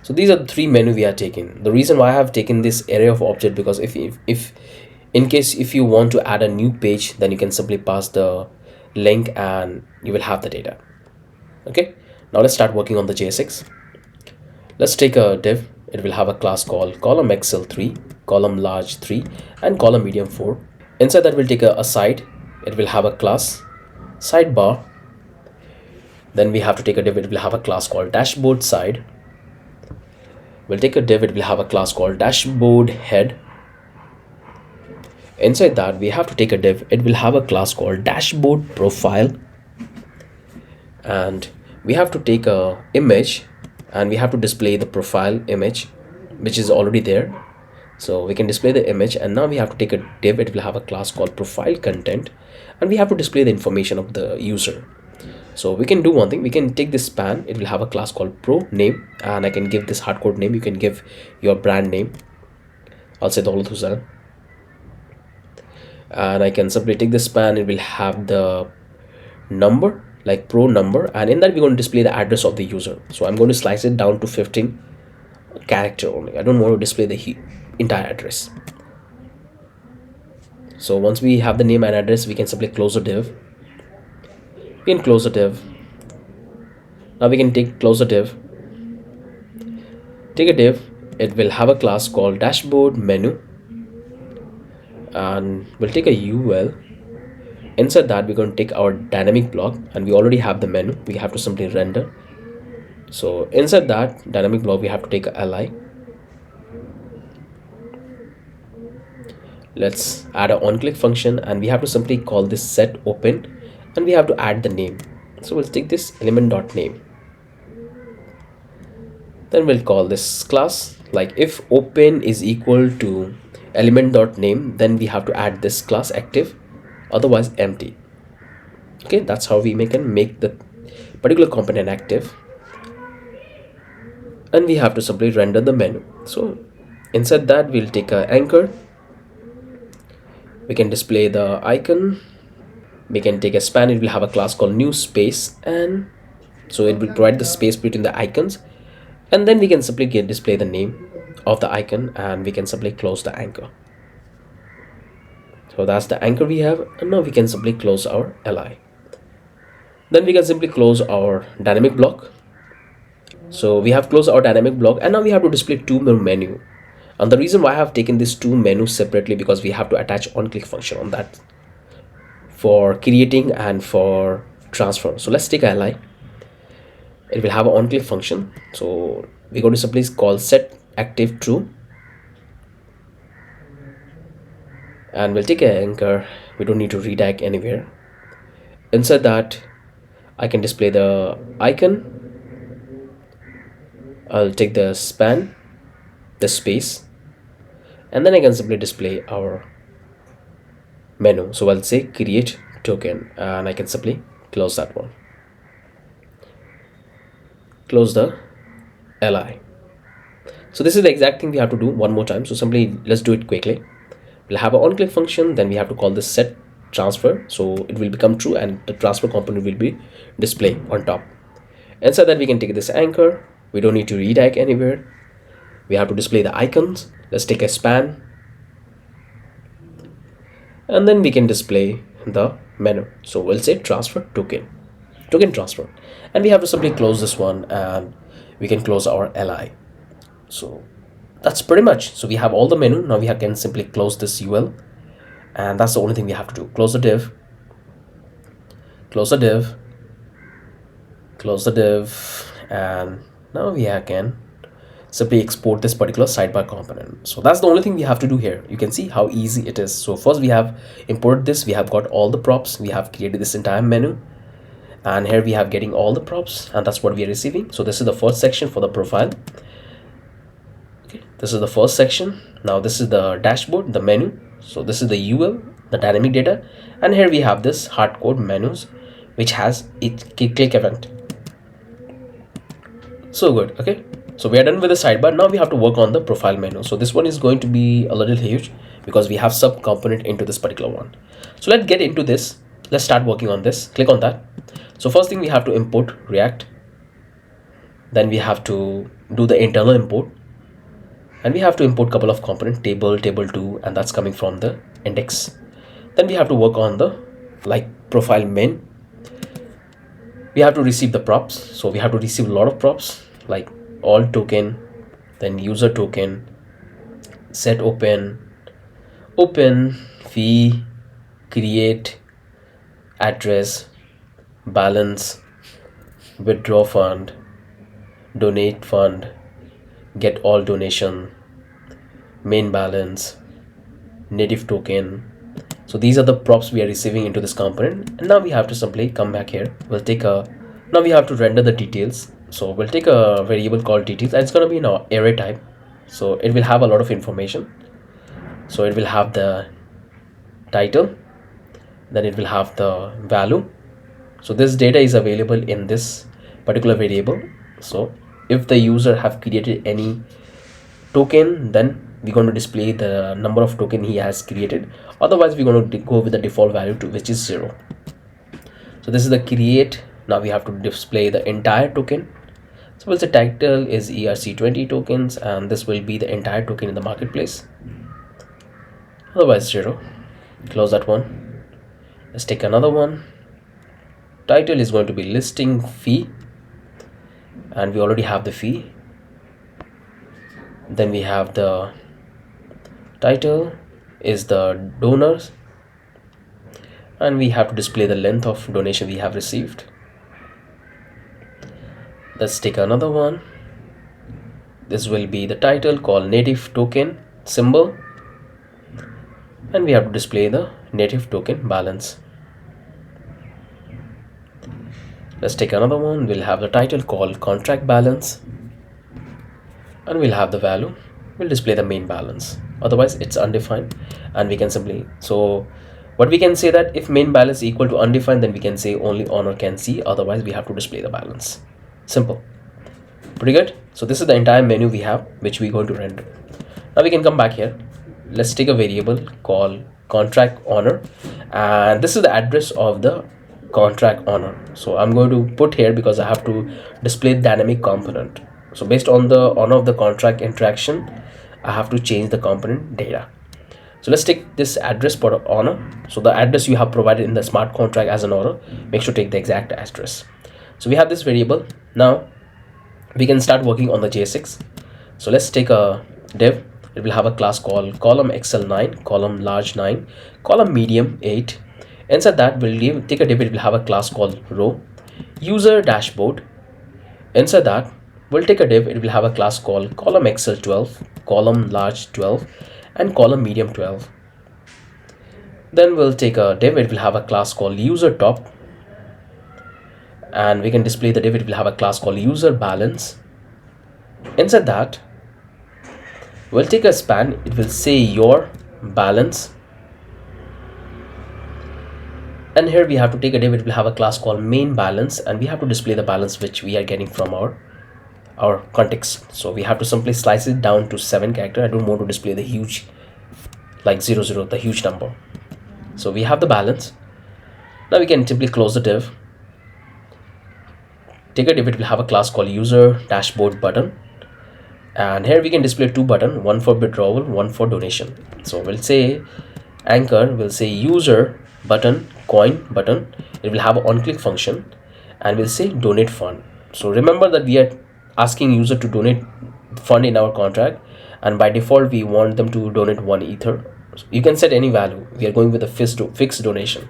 So these are the three menu we are taking. The reason why I have taken this array of object, because if in case if you want to add a new page, then you can simply pass the link and you will have the data. Okay, now let's start working on the JSX. Let's take a div. It will have a class called column XL3, column large 3, and column medium 4. Inside that we'll take a side. It will have a class sidebar. Then we have to take a div. It will have a class called dashboard side. We'll take a div. It will have a class called dashboard head. Inside that we have to take a div. It will have a class called dashboard profile, and we have to take a image, and we have to display the profile image which is already there. So we can display the image, and now we have to take a div. It will have a class called profile content, and we have to display the information of the user. So we can do one thing. We can take this span. It will have a class called pro name, and I can give this hardcode name. You can give your brand name. I'll say Daulat Hussain, and I can simply take this span. It will have the number, like pro number, and in that we're going to display the address of the user. So I'm going to slice it down to 15 character only. I don't want to display the entire address. So once we have the name and address, we can simply close the div. We can close the div. Now we can close the div, take a div. It will have a class called dashboard menu, and we'll take a UL. Inside that we're going to take our dynamic block, and we already have the menu. We have to simply render. So inside that dynamic block we have to take a li. Let's add an on-click function, and we have to simply call this set open, and we have to add the name. So we'll take this element.name, then we'll call this class, like if open is equal to element.name, then we have to add this class active, otherwise empty. Okay, that's how we can make the particular component active, and we have to simply render the menu. So inside that we'll take a anchor. We can display the icon. We can take a span. It will have a class called new space, and so it will provide the space between the icons, and then we can simply display the name of the icon, and we can simply close the anchor. So that's the anchor we have, and now we can simply close our li. Then we can simply close our dynamic block. So we have closed our dynamic block, and now we have to display two more menu. And the reason why I have taken these two menus separately, because we have to attach on-click function on that for creating and for transfer. So let's take a li. It will have an on-click function. So we're going to simply call set active true, and we'll take an anchor. We don't need to redirect anywhere. Inside that, I can display the icon. I'll take the span, the space, and then I can simply display our menu. So I'll say create token, and I can simply close that one. Close the li. So this is the exact thing we have to do one more time. So simply let's do it quickly. We'll have an on-click function, then we have to call this set transfer, so it will become true and the transfer component will be displayed on top. Inside that, we can take this anchor. We don't need to redirect anywhere. We have to display the icons. Let's take a span, and then we can display the menu. So we'll say transfer token transfer, and we have to simply close this one, and we can close our li. So that's pretty much. So we have all the menu. Now we can simply close this ul, and that's the only thing we have to do. Close the div, close the div, close the div, and now we can simply export this particular sidebar component. So that's the only thing we have to do here. You can see how easy it is. So first we have imported this, we have got all the props, we have created this entire menu, and here we have getting all the props, and that's what we are receiving. So this is the first section for the profile. Okay, this is the first section. Now this is the dashboard, the menu. So this is the ul, the dynamic data, and here we have this hardcode menus which has a click event. So good. Okay, so we are done with the sidebar. Now we have to work on the profile menu. So this one is going to be a little huge because we have sub component into this particular one. So let's get into this. Let's start working on this. Click on that. So first thing, we have to import React, then we have to do the internal import, and we have to import couple of component, table 2, and that's coming from the index. Then we have to work on the profile main. We have to receive the props, so we have to receive a lot of props like all token, then user token, set open fee, create, address, balance, withdraw fund, donate fund, get all donation, main balance, native token. So these are the props we are receiving into this component, and now we have to simply come back here. Now we have to render the details. So we'll take a variable called details, and it's going to be in our array type, so it will have a lot of information. So it will have the title, then it will have the value. So this data is available in this particular variable. So if the user have created any token, then we're going to display the number of token he has created. Otherwise we're going to go with the default value which is 0. So this is the create. Now we have to display the entire token. So we'll say title is ERC20 tokens, and this will be the entire token in the marketplace. Otherwise 0. Close that one. Let's take another one. Title is going to be listing fee, and we already have the fee. Then we have the title is the donors, and we have to display the length of donation we have received. Let's take another one. This will be the title called native token symbol, and we have to display the native token balance. Let's take another one. We'll have the title called contract balance, and we'll have the value. We'll display the main balance. Otherwise it's undefined, and we can simply, so what we can say that if main balance equal to undefined, then we can say only owner can see. Otherwise we have to display the balance. Simple, pretty good. So this is the entire menu we have, which we're going to render. Now we can come back here. Let's take a variable called contract owner, and this is the address of the contract owner. So I'm going to put here because I have to display dynamic component. So based on the owner of the contract interaction, I have to change the component data. So let's take this address for owner. So the address you have provided in the smart contract as an owner, make sure to take the exact address. So we have this variable. Now we can start working on the JSX. So let's take a div. It will have a class called column XL9, column large 9, column medium 8. Inside that, we'll take a div. It will have a class called row, user dashboard. Inside that, we'll take a div. It will have a class called column XL12, column large 12, and column medium 12. Then we'll take a div. It will have a class called user top, and we can display the div. It will have a class called user balance. Inside that, we'll take a span. It will say your balance, and here we have to take a div. It will have a class called main balance, and we have to display the balance which we are getting from our context. So we have to simply slice it down to 7 character. I don't want to display the huge, like 00, the huge number. So we have the balance. Now we can simply close the div. Take a div. It will have a class called user dashboard button, and here we can display 2 buttons, one for withdrawal, one for donation. So we'll say anchor will say user button, coin button. It will have an on click function, and we'll say donate fund. So remember that we are asking user to donate fund in our contract, and by default we want them to donate 1 ether. So you can set any value. We are going with a fixed donation.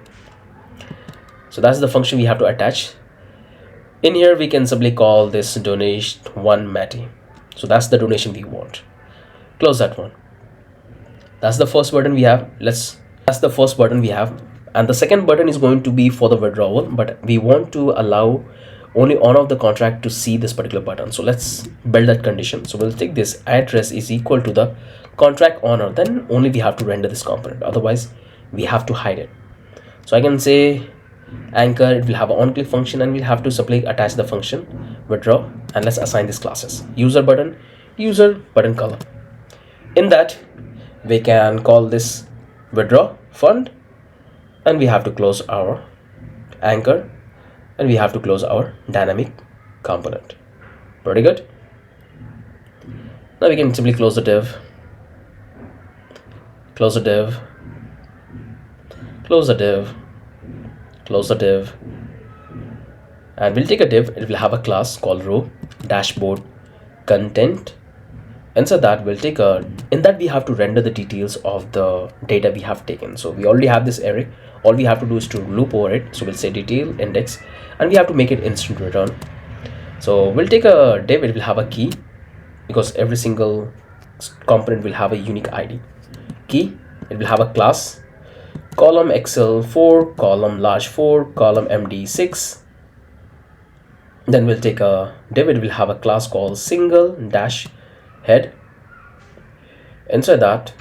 So that's the function we have to attach. In here we can simply call this donation 1 Matty. So that's the donation we want. Close that one. That's the first button we have. That's the first button we have, and the second button is going to be for the withdrawal, but we want to allow only owner of the contract to see this particular button. So let's build that condition. So we'll take this address is equal to the contract owner, then only we have to render this component, otherwise we have to hide it. So I can say anchor, it will have an on click function, and we'll have to simply attach the function withdraw, and let's assign these classes user button color. In that we can call this withdraw fund, and we have to close our anchor, and we have to close our dynamic component. Pretty good. Now we can simply close the div, close the div, close the div, close the div, and we'll take a div. It will have a class called row dashboard content. Inside that we'll take in that we have to render the details of the data we have taken. So we already have this array. All we have to do is to loop over it. So we'll say detail index, and we have to make it instant return. So we'll take a div. It will have a key, because every single component will have a unique ID key. It will have a class column XL4, column large 4, column MD6. Then we'll take a div. It will have a class called single dash head. Inside that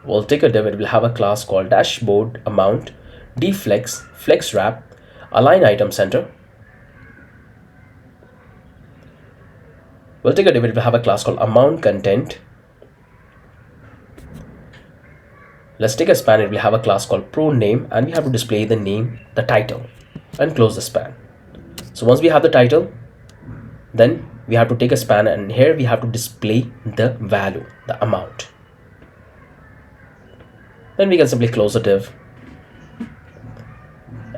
we'll take a div. It will have a class called dashboard amount deflex flex wrap align item center. We'll take a div. It will have a class called amount content. Let's take a span. It will have a class called pro name, and we have to display the name, the title, and close the span. So once we have the title, then we have to take a span, and here we have to display the value, the amount. Then we can simply close the div,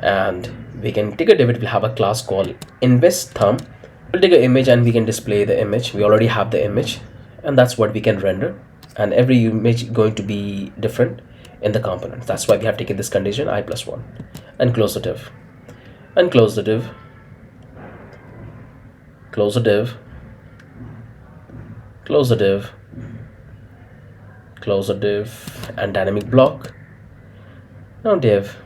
and we can take a div. It will have a class called invest thumb. We'll take an image, and we can display the image. We already have the image, and that's what we can render, and every image going to be different in the component. That's why we have taken this condition I+1, and close the div, and close the div, close the div, close the div, close the div, and dynamic block. Now div.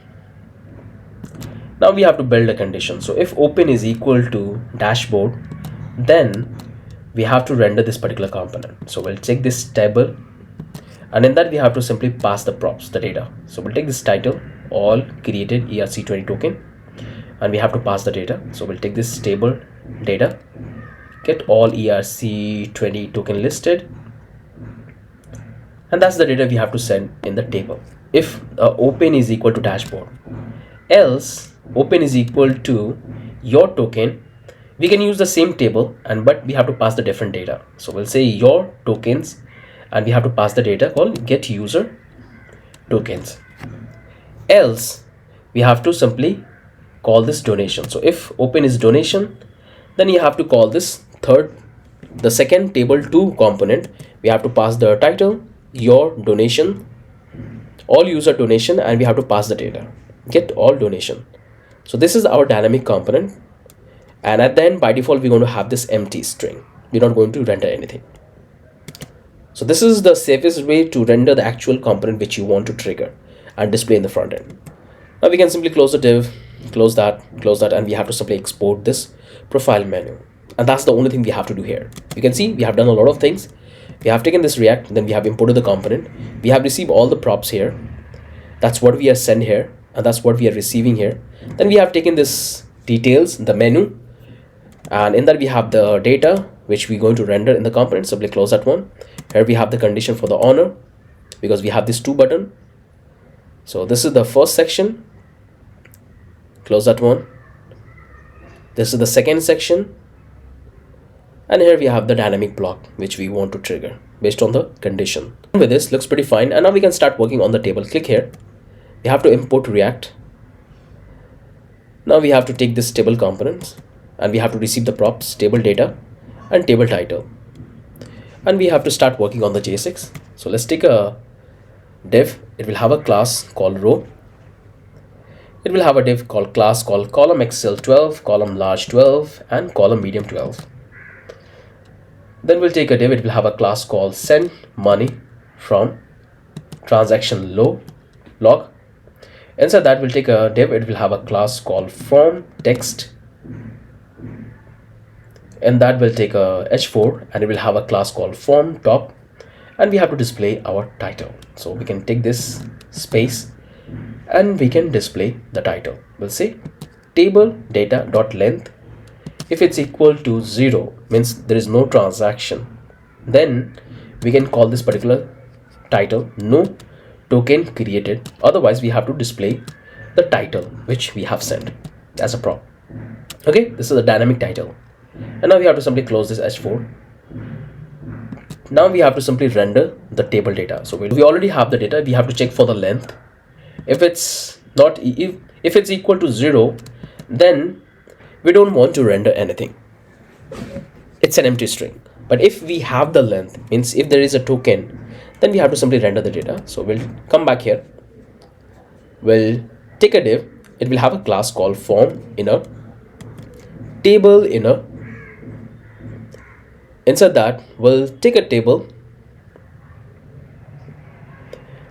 Now we have to build a condition. So if open is equal to dashboard, then we have to render this particular component. So we'll check this table, and in that we have to simply pass the props, the data. So we'll take this title, all created ERC20 token, and we have to pass the data. So we'll take this table data, get all ERC20 token listed, and that's the data we have to send in the table. If open is equal to dashboard, else open is equal to your token, we can use the same table, but we have to pass the different data. So we'll say your tokens, and we have to pass the data called get user tokens. Else we have to simply call this donation. So if open is donation, then you have to call this the second table 2 component. We have to pass the title, your donation, all user donation, and we have to pass the data get all donation. So this is our dynamic component, and at the end by default we're going to have this empty string. We're not going to render anything. So this is the safest way to render the actual component which you want to trigger. and display in the front end. Now we can simply close the div, close that, and we have to simply export this profile menu. And that's the only thing we have to do here. You can see we have done a lot of things. We have taken this React, then we have imported the component. We have received all the props here. That's what we are sent here, and that's what we are receiving here. Then we have taken this details, the menu, and in that we have the data which we're going to render in the component. Simply close that one. Here we have the condition for the owner, because we have this to button. So this is the first section. Close that one. This is the second section, and here we have the dynamic block which we want to trigger based on the condition. With this, looks pretty fine, and now we can start working on the table. Click here. We have to import React. Now we have to take this table components, and we have to receive the props, table data and table title, and we have to start working on the J6. So let's take a div. It will have a class called row. It will have a div called class called column XL 12, column large 12, and column medium 12. Then we'll take a div. It will have a class called send money from transaction log. Inside that, we'll take a div. It will have a class called from text, and that will take a h4, and it will have a class called form top, and we have to display our title. So we can take this space and we can display the title. We'll say table data dot length. If it's equal to 0, means there is no transaction, then we can call this particular title no token created. Otherwise we have to display the title which we have sent as a prop. Okay, this is the dynamic title. And now we have to simply close this h4. Now we have to simply render the table data. So we already have the data. We have to check for the length. If it's not, if it's equal to 0, then we don't want to render anything. It's an empty string. But if we have the length, means if there is a token, then we have to simply render the data. So we'll come back here. We'll take a div. It will have a class called form inner, table inner. Inside that, we'll take a table,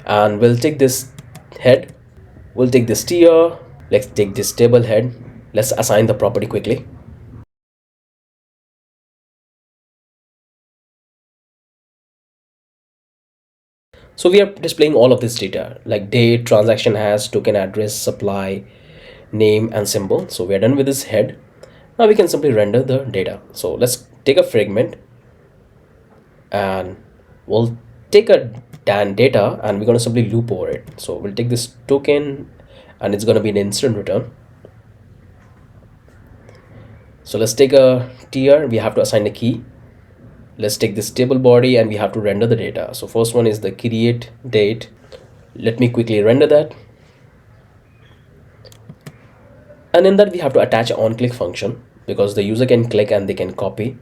and we'll take this head. We'll take this tier. Let's take this table head. Let's assign the property quickly. So we are displaying all of this data like date, transaction hash, token address, supply, name, and symbol. So we are done with this head. Now we can simply render the data. So let's take a fragment, and we'll take a data, and we're going to simply loop over it. So we'll take this token, and it's going to be an instant return. So let's take a tier. We have to assign a key. Let's take this table body, and we have to render the data. So first one is the create date. Let me quickly render that. And in that we have to attach an on-click function, because the user can click and they can copy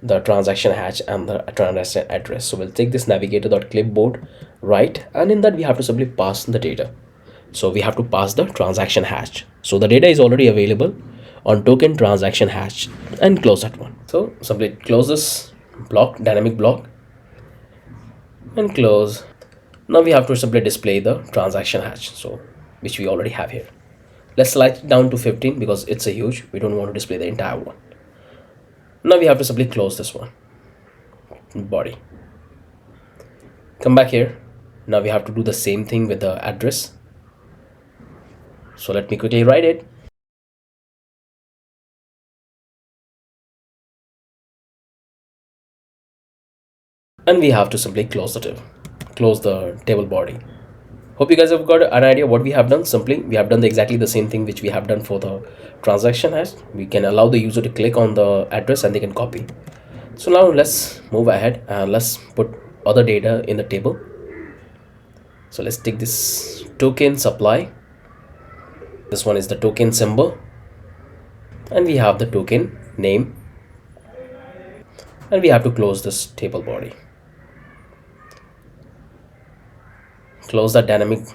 the transaction hash and the transaction address. So we'll take this navigator.clipboard right, and in that we have to simply pass the data. So we have to pass the transaction hash. So the data is already available on token transaction hash, and close that one. So simply close this block, dynamic block, and close. Now we have to simply display the transaction hash, so which we already have here. Let's slide it down to 15 because it's a huge. We don't want to display the entire one. Now we have to simply close this one, body. Come back here. Now we have to do the same thing with the address. So let me quickly write it. And we have to simply close the div, close the table body. Hope you guys have got an idea what we have done. Simply we have done exactly the same thing which we have done for the transaction hash. We can allow the user to click on the address and they can copy. So now let's move ahead and let's put other data in the table. So let's take this token supply. This one is the token symbol, and we have the token name, and we have to close this table body. Close that dynamic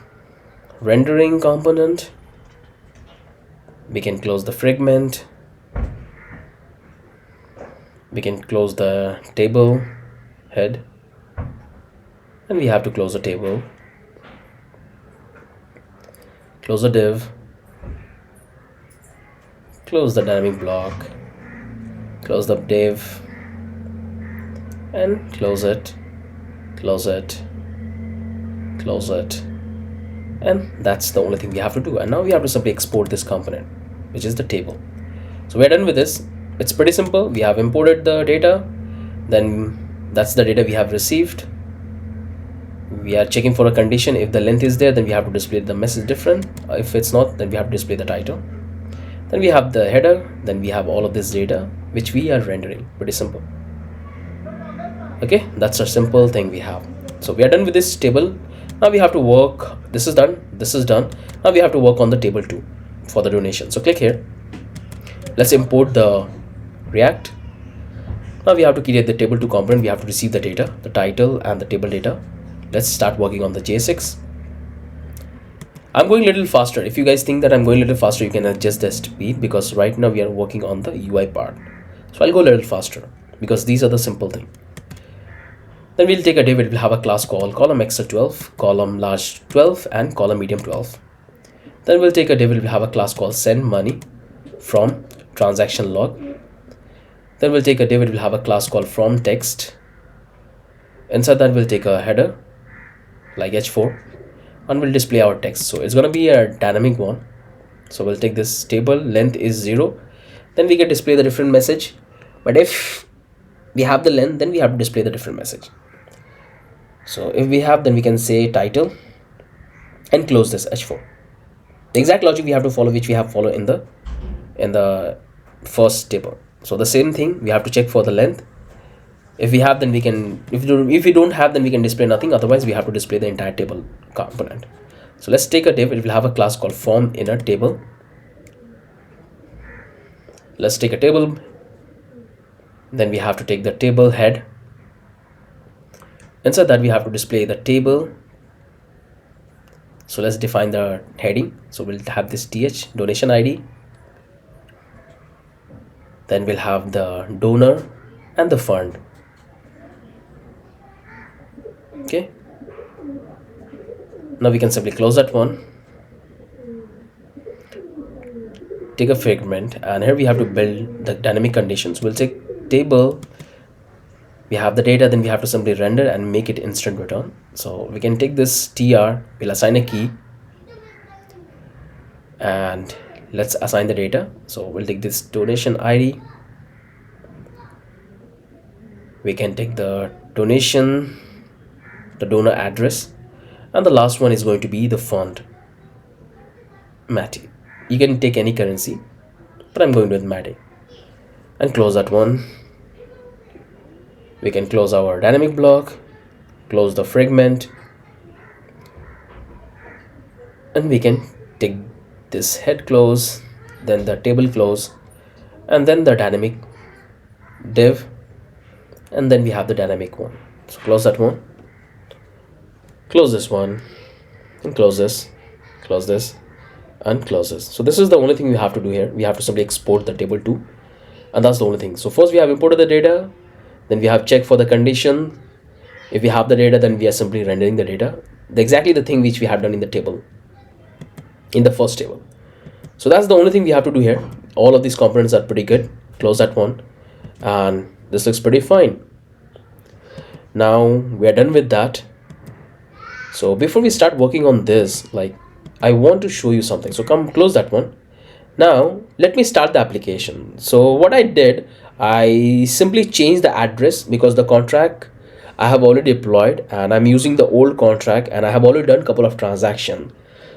rendering component. We can close the fragment. We can close the table head, and we have to close the table. close the div, close the dynamic block, close the div, and close it, close it, close it. And that's the only thing we have to do. And now we have to simply export this component, which is the table. So we're done with this. It's pretty simple. We have imported the data, then that's the data we have received. We are checking for a condition. If the length is there, then we have to display the message different. If it's not, then we have to display the title. Then we have the header, then we have all of this data which we are rendering. Pretty simple. Okay, that's a simple thing we have. So we are done with this table. Now we have to work, this is done, this is done. Now we have to work on the table 2 for the donation. So click here. Let's import the React. Now we have to create the table 2 component. We have to receive the data, the title and the table data. Let's start working on the JSX. I'm going a little faster. If you guys think that I'm going a little faster, you can adjust the speed, because right now we are working on the UI part. So I'll go a little faster because these are the simple thing. Then we'll take a div. It will have a class called column XL 12, column large 12, and column medium 12. Then we'll take a div. It will have a class called send money from transaction log. Then we'll take a div. It will have a class called from text. Inside that we'll take a header like h4, and we'll display our text. So it's going to be a dynamic one. So we'll take this table, length is 0. Then we can display the different message. But if we have the length, then we have to display the different message. So if we have, then we can say title and close this h4. The exact logic we have to follow, which we have followed in the first table. So the same thing, we have to check for the length. If we have, then we can, if we don't have, then we can display nothing. Otherwise we have to display the entire table component. So let's take a div. It will have a class called form inner table. Let's take a table. Then we have to take the table head. Inside that we have to display the table. So let's define the heading. So we'll have this th donation ID. Then we'll have the donor and the fund. Okay. Now we can simply close that one. Take a fragment, and here we have to build the dynamic conditions. We'll take table. We have the data, then we have to simply render and make it instant return. So we can take this tr, we'll assign a key, and let's assign the data. So we'll take this donation ID. We can take the donation, the donor address, and the last one is going to be the fund, Matty. You can take any currency, but I'm going with Matty, and close that one. We can close our dynamic block, close the fragment, and we can take this head close, then the table close, and then the dynamic div, and then we have the dynamic one. So close that one, close this one, and close this, and close this. So this is the only thing we have to do here. We have to simply export the table 2, and that's the only thing. So first we have imported the data, then we have checked for the condition. If we have the data, then we are simply rendering the data, exactly the thing which we have done in the table, in the first table. So that's the only thing we have to do here. All of these components are pretty good. Close that one, and this looks pretty fine. Now we are done with that. So before we start working on this, like, I want to show you something. So come close that one. Now let me start the application. So what I did, I simply changed the address because the contract I have already deployed, and I'm using the old contract, and I have already done a couple of transactions.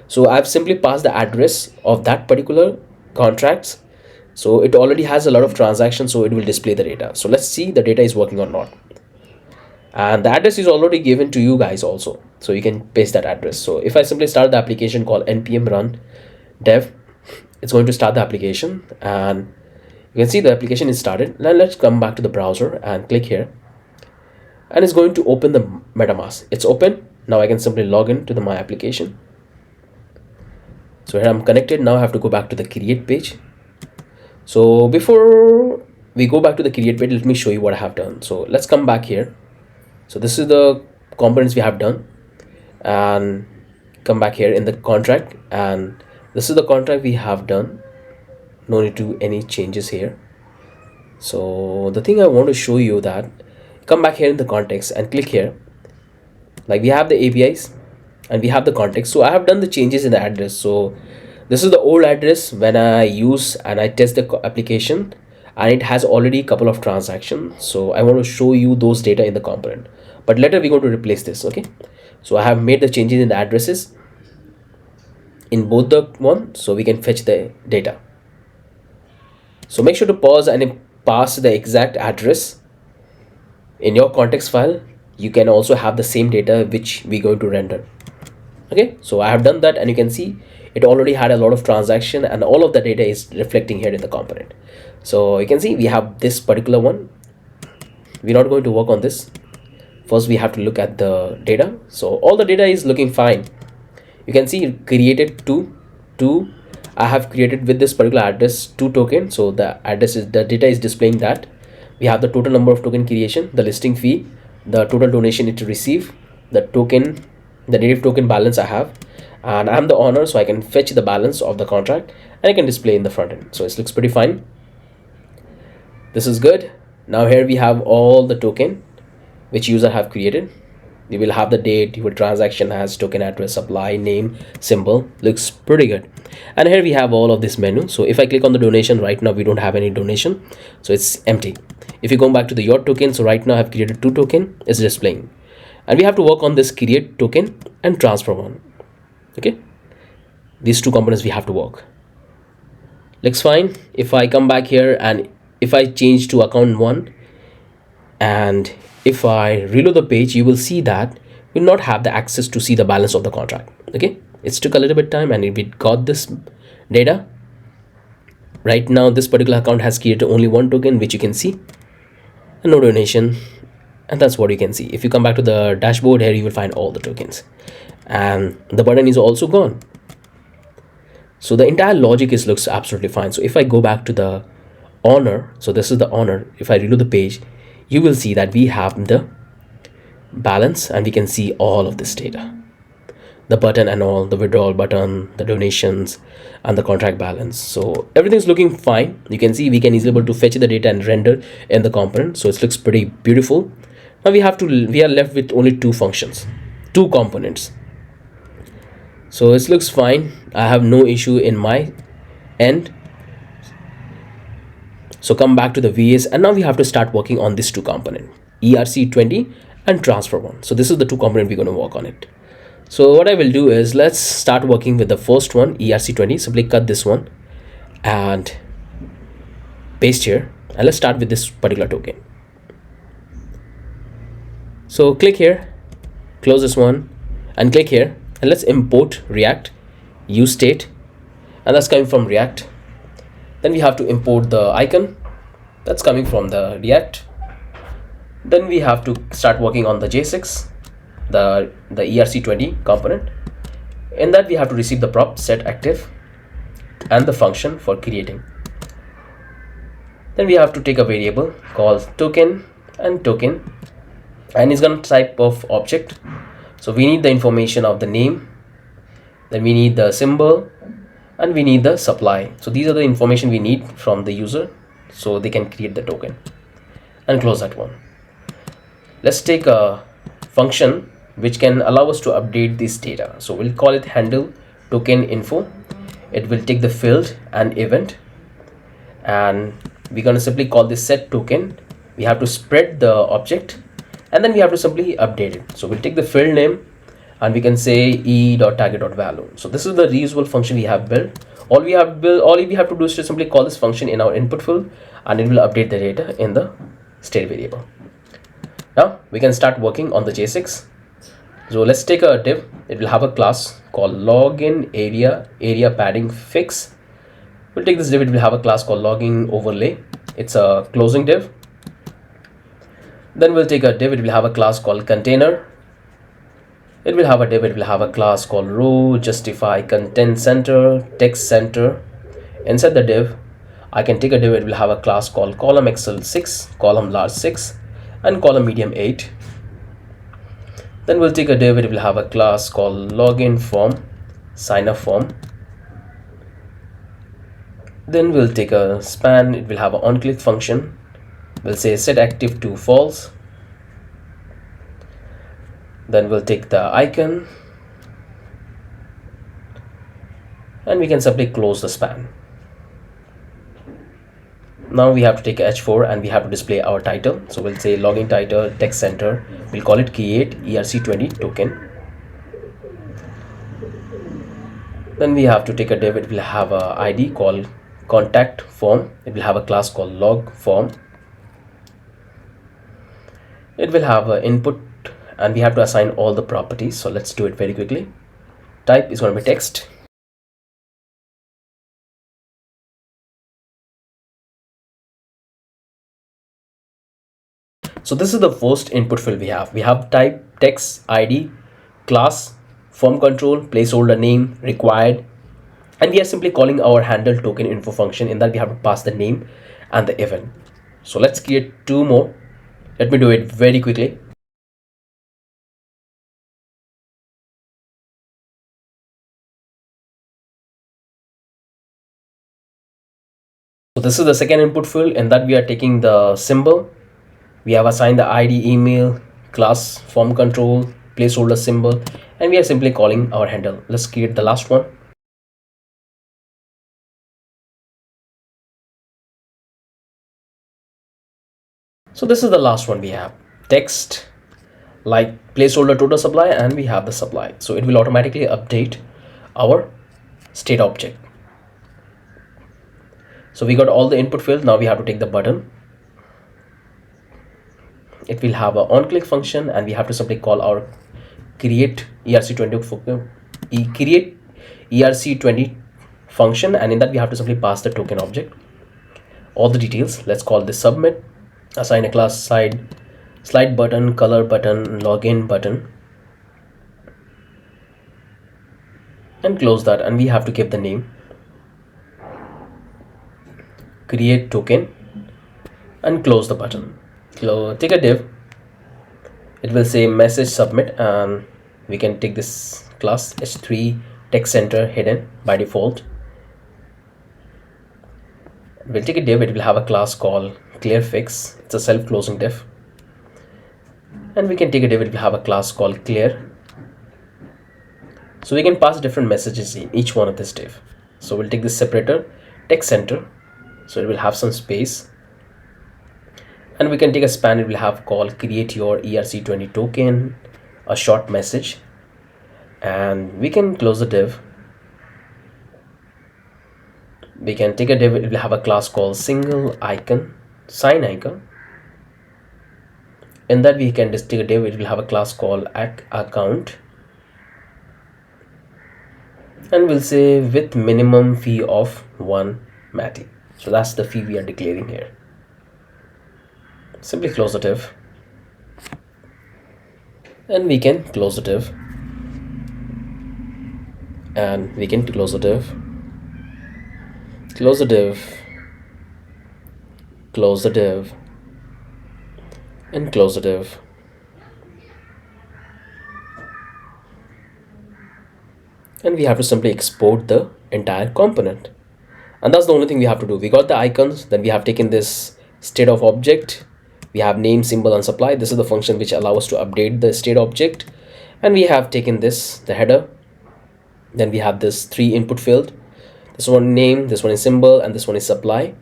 So I've simply passed the address of that particular contracts. So it already has a lot of transactions, so it will display the data. So let's see the data is working or not. And the address is already given to you guys also, so you can paste that address. So if I simply start the application called npm run dev, it's going to start the application, and you can see the application is started. Now let's come back to the browser and click here, and it's going to open the MetaMask. It's open. Now I can simply log in to my application. So here I'm connected. Now I have to go back to the create page. So before we go back to the create page, let me show you what I have done. So let's come back here. So this is the components we have done, and come back here in the contract, and this is the contract we have done. No need to do any changes here. So the thing I want to show you that, come back here in the context and click here. Like we have the APIs and we have the context. So I have done the changes in the address. So this is the old address when I use and I test the application, and it has already a couple of transactions. So I want to show you those data in the component, but later we're going to replace this. Okay, so I have made the changes in the addresses in both the one, so we can fetch the data. So make sure to pause and pass the exact address in your context file. You can also have the same data which we're going to render. Okay, so I have done that, and you can see it already had a lot of transaction, and all of the data is reflecting here in the component. So you can see we have this particular one. We're not going to work on this. First we have to look at the data. So all the data is looking fine. You can see it created two. I have created with this particular address 2 tokens. So the data is displaying that. We have the total number of token creation, the listing fee, the total donation it receive, the token, the native token balance I have, and I'm the owner, so I can fetch the balance of the contract and I can display in the front end. So it looks pretty fine. This is good. Now here we have all the token which user have created. You will have the date, your transaction has token address, supply, name, symbol. Looks pretty good. And here we have all of this menu. So if I click on the donation, right now we don't have any donation, so it's empty. If you go back to the your token, so right now I've created 2 token, it's displaying, and we have to work on this create token and transfer one. Okay, these 2 components we have to work. Looks fine. If I come back here and if I change to account 1, and if I reload the page, you will see that we'll not have the access to see the balance of the contract. Okay, it took a little bit time, and we got this data. Right now this particular account has created only 1 token, which you can see, and no donation, and that's what you can see. If you come back to the dashboard, here you will find all the tokens, and the button is also gone. So the entire logic looks absolutely fine. So if I go back to the owner, so this is the owner, if I reload the page, you will see that we have the balance, and we can see all of this data, the button and all, the withdrawal button, the donations, and the contract balance. So everything's looking fine. You can see we can easily able to fetch the data and render in the component. So it looks pretty beautiful. Now we are left with only 2 functions, 2 components. So it looks fine. I have no issue in my end. So come back to the VS, and now we have to start working on this 2 component, ERC20 and transfer one. So this is the 2 component we're going to work on it. So what I will do is, let's start working with the first one, ERC20. Simply cut this one and paste here, and let's start with this particular token. So click here, close this one, and click here, and let's import React use state, and that's coming from React. Then we have to import the icon, that's coming from the React. Then we have to start working on the J6, the ERC20 component. In that we have to receive the prop set active and the function for creating. Then we have to take a variable called token, and it's gonna type of object. So we need the information of the name, then we need the symbol, and we need the supply. So these are the information we need from the user so they can create the token, and close that one. Let's take a function which can allow us to update this data. So we'll call it handle token info. It will take the field and event, and we're going to simply call this set token. We have to spread the object, and then we have to simply update it. So we'll take the field name, and we can say e.target.value. So this is the reusable function we have built. All we have to do is to simply call this function in our input field, and it will update the data in the state variable. Now we can start working on the J6. So let's take a div. It will have a class called login area padding fix. We'll take this div. It will have a class called login overlay. It's a closing div. Then we'll take a div. It will have a class called container. It will have a div. It will have a class called row justify content center text center. Inside the div, I can take a div. It will have a class called column XL 6, column large 6, and column medium 8. Then we'll take a div. It will have a class called login form, sign up form. Then we'll take a span. It will have an on click function. We'll say set active to false. Then we'll take the icon and we can simply close the span. Now we have to take H4 and we have to display our title. So we'll say login title, text center. We'll call it create ERC20 token. Then we have to take a div. It will have a ID called contact form. It will have a class called log form. It will have an input and we have to assign all the properties. So let's do it very quickly. Type is going to be text. So this is the first input field we have. We have type, text, ID, class, form control, placeholder name, required, and we are simply calling our handle token info function. In that we have to pass the name and the event. So let's create two more. Let me do it very quickly. So this is the second input field. In that we are taking the symbol. We have assigned the ID, email, class, form control, placeholder symbol, and we are simply calling our handle. Let's create the last one. So this is the last one we have. Text, like placeholder total supply, and we have the supply. So it will automatically update our state object. So we got all the input fields. Now we have to take the button. It will have an on click function and we have to simply call our create ERC20 function, and in that we have to simply pass the token object, all the details. Let's call this submit, assign a class slide button, color button, login button, and close that. And we have to give the name create token and close the button. Take a div. It will say message submit and we can take this class h3 text center hidden by default. We'll take a div. It will have a class called clear fix. It's a self-closing div. And we can take a div. It will have a class called clear. So we can pass different messages in each one of this div. So we'll take this separator text center. So it will have some space. And we can take a span. It will have called create your ERC20 token, a short message, and we can close the div. We can take a div. It will have a class called single icon, sign icon. In that we can just take a div. It will have a class called account, and we'll say with minimum fee of 1 Matty. So that's the fee we are declaring here. Simply close the div and we can close the div and we can close the div, close the div, close the div, and close the div. And we have to simply export the entire component, and that's the only thing we have to do. We got the icons, then we have taken this state of object. We have name, symbol, and supply. This is the function which allows us to update the state object. And we have taken this, the header. Then we have this 3 input field. This one name, this one is symbol, and this one is supply.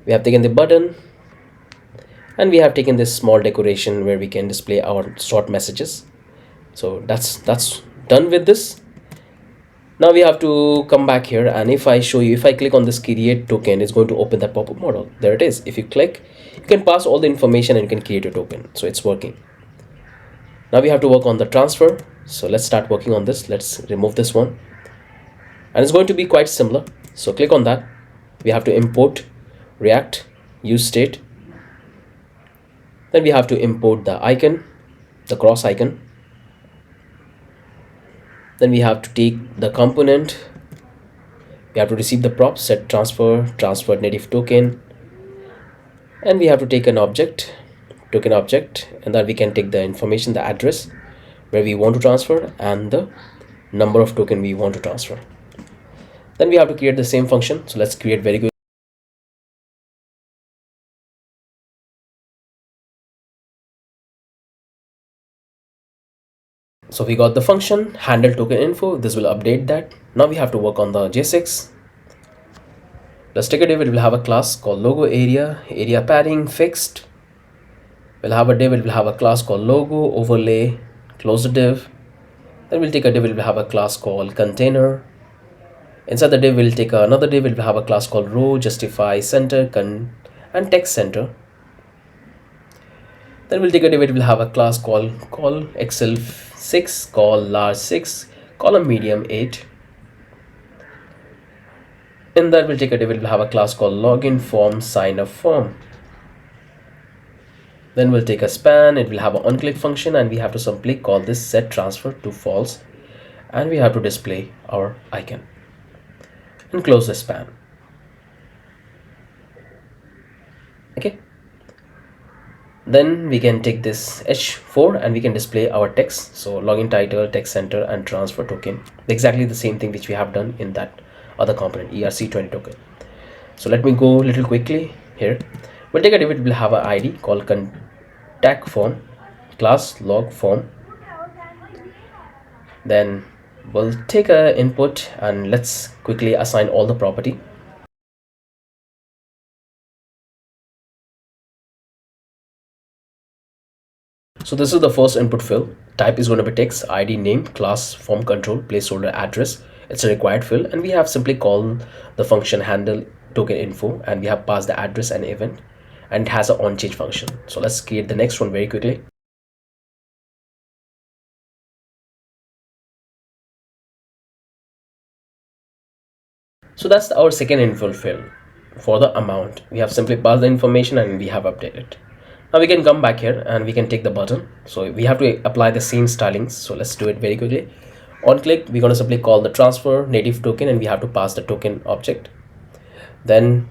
We have taken the button. And we have taken this small decoration where we can display our short messages. So that's done with this. Now we have to come back here, and if I show you, if I click on this create token, it's going to open that pop-up model. There it is. If you click, you can pass all the information and you can create a token. So it's working. Now we have to work on the transfer. So let's start working on this. Let's remove this one. And it's going to be quite similar. So click on that. We have to import React, use state. Then we have to import the icon, the cross icon. Then we have to take the component. We have to receive the prop, set transfer native token. And we have to take an object, token object, and then we can take the information, the address. where we want to transfer and the number of token we want to transfer. Then we have to create the same function. So let's create very good. So we got the function handle token info. This will update that. Now we have to work on the J6. Let's take a div. It will have a class called logo area padding fixed. We'll have a div. It will have a class called logo overlay. Close the div. Then we'll take a div. It will have a class called container. Inside the div, we'll take another div. It will have a class called row justify center and text center. Then we'll take a div. It will have a class call excel 6, call large 6, column medium 8. In that we'll take a div. It will have a class called login form sign up form. Then we'll take a span. It will have an onClick function, and we have to simply call this set transfer to false, and we have to display our icon and close the span. Okay, then we can take this h4 and we can display our text. So login title, text center, and transfer token, exactly the same thing which we have done in that other component ERC20 token. So let me go a little quickly here. We'll take a div. It will have an ID called contact form class log form. Then we'll take a input and let's quickly assign all the property. So this is the first input field. Type is going to be text, ID, name, class, form control, placeholder, address. It's a required field, and we have simply called the function handle token info, and we have passed the address and event, and it has an on change function. So let's create the next one very quickly. So that's our second input field for the amount. We have simply passed the information and we have updated. Now we can come back here and we can take the button. So we have to apply the same stylings. So let's do it very quickly. On click, we're going to simply call the transfer native token, and we have to pass the token object. Then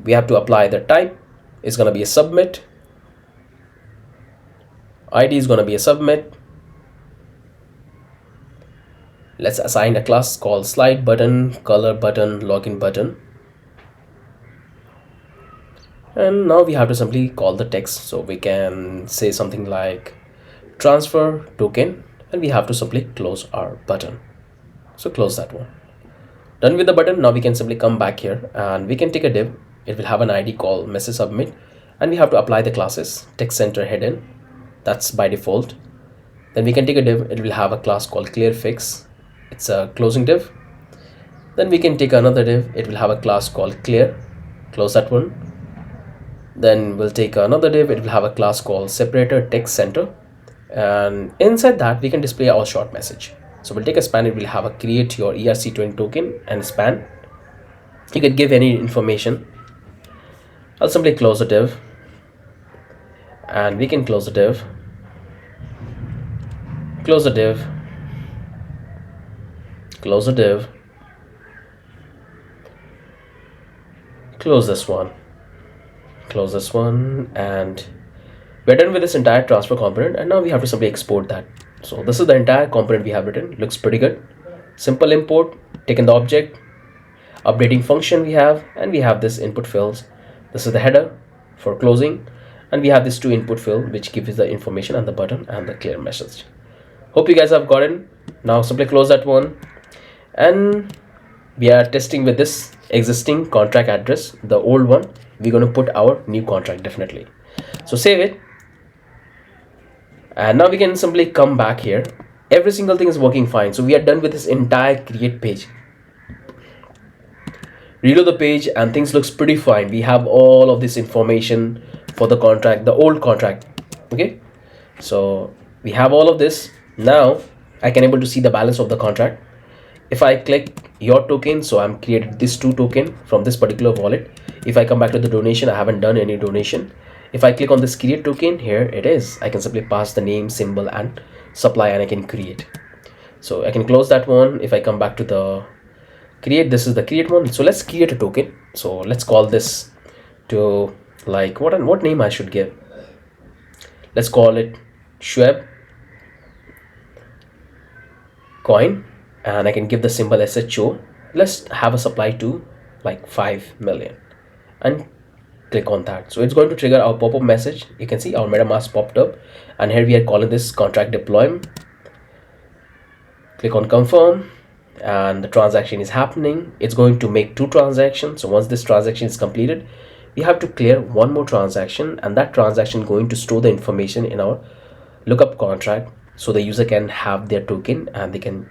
we have to apply the type. It's going to be a submit. ID is going to be a submit. Let's assign a class called slide button, color button, login button. And now we have to simply call the text. So we can say something like transfer token, and we have to simply close our button. So close that one. Done with the button. Now we can simply come back here and we can take a div. It will have an ID called message submit, and we have to apply the classes text center hidden. That's by default. Then we can take a div. It will have a class called clear fix. It's a closing div. Then we can take another div. It will have a class called clear. Close that one. Then we'll take another div. It will have a class called separator text center, and inside that we can display our short message. So we'll take a span. It will have a create your ERC20 token and span. You can give any information. I'll simply close the div, and we can close the div, close the div, close the div, close this one, close this one, and we're done with this entire transfer component. And now we have to simply export that. So this is the entire component we have written. Looks pretty good. Simple import, taking the object, updating function we have, and we have this input fields. This is the header for closing, and we have this two input field which gives the information and the button and the clear message. Hope you guys have gotten. Now simply close that one, and we are testing with this existing contract address, the old one. We're going to put our new contract definitely. So save it, and now we can simply come back here. Every single thing is working fine. So we are done with this entire create page. Reload the page and things looks pretty fine. We have all of this information for the contract, the old contract. Okay, so we have all of this. Now I can able to see the balance of the contract. If I click your token, so I'm created this two token from this particular wallet. If I come back to the donation, I haven't done any donation. If I click on this create token, here it is. I can simply pass the name, symbol, and supply, and I can create. So I can close that one. If I come back to the create, this is the create one. So let's create a token. So let's call this to like what name I should give. Let's call it Schwab. coin, and I can give the symbol SHO. Let's have a supply to like 5 million and click on that. So it's going to trigger our pop-up message. You can see our MetaMask popped up, and here we are calling this contract deployment. Click on confirm, and the transaction is happening. It's going to make 2 transactions. So once this transaction is completed, we have to clear 1 more transaction, and that transaction going to store the information in our lookup contract, so the user can have their token and they can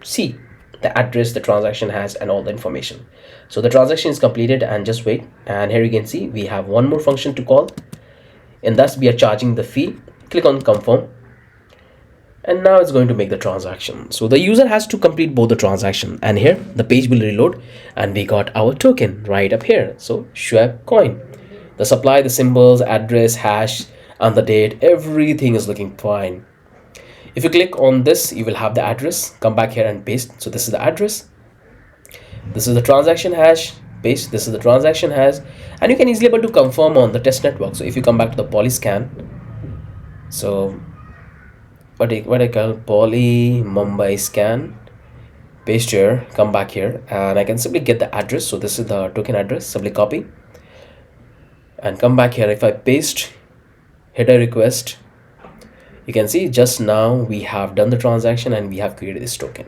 see the address the transaction has and all the information. So the transaction is completed, and just wait, and here you can see we have 1 more function to call, and thus we are charging the fee. Click on confirm, and now it's going to make the transaction. So the user has to complete both the transaction, and here the page will reload, and we got our token right up here. So Schwab coin, the supply, the symbols, address, hash, and the date, everything is looking fine. If you click on this, you will have the address. Come back here and paste. So this is the address, this is the transaction hash, paste, this is the transaction hash, and you can easily able to confirm on the test network. So if you come back to the polyscan, so what I call poly Mumbai scan, paste here, come back here, and I can simply get the address. So this is the token address, simply copy and come back here. If I paste, hit a request, you can see just now we have done the transaction and we have created this token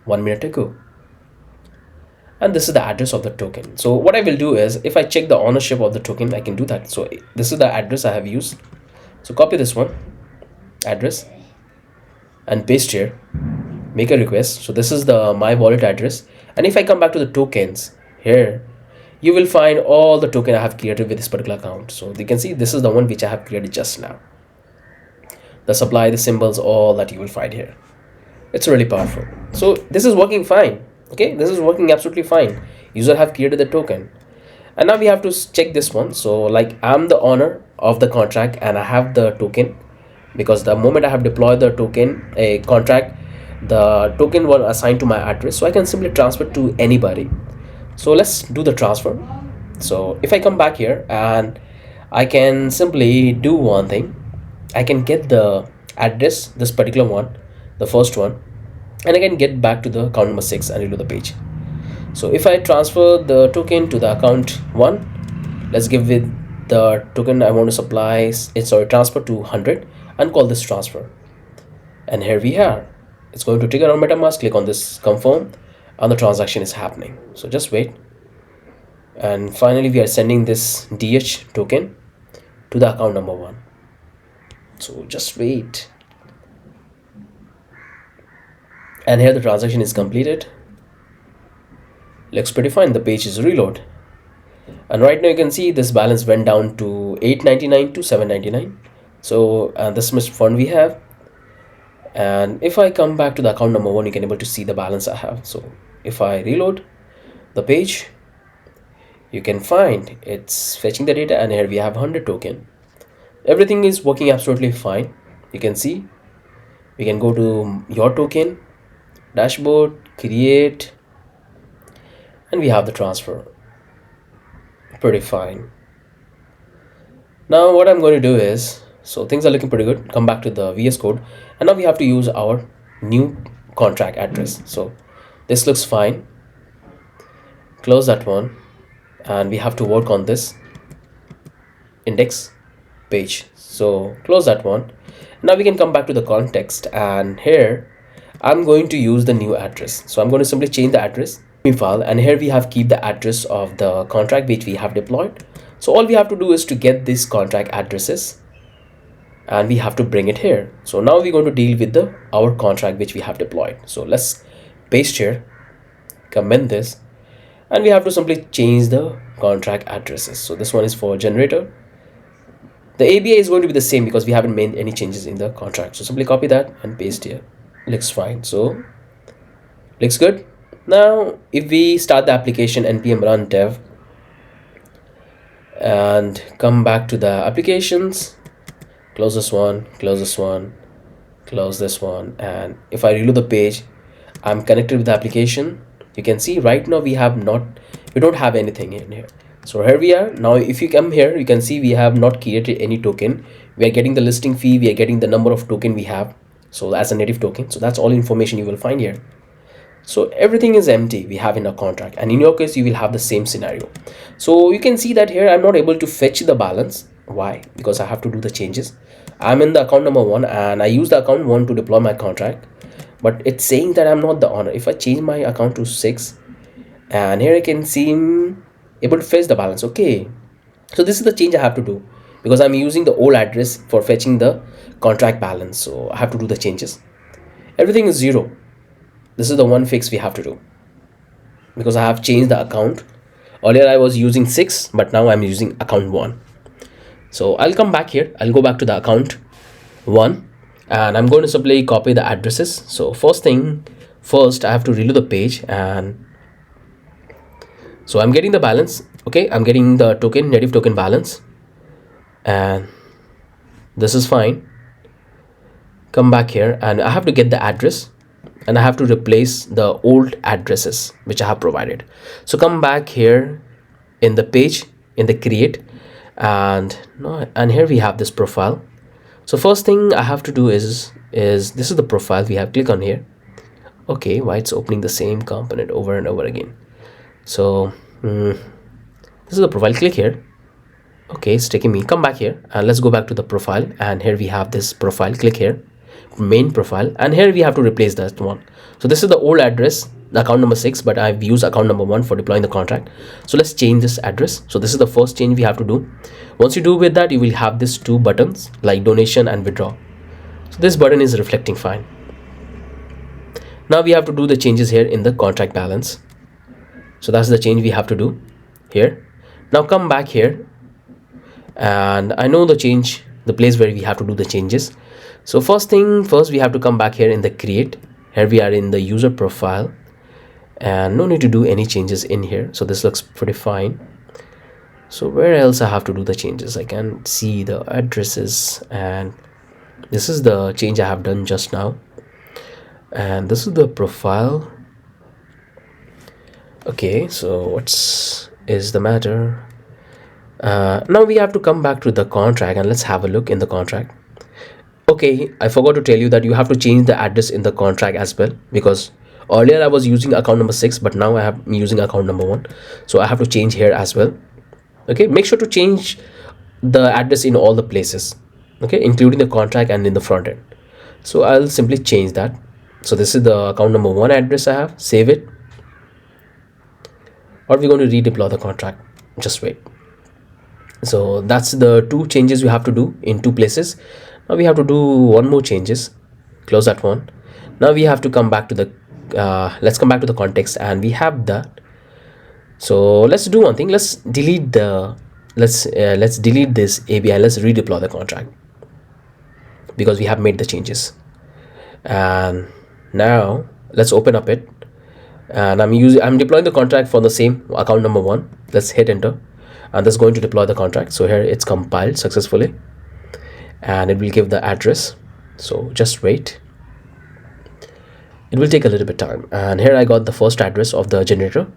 1 minute ago, and this is the address of the token. So what I will do is, if I check the ownership of the token, I can do that. So this is the address I have used, so copy this one address and paste here, make a request. So this is the my wallet address, and if I come back to the tokens here, you will find all the token I have created with this particular account. So you can see this is the one which I have created just now, the supply, the symbols, all that you will find here. It's really powerful. So this is working fine. Okay, this is working absolutely fine. User have created the token, and now we have to check this one. So like I'm the owner of the contract and I have the token, because the moment I have deployed the token a contract, the token was assigned to my address, so I can simply transfer to anybody. So let's do the transfer. So if I come back here, and I can simply do one thing, I can get the address, this particular one, the first one, and I can get back to the account number 6 and reload the page. So if I transfer the token to the account 1, let's give it the token I want to supply, transfer to 100, and call this transfer, and here we are. It's going to trigger on MetaMask. Click on this confirm, and the transaction is happening. So just wait, and finally we are sending this DH token to the account number 1. So just wait, and here the transaction is completed. Looks pretty fine. The page is reload, and right now you can see this balance went down to 899 to 799. So this much fund we have, and if I come back to the account number 1, you can able to see the balance I have. So if I reload the page, you can find it's fetching the data, and here we have 100 token. Everything is working absolutely fine. You can see we can go to your token dashboard, create, and we have the transfer. Pretty fine. Now what I'm going to do is, so things are looking pretty good. Come back to the VS Code, and now we have to use our new contract address. So this looks fine. Close that one, and we have to work on this index page. So close that one. Now we can come back to the context, and here I'm going to use the new address. So I'm going to simply change the address file, and here we have keep the address of the contract which we have deployed. So all we have to do is to get these contract addresses, and we have to bring it here. So now we're going to deal with the our contract which we have deployed. So let's paste here, comment this, and we have to simply change the contract addresses. So this one is for generator. The ABI is going to be the same because we haven't made any changes in the contract. So simply copy that and paste here. Looks fine. So looks good. Now if we start the application, npm run dev, and come back to the applications, close this one, close this one, close this one, and if I reload the page, I'm connected with the application. You can see right now we don't have anything in here. So here we are. Now if you come here, you can see we have not created any token. We are getting the listing fee, we are getting the number of token we have, so as a native token. So that's all information you will find here. So everything is empty we have in a contract, and in your case you will have the same scenario. So you can see that here I'm not able to fetch the balance. Why? Because I have to do the changes. I'm in the account number 1 and I use the account 1 to deploy my contract, but it's saying that I'm not the owner. If I change my account to 6, and here I can see I'm able to fetch the balance. Okay, so this is the change I have to do, because I'm using the old address for fetching the contract balance. So I have to do the changes. Everything is 0. This is the one fix we have to do, because I have changed the account. Earlier I was using 6, but now I'm using account 1. So I'll come back here. I'll go back to the account 1, and I'm going to simply copy the addresses. So first I have to reload the page, and so I'm getting the balance. Okay, I'm getting the token, native token balance, and this is fine. Come back here, and I have to get the address, and I have to replace the old addresses which I have provided. So come back here in the page, in the create, and here we have this profile. So first thing I have to do is this is the profile. We have click on here. Okay, why it's opening the same component over and over again? So this is the profile. Click here. Okay, it's taking me. Come back here and let's go back to the profile, and here we have this profile. Click here, main profile, and here we have to replace that one. So this is the old address, the account number 6, but I've used account number 1 for deploying the contract. So let's change this address. So this is the first change we have to do. Once you do with that, you will have these 2 buttons like donation and withdraw. So this button is reflecting fine. Now we have to do the changes here in the contract balance. So that's the change we have to do here. Now come back here, and I know the change, the place where we have to do the changes. So first we have to come back here in the create. Here we are in the user profile, and no need to do any changes in here. So this looks pretty fine. So where else I have to do the changes? I can see the addresses, and this is the change I have done just now, and this is the profile. Okay, so what's is the matter? Now we have to come back to the contract, and let's have a look in the contract. Okay, I forgot to tell you that you have to change the address in the contract as well, because earlier I was using account number 6, but now I'm using account number 1. So I have to change here as well. Okay, make sure to change the address in all the places, okay, including the contract and in the front end. So I'll simply change that. So this is the account number 1 address I have. Save it, or we're going to redeploy the contract. Just wait. So that's the 2 changes we have to do in 2 places. Now we have to do one more changes. Close that one. Now we have to come back to the let's come back to the context, and we have that. So let's do one thing. Let's delete the let's delete this ABI. Let's redeploy the contract, because we have made the changes. And now let's open up it, and I'm deploying the contract for the same account number 1. Let's hit enter, and that's going to deploy the contract. So here it's compiled successfully, and it will give the address. So just wait, it will take a little bit time. And here I got the first address of the generator,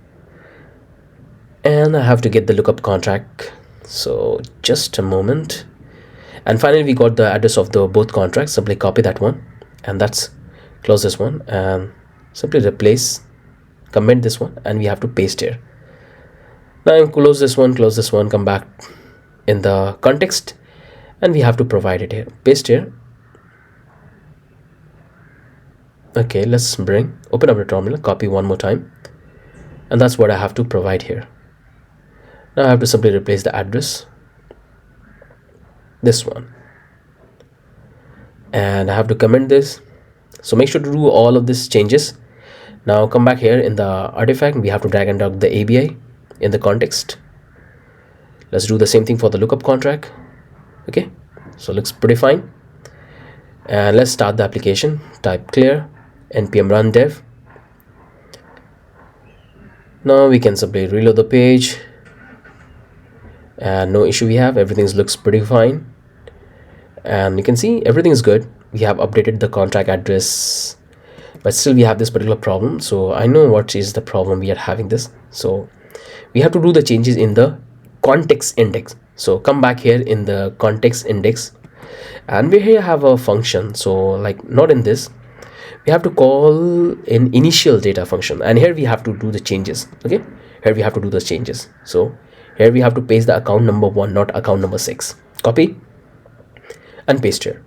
and I have to get the lookup contract. So just a moment, and finally we got the address of the both contracts. Simply copy that one, and that's close this one, and simply replace, comment this one, and we have to paste here. Now close this one, come back in the context, and we have to provide it here. Paste here. Okay, let's open up the terminal, copy one more time, and that's what I have to provide here. Now I have to simply replace the address, this one, and I have to comment this. So make sure to do all of these changes. Now come back here in the artifact, we have to drag and drop the ABI in the context. Let's do the same thing for the lookup contract. Okay, so looks pretty fine, and let's start the application. Type clear npm run dev. Now we can simply reload the page, and no issue we have. Everything looks pretty fine, and you can see everything is good. We have updated the contract address, but still we have this particular problem. So I know what is the problem we are having this. So we have to do the changes in the context index. So come back here in the context index, And we here have a function, so like not in this, we have to call an initial data function, and here we have to do the changes. Okay, here we have to do the changes. So here we have to paste the account number 1, not account number 6. Copy and paste here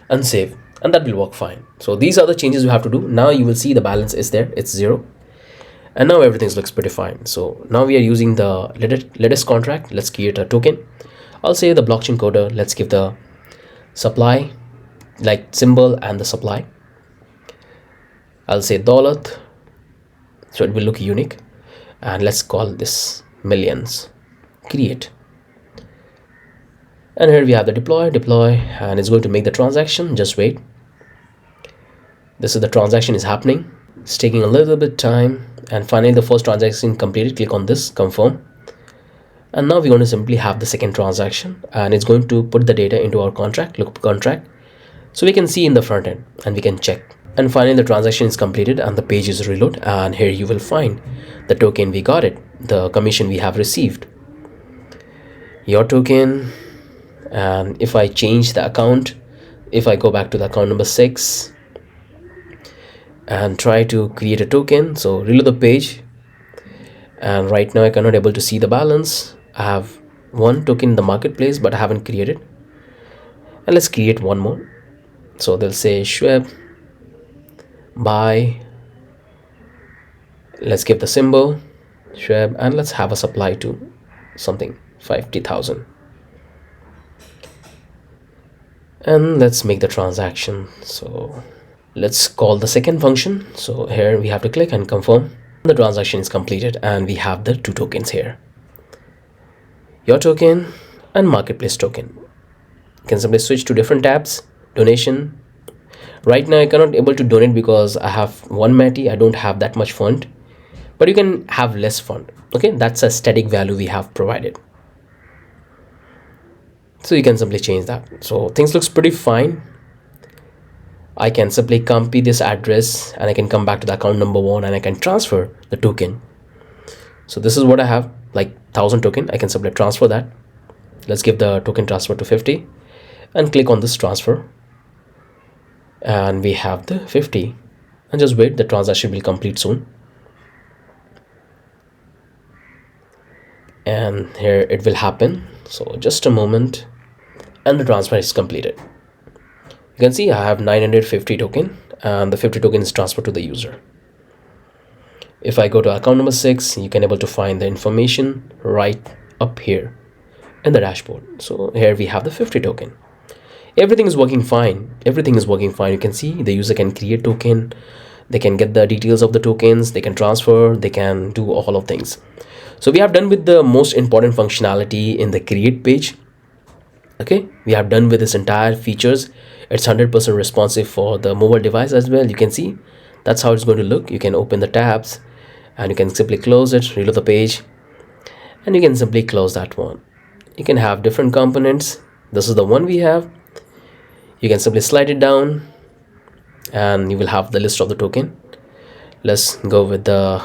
and save, and that will work fine. So these are the changes you have to do. Now you will see the balance is there, it's 0, and now everything looks pretty fine. So now we are using the latest contract. Let's create a token. I'll say the blockchain coder. Let's give the supply like symbol and the supply. I'll say dollar, so it will look unique, and let's call this millions. Create, and here we have the deploy, and it's going to make the transaction. Just wait. This is the transaction is happening. It's taking a little bit time, and finally the first transaction completed. Click on this confirm, and now we're going to simply have the second transaction, and it's going to put the data into our contract, look contract, so we can see in the front end and we can check. And finally the transaction is completed and the page is reload, and here you will find the token. We got it, the commission we have received, your token. And if I change the account, if I go back to the account number 6 and try to create a token, so reload the page, and right now I cannot able to see the balance. I have one token in the marketplace, but I haven't created. And let's create one more. So they'll say Schwab buy, let's give the symbol Schwab, and let's have a supply to something 50,000, and let's make the transaction. So let's call the second function. So here we have to click and confirm. The transaction is completed, and we have the 2 tokens here, your token and marketplace token. You can simply switch to different tabs. Donation. Right now I cannot able to donate because I have 1 Matty. I don't have that much fund, but you can have less fund. Okay, that's a static value we have provided, so you can simply change that. So things looks pretty fine. I can simply copy this address, and I can come back to the account number 1, and I can transfer the token. So this is what I have, like 1000 token. I can simply transfer that. Let's give the token transfer to 50 and click on this transfer, and we have the 50, and just wait, the transaction will complete soon. And here it will happen, so just a moment, and the transfer is completed. You can see I have 950 token, and the 50 token is transferred to the user. If I go to account number 6, you can able to find the information right up here in the dashboard. So here we have the 50 token. Everything is working fine. Everything is working fine. You can see the user can create token, they can get the details of the tokens, they can transfer, they can do all of things. So we have done with the most important functionality in the create page. Okay, we have done with this entire features. It's 100% responsive for the mobile device as well. You can see that's how it's going to look. You can open the tabs, and you can simply close it, reload the page, and you can simply close that one. You can have different components. This is the one we have. You can simply slide it down, and you will have the list of the token. Let's go with the,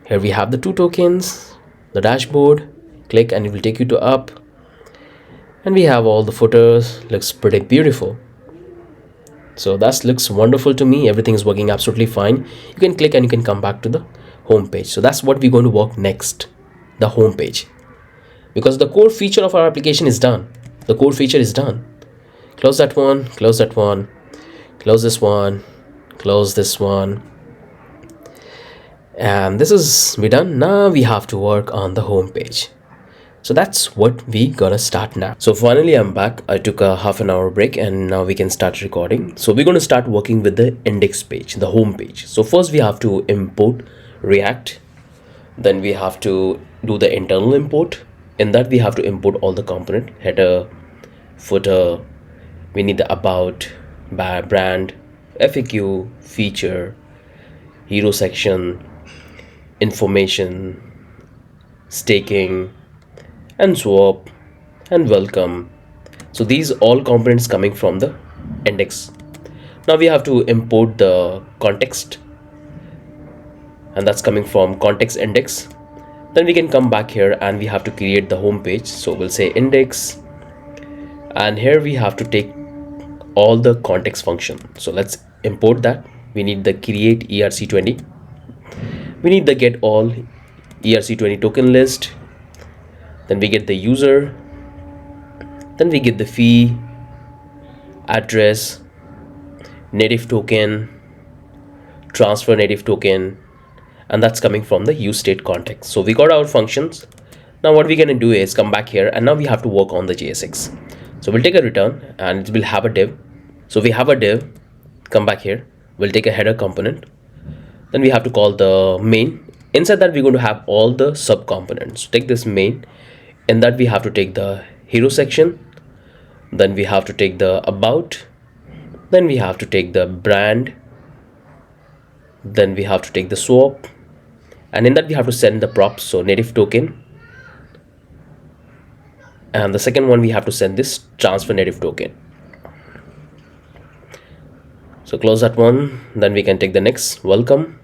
here we have the 2 tokens, the dashboard. Click and it will take you to up, and we have all the footers. Looks pretty beautiful. So that looks wonderful to me. Everything is working absolutely fine. You can click and you can come back to the home page. So that's what we're going to work next, the home page, because the core feature of our application is done. The core feature is done. Close that one, close that one, close this one, close this one, and this is we done. Now we have to work on the home page. So that's what we gonna start now. So finally I'm back. I took a half an hour break, and now we can start recording. So we're going to start working with the index page, the home page. So first we have to import React, then we have to do the internal import. In that we have to import all the component, header, footer, we need the about, brand, FAQ, feature, hero section, information, staking, and swap, and welcome. So these all components coming from the index. Now we have to import the context, and that's coming from context index. Then we can come back here and we have to create the home page. So we'll say index And here we have to take all the context function. So let's import that. We need the create ERC20. We need the get all ERC20 token list. Then we get the user. Then we get the fee, address, native token, transfer native token, and that's coming from the use state context. So we got our functions. Now what we're going to do is come back here, and now we have to work on the JSX. So we'll take a return and it will have a div. So we have a div, come back here, we'll take a header component. Then we have to call the main. Inside that we're going to have all the sub components. So take this main. In that we have to take the hero section. Then we have to take the about. Then we have to take the brand. Then we have to take the swap. And in that we have to send the props, so native token. And the second one we have to send this transfer native token. So close that one. Then we can take the next, welcome,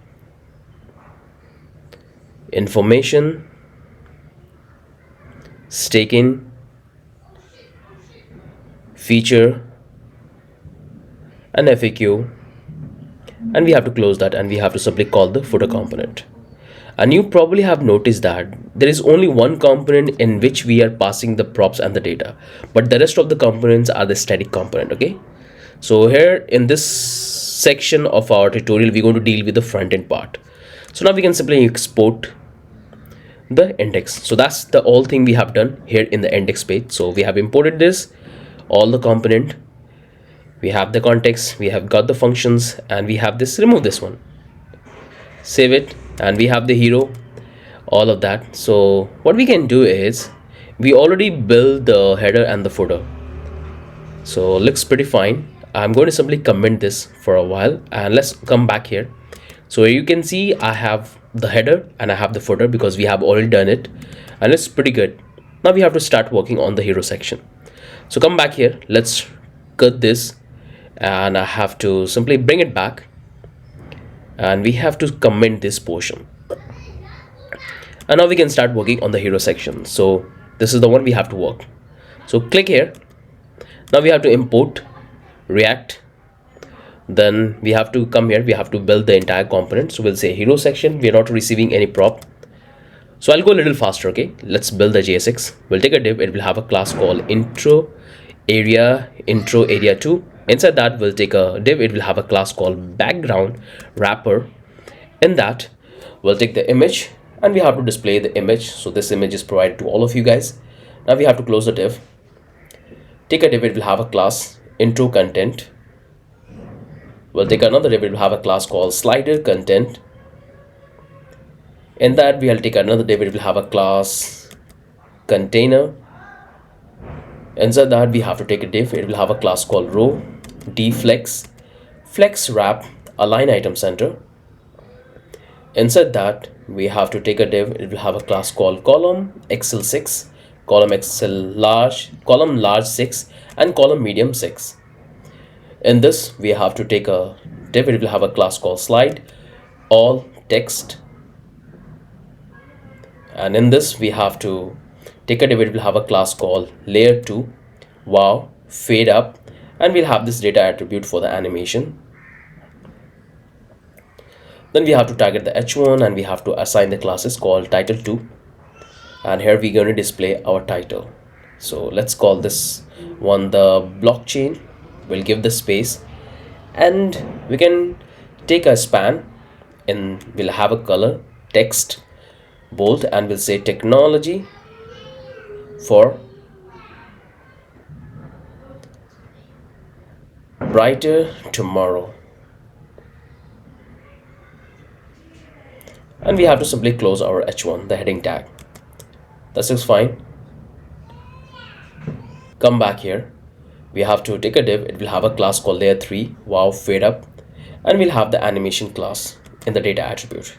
information, staking, feature, and FAQ. And we have to close that, and we have to simply call the footer component. And you probably have noticed that there is only one component in which we are passing the props and the data, but the rest of the components are the static component. Okay, so here in this section of our tutorial we're going to deal with the front end part. So now we can simply export the index. So that's the all thing we have done here in the index page. So we have imported this, all the component, we have the context, we have got the functions, and we have this, remove this one, save it, and we have the hero, all of that. So what we can do is we already built the header and the footer, so looks pretty fine. I'm going to simply comment this for a while, and let's come back here. So you can see I have the header and I have the footer because we have already done it, and it's pretty good. Now we have to start working on the hero section. So come back here, let's cut this, and I have to simply bring it back, and we have to comment this portion. And now we can start working on the hero section. So this is the one we have to work. So click here. Now we have to import React. Then we have to come here, we have to build the entire component. So we'll say hero section, we are not receiving any prop. So I'll go a little faster. Okay, let's build the JSX. We'll take a div, it will have a class called intro area 2. Inside that we'll take a div, it will have a class called background wrapper. In that we'll take the image, and we have to display the image. So this image is provided to all of you guys. Now we have to close the div, take a div, it will have a class intro content. We'll take another div, it will have a class called slider content. In that we'll take another div, it will have a class container. Inside that we have to take a div, it will have a class called row, deflex, flex wrap, align item center. Inside that we have to take a div, it will have a class called column XL 6, column XL large, column large 6, and column medium 6. In this we have to take a div, it will have a class called slide all text. And in this we have to take a div, it will have a class called layer 2, wow, fade up, and we'll have this data attribute for the animation. Then we have to target the h1, and we have to assign the classes called title 2, and here we're going to display our title. So let's call this one the blockchain. We'll give the space, and we can take a span, and we'll have a color text bold, and we'll say technology for brighter tomorrow. And we have to simply close our h1, the heading tag. That looks fine. Come back here, we have to take a div, it will have a class called layer 3, wow, fade up, and we'll have the animation class in the data attribute.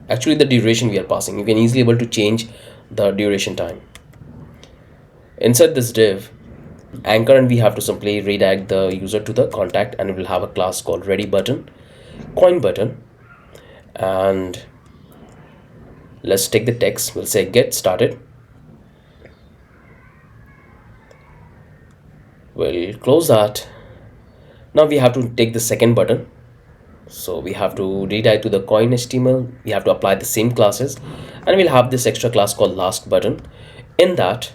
Actually the duration we are passing, you can easily able to change the duration time. Inside this div anchor, and we have to simply redirect the user to the contact, and it will have a class called ready button, coin button. And let's take the text, we'll say get started. we'll close that. Now we have to take the second button. So we have to redirect to the coin HTML. We have to apply the same classes, and we'll have this extra class called last button. In that,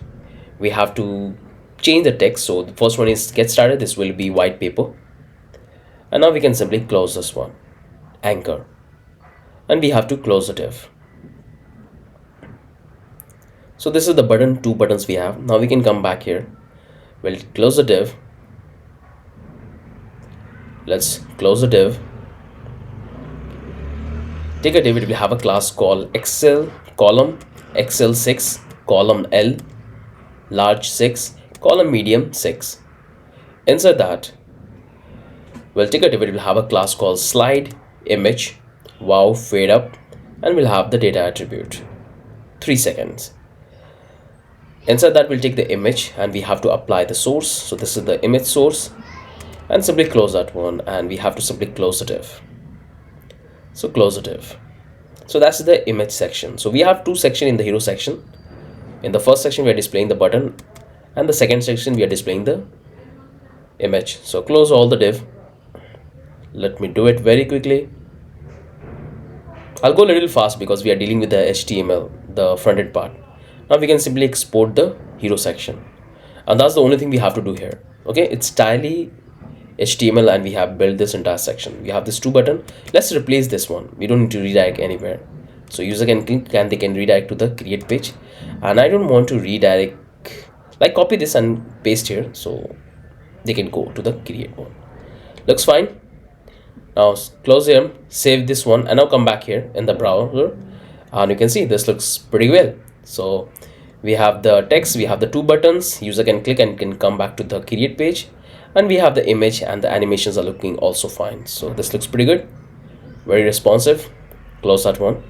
we have to change the text. So the first one is get started. This will be white paper. And now we can simply close this one, anchor. And we have to close the div. So this is the button, 2 buttons we have. Now we can come back here. We'll close the div. Let's close the div. Take a div, it will have a class called Excel column, Excel 6, column L, large 6, column medium 6. Inside that, we'll take a div, it will have a class called slide image, wow, fade up, and we'll have the data attribute, 3 seconds. Inside that, we'll take the image and we have to apply the source. So this is the image source, and simply close that one, and we have to simply close the div. So close the div. So that's the image section. So we have 2 sections in the hero section. In the first section, we are displaying the button, and the second section, we are displaying the image. So close all the div. Let me do it very quickly. I'll go a little fast because we are dealing with the HTML, the front end part. Now we can simply export the hero section, and that's the only thing we have to do here. Okay, it's entirely HTML, and we have built this entire section. We have this 2 button. Let's replace this one. We don't need to redirect anywhere. So user can click and they can redirect to the create page, and I don't want to redirect, like copy this and paste here, so they can go to the create one. Looks fine. Now close here, save this one, and now come back here in the browser, and you can see this looks pretty well. So we have the text, we have the 2 buttons, user can click and can come back to the create page, and we have the image, and the animations are looking also fine. So this looks pretty good, very responsive. Close that one,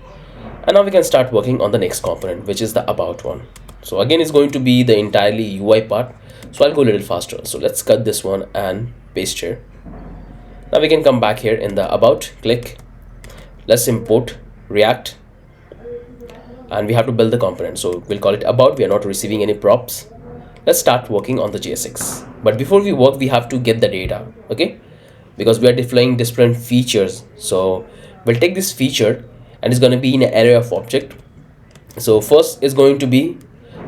and now we can start working on the next component, which is the about one. So again, it's going to be the entirely UI part, so I'll go a little faster. So let's cut this one and paste here. Now we can come back here in the about, click, let's import React, and we have to build the component. So we'll call it about. We are not receiving any props. Let's start working on the JSX. But before we work, we have to get the data, okay? Because we are deploying different features. So we'll take this feature, and it's going to be in an array of object. So first is going to be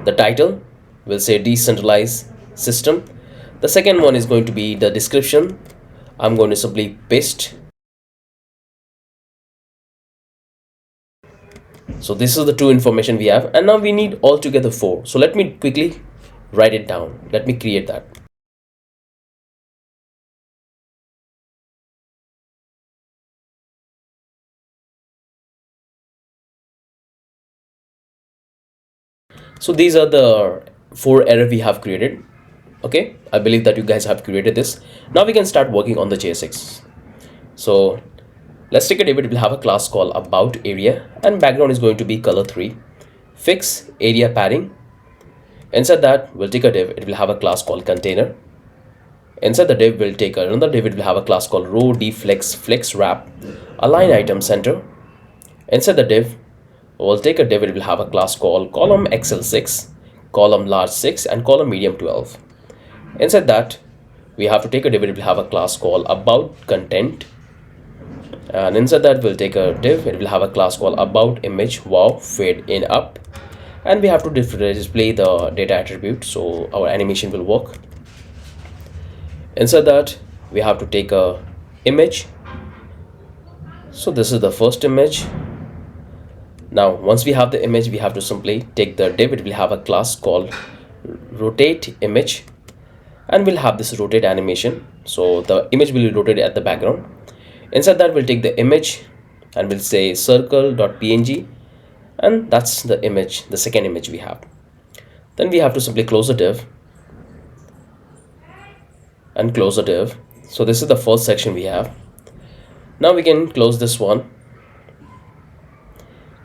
the title. We'll say decentralized system. The second one is going to be the description. I'm going to simply paste. So this is the 2 information we have, and now we need altogether 4. So let me quickly write it down. Let me create that. So these are the 4 errors we have created. Okay, I believe that you guys have created this. Now we can start working on the JSX. So let's take a div. It will have a class called about area, and background is going to be color 3. Fix area padding. Inside that, we'll take a div. It will have a class called container. Inside the div, we'll take another div. It will have a class called row deflex flex wrap. Align item center. Inside the div, we'll take a div. It will have a class called column Excel 6, column large 6, and column medium 12. Inside that, we have to take a div. It will have a class called about content, and inside that, we'll take a div. It will have a class called about image wow fade in up, and we have to display the data attribute, so our animation will work. Inside that, we have to take a image. So this is the first image. Now once we have the image, we have to simply take the div. It will have a class called rotate image, and we'll have this rotate animation, so the image will be rotated at the background. Inside that, we'll take the image and we'll say circle.png, and that's the image, the second image we have. Then we have to simply close the div and close the div. So this is the first section we have. Now we can close this one,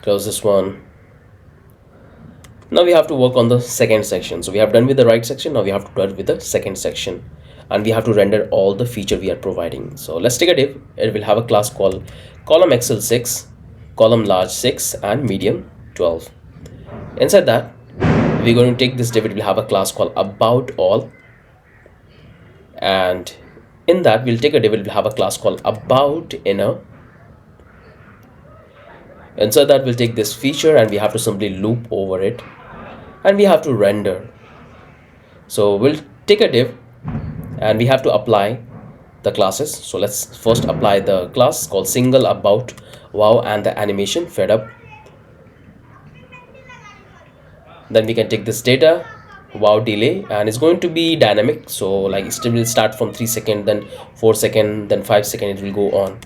close this one. Now we have to work on the second section. So we have done with the right section. Now we have to do it with the second section, and we have to render all the feature we are providing. So let's take a div. It will have a class called column Excel 6, column large 6, and medium 12. Inside that, we're going to take this div. It will have a class called about all. And in that, we'll take a div, we'll have a class called about inner. Inside that, we'll take this feature and we have to simply loop over it, and we have to render. So we'll take a div and we have to apply the classes. So let's first apply the class called single about wow and the animation fed up. Then we can take this data wow delay, and it's going to be dynamic, so like it will start from 3 seconds, then 4 seconds, then 5 seconds, it will go on.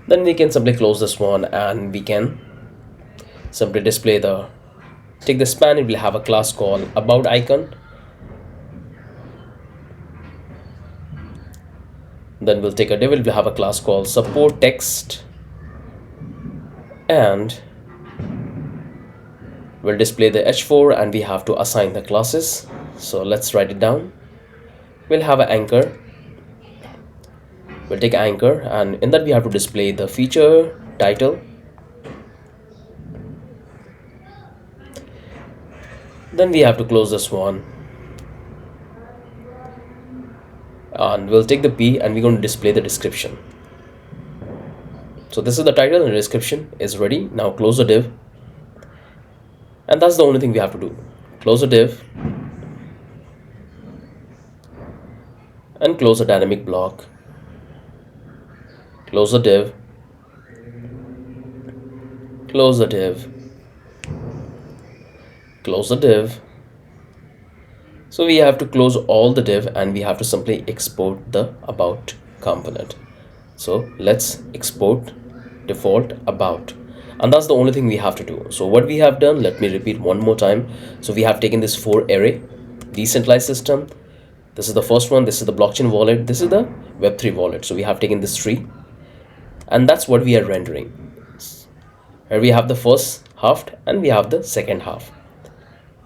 Then we can simply close this one and we can simply display the, take the span, it will have a class called about icon. Then we'll take a div, we'll have a class called support text, and we'll display the h4, and we have to assign the classes. So let's write it down. We'll have an anchor, we'll take anchor, and in that we have to display the feature title. Then we have to close this one, and we'll take the p and we're going to display the description. So this is the title and the description is ready. Now close the div, and that's the only thing we have to do. Close the div and close the dynamic block. Close the div, close the div, close the div. So we have to close all the div and we have to simply export the about component. So let's export default about, and that's the only thing we have to do. So what we have done, let me repeat one more time. So we have taken this 4 array, decentralized system, this is the first one, this is the blockchain wallet, this is the web3 wallet. So we have taken this tree, and that's what we are rendering. Here we have the first half and we have the second half.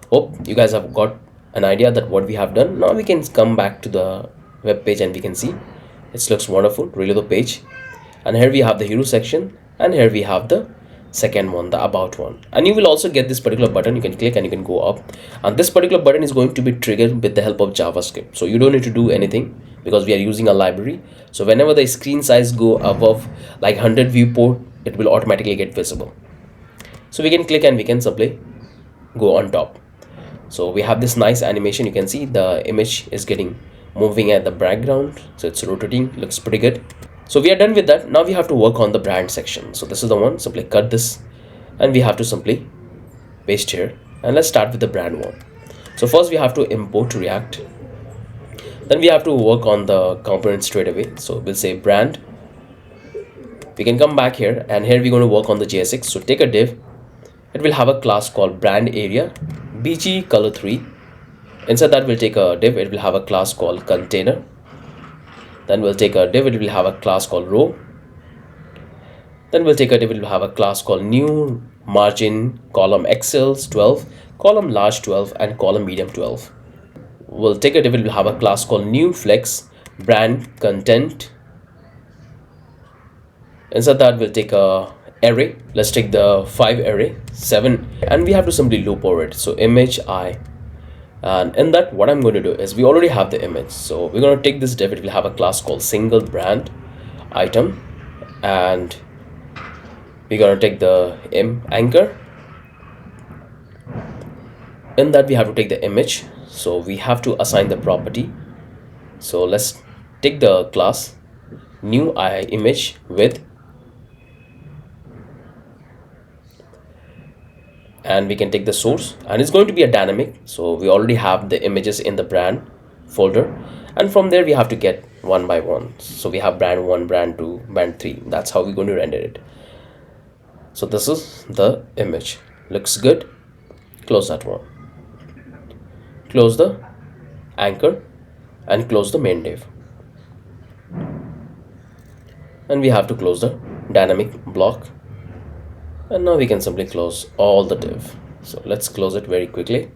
Hope you guys have got an idea that what we have done. Now we can come back to the web page and we can see it looks wonderful. Reload the page, and here we have the hero section, and here we have the second one, the about one. And you will also get this particular button, you can click and you can go up, and this particular button is going to be triggered with the help of JavaScript. So you don't need to do anything because we are using a library. So whenever the screen size go above like 100 viewport, it will automatically get visible. So we can click and we can simply go on top. So we have this nice animation, you can see the image is getting moving at the background, so it's rotating, looks pretty good. So we are done with that. Now we have to work on the brand section. So this is the one, simply cut this and we have to simply paste here, and let's start with the brand one. So first we have to import React, then we have to work on the component straight away. So we'll say brand, we can come back here, and here we're going to work on the JSX. So take a div, it will have a class called brand area bg color 3. Inside that we'll take a div, it will have a class called container. Then we'll take a div, it will have a class called row. Then we'll take a div, it will have a class called new margin column XL 12, column large 12, and column medium 12. We'll take a div, it will have a class called new flex brand content. Inside that we'll take a array, let's take the 5 array 7, and we have to simply loop over it. So image I, and in that what I'm going to do is we already have the image, so we're going to take this div, it will have a class called single brand item, and we're going to take the anchor. In that we have to take the image, so we have to assign the property. So let's take the class new image with, and we can take the source, and it's going to be a dynamic. So we already have the images in the brand folder, and from there we have to get one by one. So we have brand 1, brand 2, brand 3. That's how we're going to render it. So this is the image, looks good. Close that one, close the anchor, and close the main div, and we have to close the dynamic block. And now we can simply close all the div. So let's close it very quickly.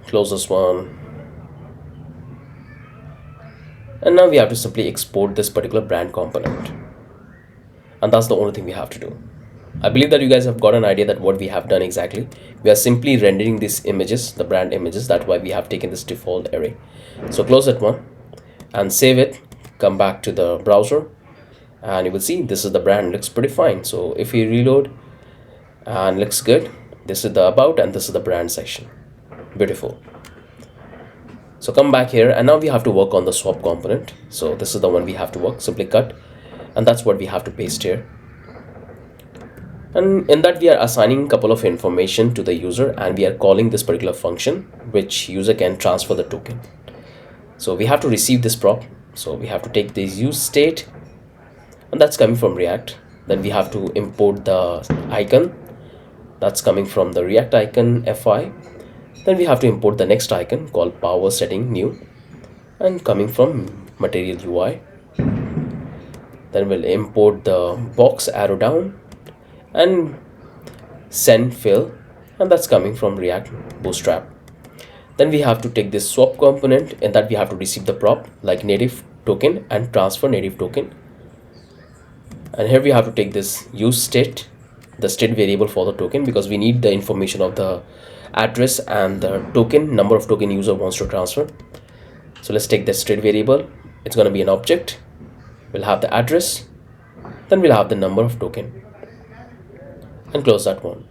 Close this one. And now we have to simply export this particular brand component. And that's the only thing we have to do. I believe that you guys have got an idea that what we have done exactly. We are simply rendering these images, the brand images. That's why we have taken this default array. So close that one and save it. Come back to the browser and you will see this is the brand. Looks pretty fine. So if we reload and looks good, this is the about and this is the brand section. Beautiful. So come back here and now we have to work on the swap component. So this is the one we have to work. Simply cut and that's what we have to paste here. And in that we are assigning a couple of information to the user and we are calling this particular function which user can transfer the token. So we have to receive this prop. So we have to take this use state and that's coming from React. Then we have to import the icon that's coming from the React icon fi. Then we have to import the next icon called power setting new and coming from material UI. Then we'll import the box arrow down and send fill and that's coming from React Bootstrap. Then we have to take this swap component and that we have to receive the prop like native token and transfer native token. And here we have to take this use state, the state variable for the token because we need the information of the address and the token, number of token user wants to transfer. So let's take the state variable. It's going to be an object. We'll have the address, then we'll have the number of token and close that one.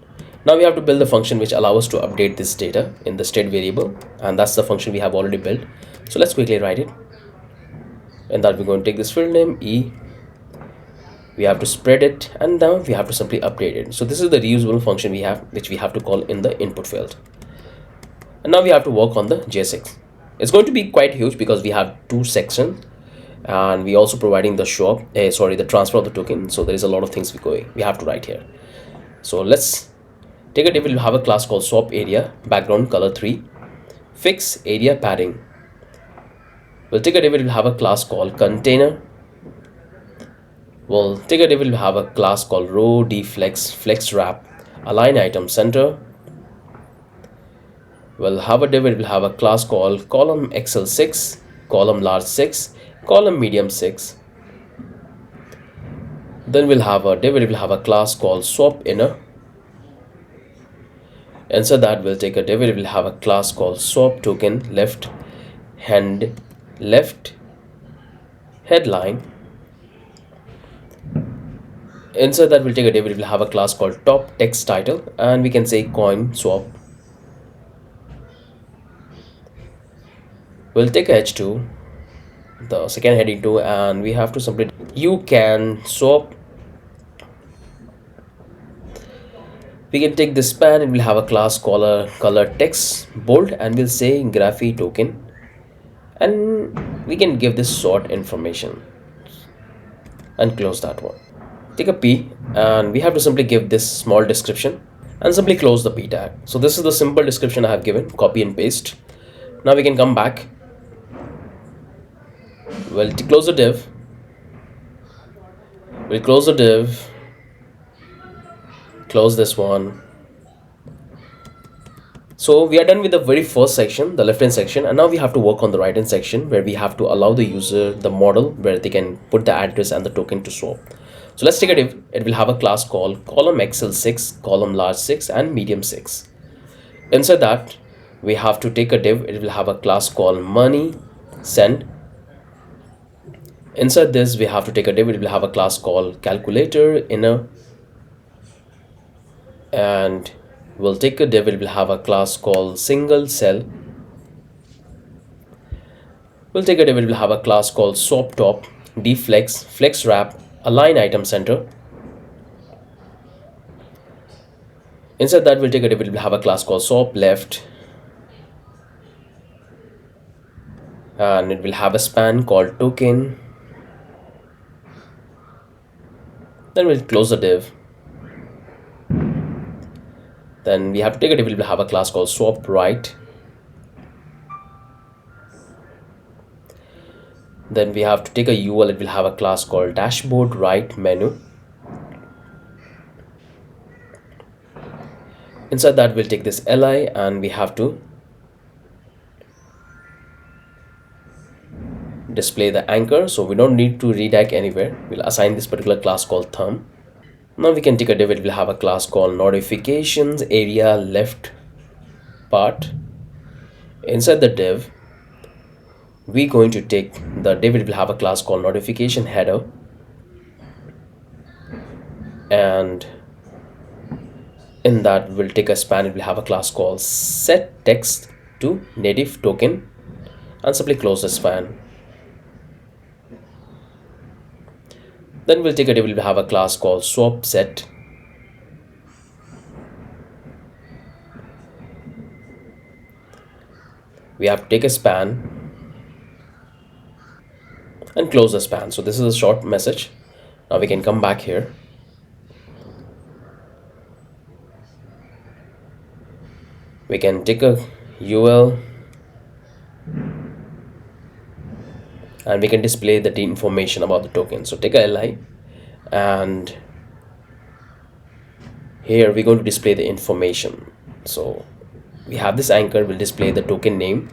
Now we have to build the function which allows us to update this data in the state variable and that's the function we have already built. So let's quickly write it. And that we're going to take this field name E, we have to spread it and now we have to simply update it. So this is the reusable function we have which we have to call in the input field. And now we have to work on the JSX. It's going to be quite huge because we have two sections and we also providing the the transfer of the token. So there is a lot of things we have to write here. So let's take a div. We'll have a class called swap area background color 3 fix area padding. We'll take a div. We'll have a class called container. We'll take a div. We'll have a class called row deflex flex wrap align item center. We'll have a div. We'll have a class called column XL 6 column large 6 column medium 6. Then we'll have a div. We'll have a class called swap inner. Inside that we'll take a div. We'll have a class called swap token left hand left headline. Inside that we'll take a div. We'll have a class called top text title and we can say coin swap. We'll take a h2, the second heading 2, and we have to simply you can swap. We can take this span and we'll have a class color text bold and we'll say graphy token and we can give this sort information and close that one. Take a p and we have to simply give this small description and simply close the p tag. So this is the simple description I have given, copy and paste. Now we can come back. We'll close the div. We'll close the div. Close this one. So we are done with the very first section, the left hand section, and now we have to work on the right hand section where we have to allow the user the model where they can put the address and the token to swap. So let's take a div. It will have a class called column XL 6 column large 6 and medium 6. Inside that we have to take a div. It will have a class called money send. Inside this we have to take a div. It will have a class called calculator inner. And we'll take a div. It will have a class called single cell. We'll take a div. It will have a class called swap top deflex flex wrap align item center. Inside that we'll take a div. It will have a class called swap left and it will have a span called token. Then we'll close the div. Then we have to take a div. It will have a class called swap right. Then we have to take a UL. It will have a class called dashboard right menu. Inside that we'll take this li and we have to display the anchor. So we don't need to redact anywhere. We'll assign this particular class called thumb. Now we can take a div. It will have a class called notifications area left part. Inside the div, we're going to take the div. It will have a class called notification header, and in that we'll take a span. It will have a class called set text to native token, and simply close the span. Then we'll take a div. It will have a class called swap set. We have to take a span and close the span. So this is a short message. Now we can come back here. We can take a UL and we can display the information about the token. So take a LI, and here we're going to display the information. So we have this anchor, will display the token name,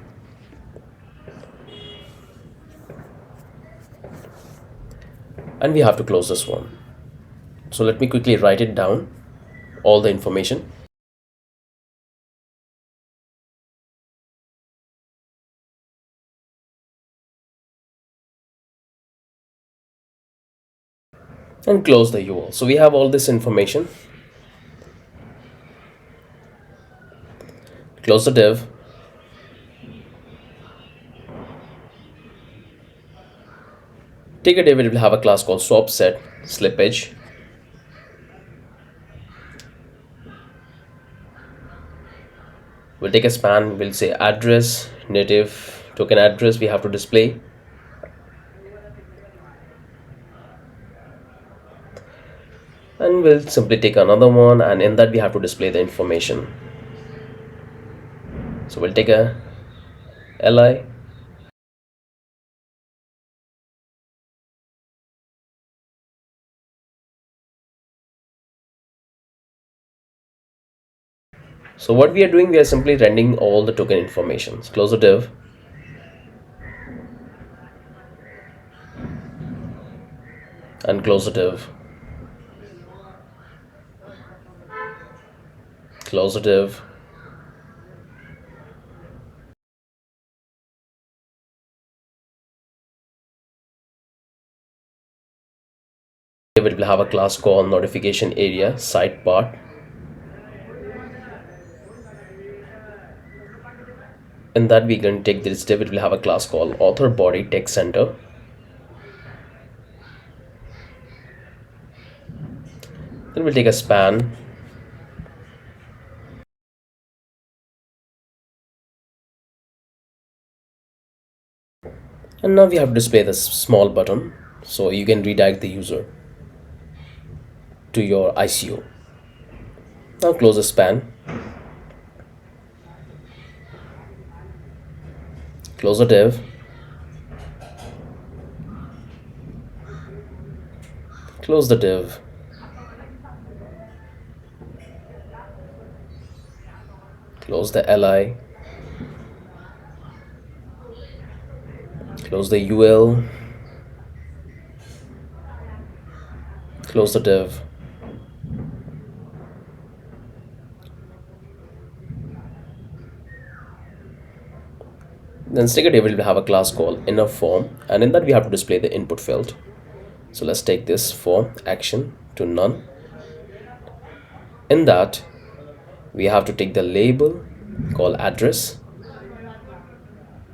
and we have to close this one. So let me quickly write it down, all the information. And close the UL. So we have all this information. Close the div. Take a div. It will have a class called swap set slippage. We'll take a span. We'll say address, native token address. We have to display. And we'll simply take another one, and in that we have to display the information. So we'll take a LI, so what we are doing, we are simply rendering all the token information. So close the div. And close the div. Close the div. It will have a class called notification area side part. In that we can take this div. It will have a class called author body text center. Then we'll take a span. And now we have to display this small button, so you can redirect the user to your ICO. Now close the span. Close the div. Close the div. Close the LI. Close the UL. Close the div. Then sticker div will have a class called inner form, and in that we have to display the input field. So let's take this form action to none. In that we have to take the label called address,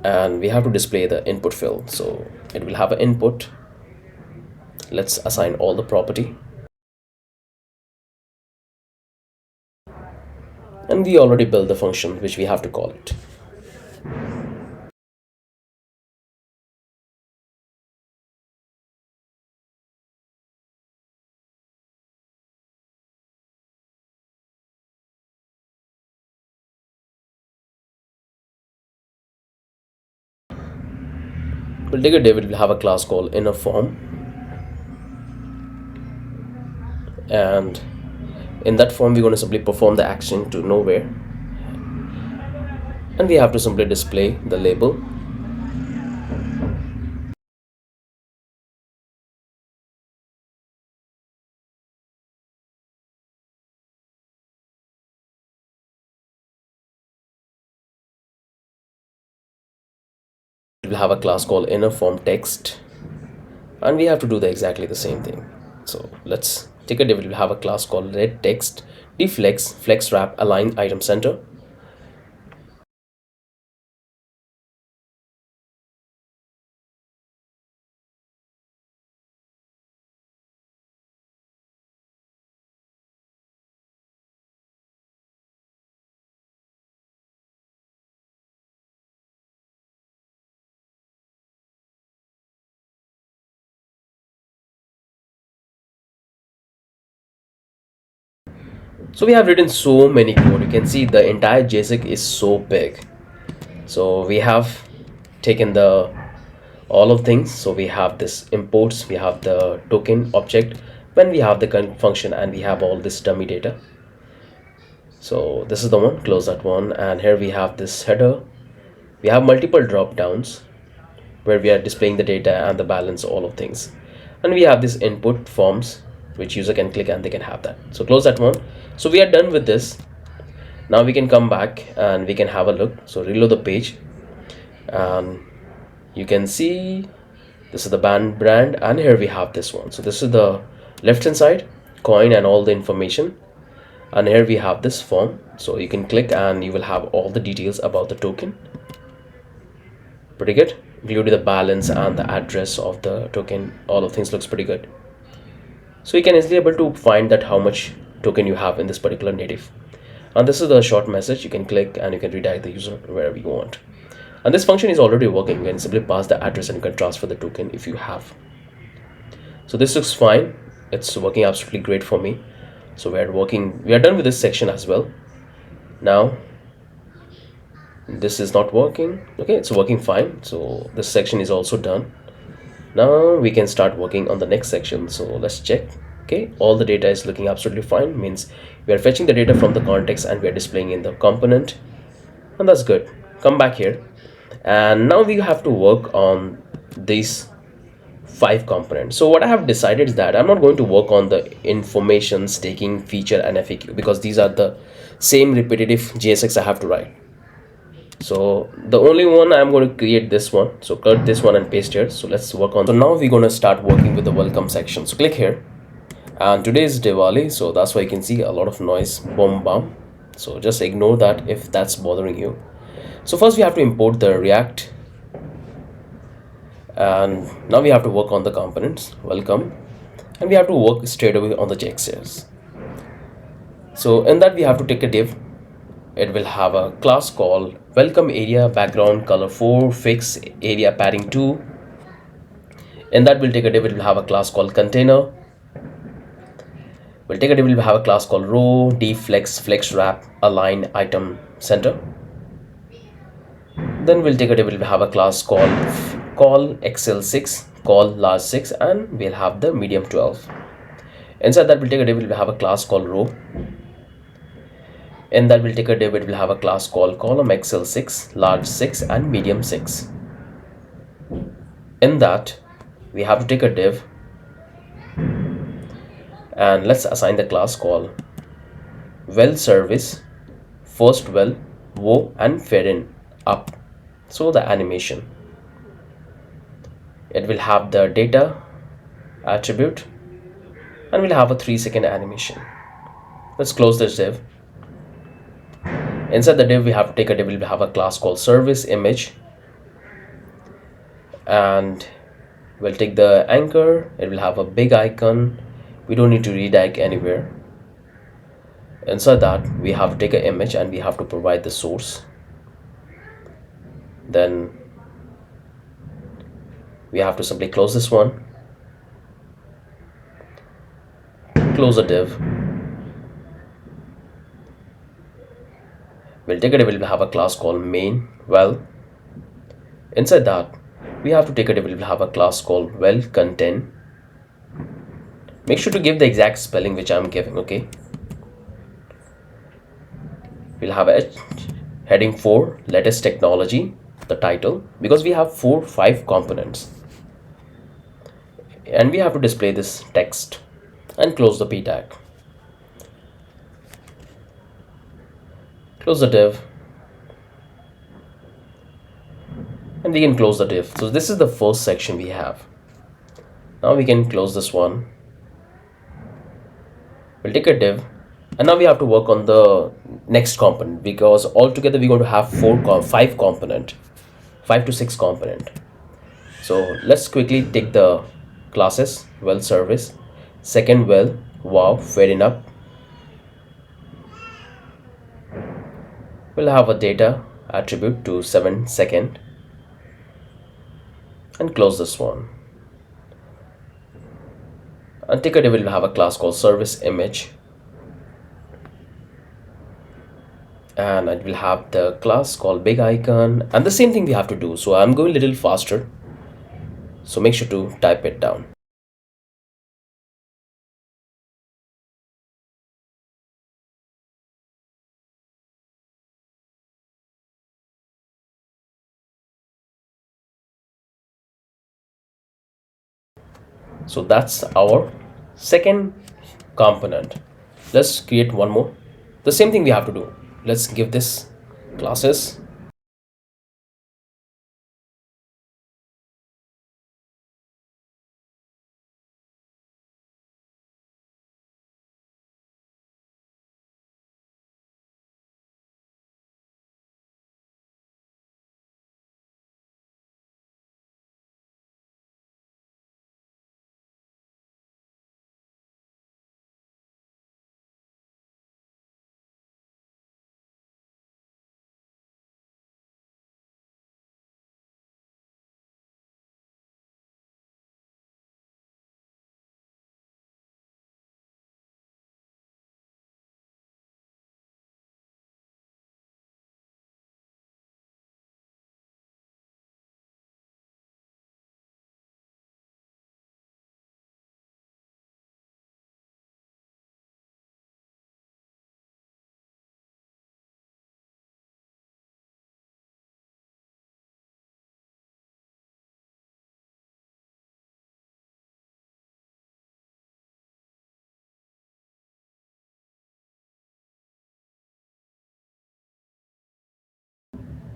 and we have to display the input field. So it will have an input. Let's assign all the property, and we already built the function which we have to call it. We'll take a div. It will have a class called inner form, and in that form we're going to simply perform the action to nowhere, and we have to simply display the label. We'll have a class called inner form text, and we have to do exactly the same thing. So let's take a div. We'll have a class called red text deflex flex wrap align item center. So we have written so many code. You can see the entire JSON is so big. So we have taken the all of things. So we have this imports, we have the token object, when we have the function, and we have all this dummy data. So this is the one, close that one, and here we have this header. We have multiple drop downs where we are displaying the data and the balance, all of things, and we have this input forms which user can click and they can have that. So close that one. So we are done with this. Now we can come back and we can have a look. So reload the page, and you can see this is the brand, and here we have this one. So this is the left hand side, coin and all the information, and here we have this form. So you can click and you will have all the details about the token. Pretty good, including the balance and the address of the token. All of things looks pretty good. So you can easily able to find that how much token you have in this particular native. And this is the short message. You can click and you can redirect the user wherever you want. And this function is already working. You can simply pass the address and you can transfer the token if you have. So this looks fine. It's working absolutely great for me. So we are done with this section as well. Now this is not working. Okay, it's working fine. So this section is also done. Now we can start working on the next section. So let's check. Okay, all the data is looking absolutely fine, means we are fetching the data from the context and we are displaying in the component, and that's good. Come back here, and now we have to work on these 5 components. So what I have decided is that I'm not going to work on the information staking feature and FAQ, because these are the same repetitive JSX I have to write. So the only one I'm going to create this one. So cut this one and paste here. So let's work on. So now we're going to start working with the welcome section. So click here, and today is Diwali, so that's why you can see a lot of noise, boom bam. So just ignore that if that's bothering you. So first we have to import the React, and now we have to work on the components welcome, and we have to work straight away on the JXS. So in that we have to take a div. It will have a class called welcome area background color 4 fix area padding 2. In that we'll take a div. It will have a class called container. We'll take a div. We'll have a class called row deflex flex wrap align item center. Then we'll take a div. We'll have a class called call XL6 call large 6, and we'll have the medium 12. Inside that we'll take a div. We'll have a class called row. In that we'll take a div. It will have a class called column XL6 large 6 and medium 6. In that we have to take a div, and let's assign the class called well service first well woe and fed in up. So the animation, it will have the data attribute, and we'll have a 3-second animation. Let's close this div. Inside the div we have to take a div. We'll have a class called service image, and we'll take the anchor. It will have a big icon. We don't need to redirect anywhere. Inside that we have to take an image and we have to provide the source. Then we have to simply close this one, close the div. We'll take a div. We'll have a class called main well. Inside that we have to take a div. We'll have a class called well content. Make sure to give the exact spelling which I'm giving. Okay, we'll have a heading 4 latest technology, the title, because we have 5 components, and we have to display this text, and close the p tag. Close the div, and we can close the div. So this is the first section we have. Now we can close this one. We'll take a div, and now we have to work on the next component, because altogether we're going to have five component, 5 to 6 component. So let's quickly take the classes. Well service, second well, wow, fair enough. We'll have a data attribute to 7 second, and close this one. And take a div will have a class called service image, and it will have the class called big icon, and the same thing we have to do. So I'm going a little faster, so make sure to type it down. So that's our second component. Let's create one more. The same thing we have to do. Let's give this classes.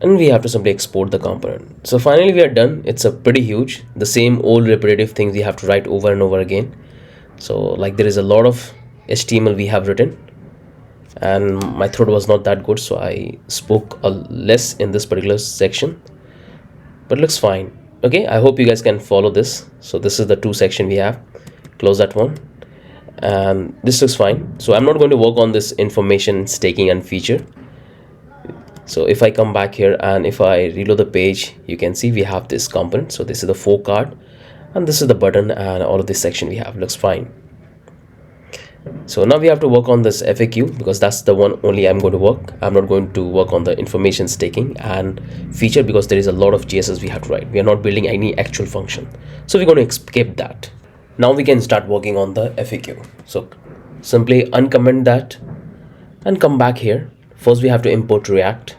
And we have to simply export the component. So finally we are done. It's a pretty huge, the same old repetitive things we have to write over and over again. So like there is a lot of HTML we have written, and my throat was not that good, so I spoke a less in this particular section, but looks fine. Okay, I hope you guys can follow this. So this is the two section we have. Close that one, and this looks fine. So I'm not going to work on this information staking and feature. So if I come back here and if I reload the page, you can see we have this component. So this is the 4 card, and this is the button, and all of this section we have. Looks fine. So now we have to work on this FAQ, because that's the one only I'm going to work. I'm not going to work on the information staking and feature, because there is a lot of GSS we have to write. We are not building any actual function, so we're going to skip that. Now we can start working on the FAQ. So simply uncomment that and come back here. First we have to import React,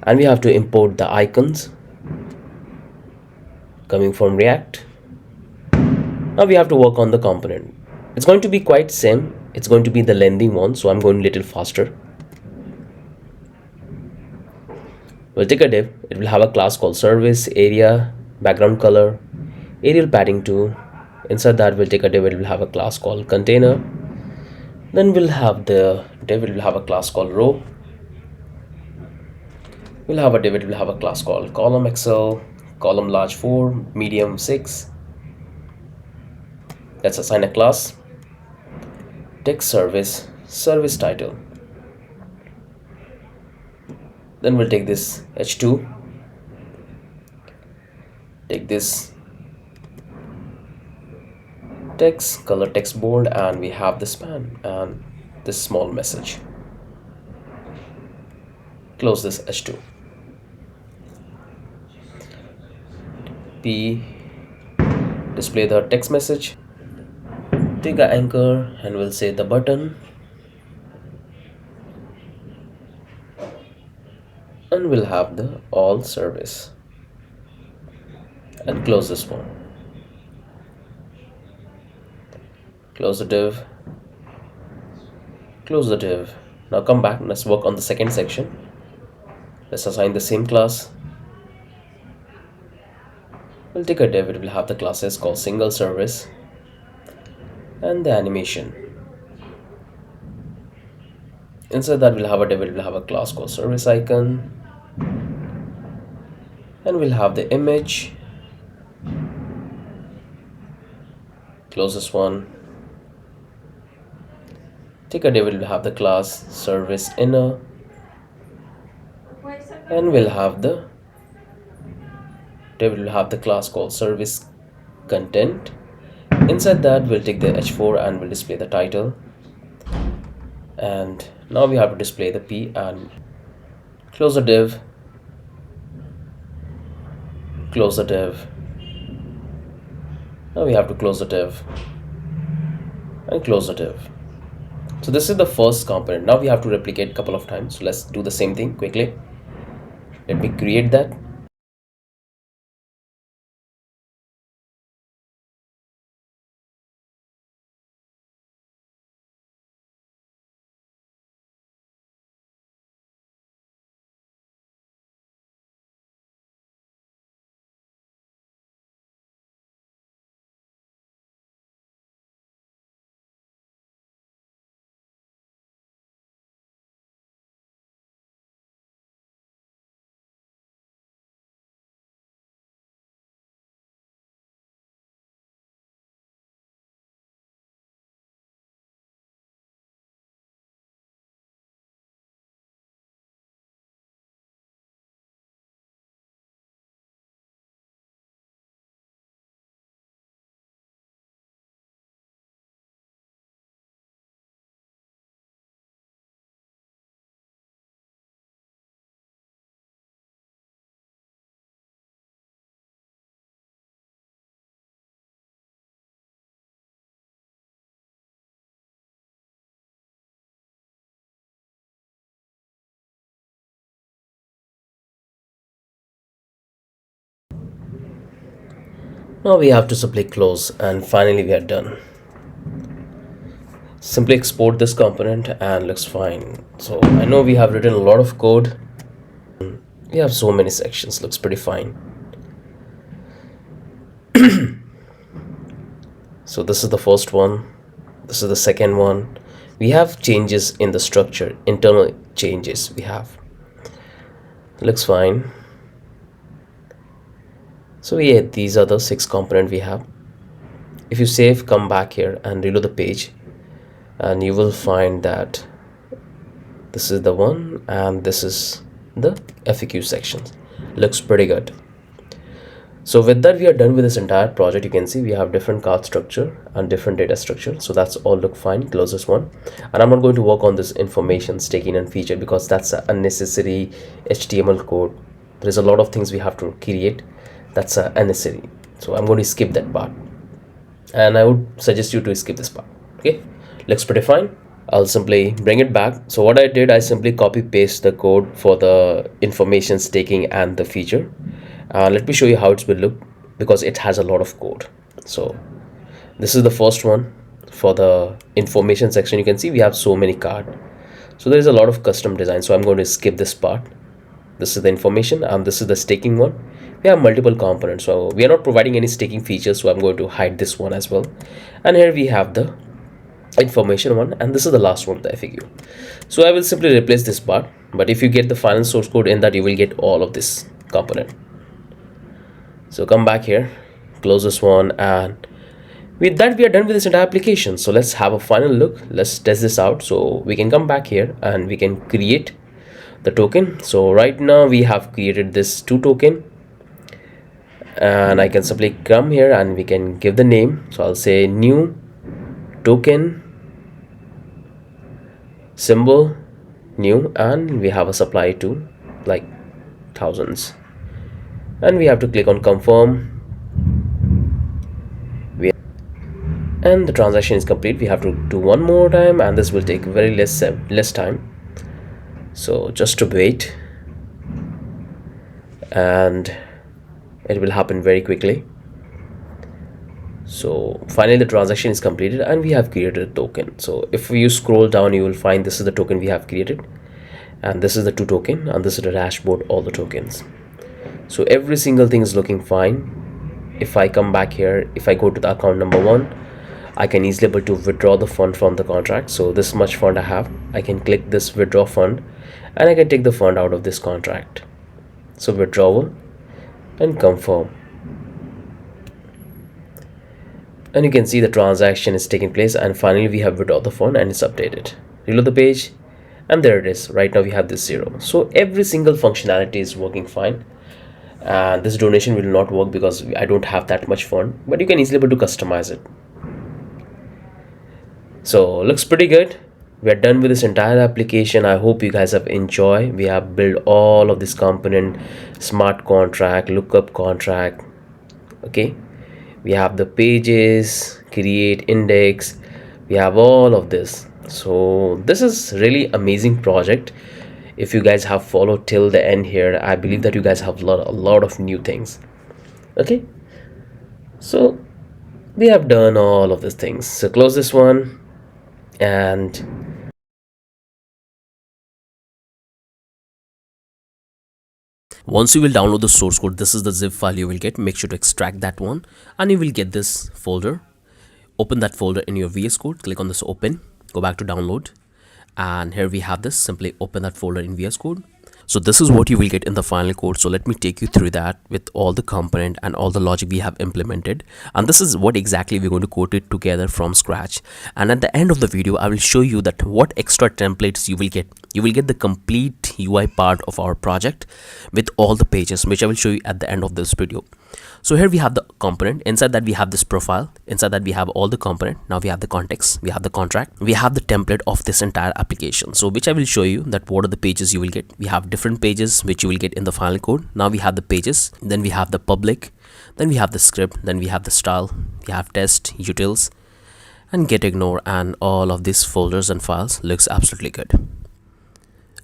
and we have to import the icons coming from React. Now we have to work on the component. It's going to be quite same. It's going to be the lengthy one, so I'm going a little faster. We'll take a div. It will have a class called service, area, background color, Arial padding 2. Inside that we'll take a div. It will have a class called container. Then we'll have the div. It will have a class called row. We'll have a div. It will have a class called column XL, column large 4, medium 6. Let's assign a class. Text service, service title. Then we'll take this h2, take this text, color text bold, and we have the span and this small message. Close this h2. P, display the text message. Take an anchor and we'll say the button, and we'll have the all service, and close this one. Close the div, close the div. Now come back, let's work on the second section. Let's assign the same class. We'll take a div. It will have the classes called single service and the animation. Inside that, we'll have a div. It will have a class called service icon, and we'll have the image. Close this one. Take a div. It will have the class service inner, and we'll have the div. It will have the class called service content. Inside that, we'll take the h4 and we'll display the title. And now we have to display the p and close the div, close the div. Now we have to close the div and close the div. So this is the first component. Now we have to replicate a couple of times. So let's do the same thing quickly. Let me create that. Now we have to simply close, and finally we are done. Simply export this component and looks fine. So I know we have written a lot of code. We have so many sections, looks pretty fine. So this is the first one, this is the second one. We have changes in the structure, internal changes we have. Looks fine. So yeah, these are the 6 components we have. If you save, come back here and reload the page, and you will find that this is the one and this is the FAQ sections. Looks pretty good. So with that, we are done with this entire project. You can see we have different card structure and different data structure. So that's all look fine. Close this one. And I'm not going to work on this information staking and feature because that's an unnecessary HTML code. There's a lot of things we have to create. That's unnecessary. So I'm going to skip that part. And I would suggest you to skip this part. Okay, looks pretty fine. I'll simply bring it back. So what I did, I simply copy paste the code for the information staking and the feature. Let me show you how it will look because it has a lot of code. So this is the first one for the information section. You can see we have so many cards. So there is a lot of custom design. So I'm going to skip this part. This is the information and this is the staking one. We have multiple components. So we are not providing any staking features. So I'm going to hide this one as well. And here we have the information one, and this is the last one, the FAQ. So I will simply replace this part, but if you get the final source code in that, you will get all of this component. So come back here, close this one, and with that we are done with this entire application. So let's have a final look. Let's test this out. So we can come back here and we can create the token. So right now we have created this 2 token, and I can simply come here and we can give the name. So I'll say new token symbol new, and we have a supply to like thousands, and we have to click on confirm, and the transaction is complete. We have to do one more time, and this will take very less time. So just to wait, and it will happen very quickly. So finally the transaction is completed and we have created a token. So if you scroll down, you will find this is the token we have created, and this is the 2 token, and this is the dashboard, all the tokens. So every single thing is looking fine. if I come back here, if I go to the account number 1, I can easily able to withdraw the fund from the contract. So this much fund I have, I can click this withdraw fund and I can take the fund out of this contract. So withdrawal and confirm, and you can see the transaction is taking place, and finally we have withdraw the fund and it's updated. Reload the page and there it is. Right now we have this 0. So every single functionality is working fine. This donation will not work because I don't have that much fund, but you can easily able to customize it. So looks pretty good. We are done with this entire application. I hope you guys have enjoyed. We have built all of this component, smart contract, lookup contract. Okay, we have the pages, create, index, we have all of this. So this is really amazing project. If you guys have followed till the end here, I believe that you guys have a lot of new things. Okay, so we have done all of these things. So close this one, and once you will download the source code, this is the zip file you will get. Make sure to extract that one and you will get this folder. Open that folder in your VS Code, click on this open, go back to download, and here we have this. Simply open that folder in VS Code. So this is what you will get in the final code. So let me take you through that with all the component and all the logic we have implemented. And this is what exactly we're going to code it together from scratch. And at the end of the video, I will show you that what extra templates you will get. You will get the complete UI part of our project with all the pages, which I will show you at the end of this video. So here we have the component. Inside that we have this profile. Inside that we have all the component. Now we have the context, we have the contract, we have the template of this entire application. So which I will show you that what are the pages you will get. We have different pages which you will get in the final code. Now we have the pages, then we have the public, then we have the script, then we have the style, we have test, utils, and get, ignore, and all of these folders and files looks absolutely good.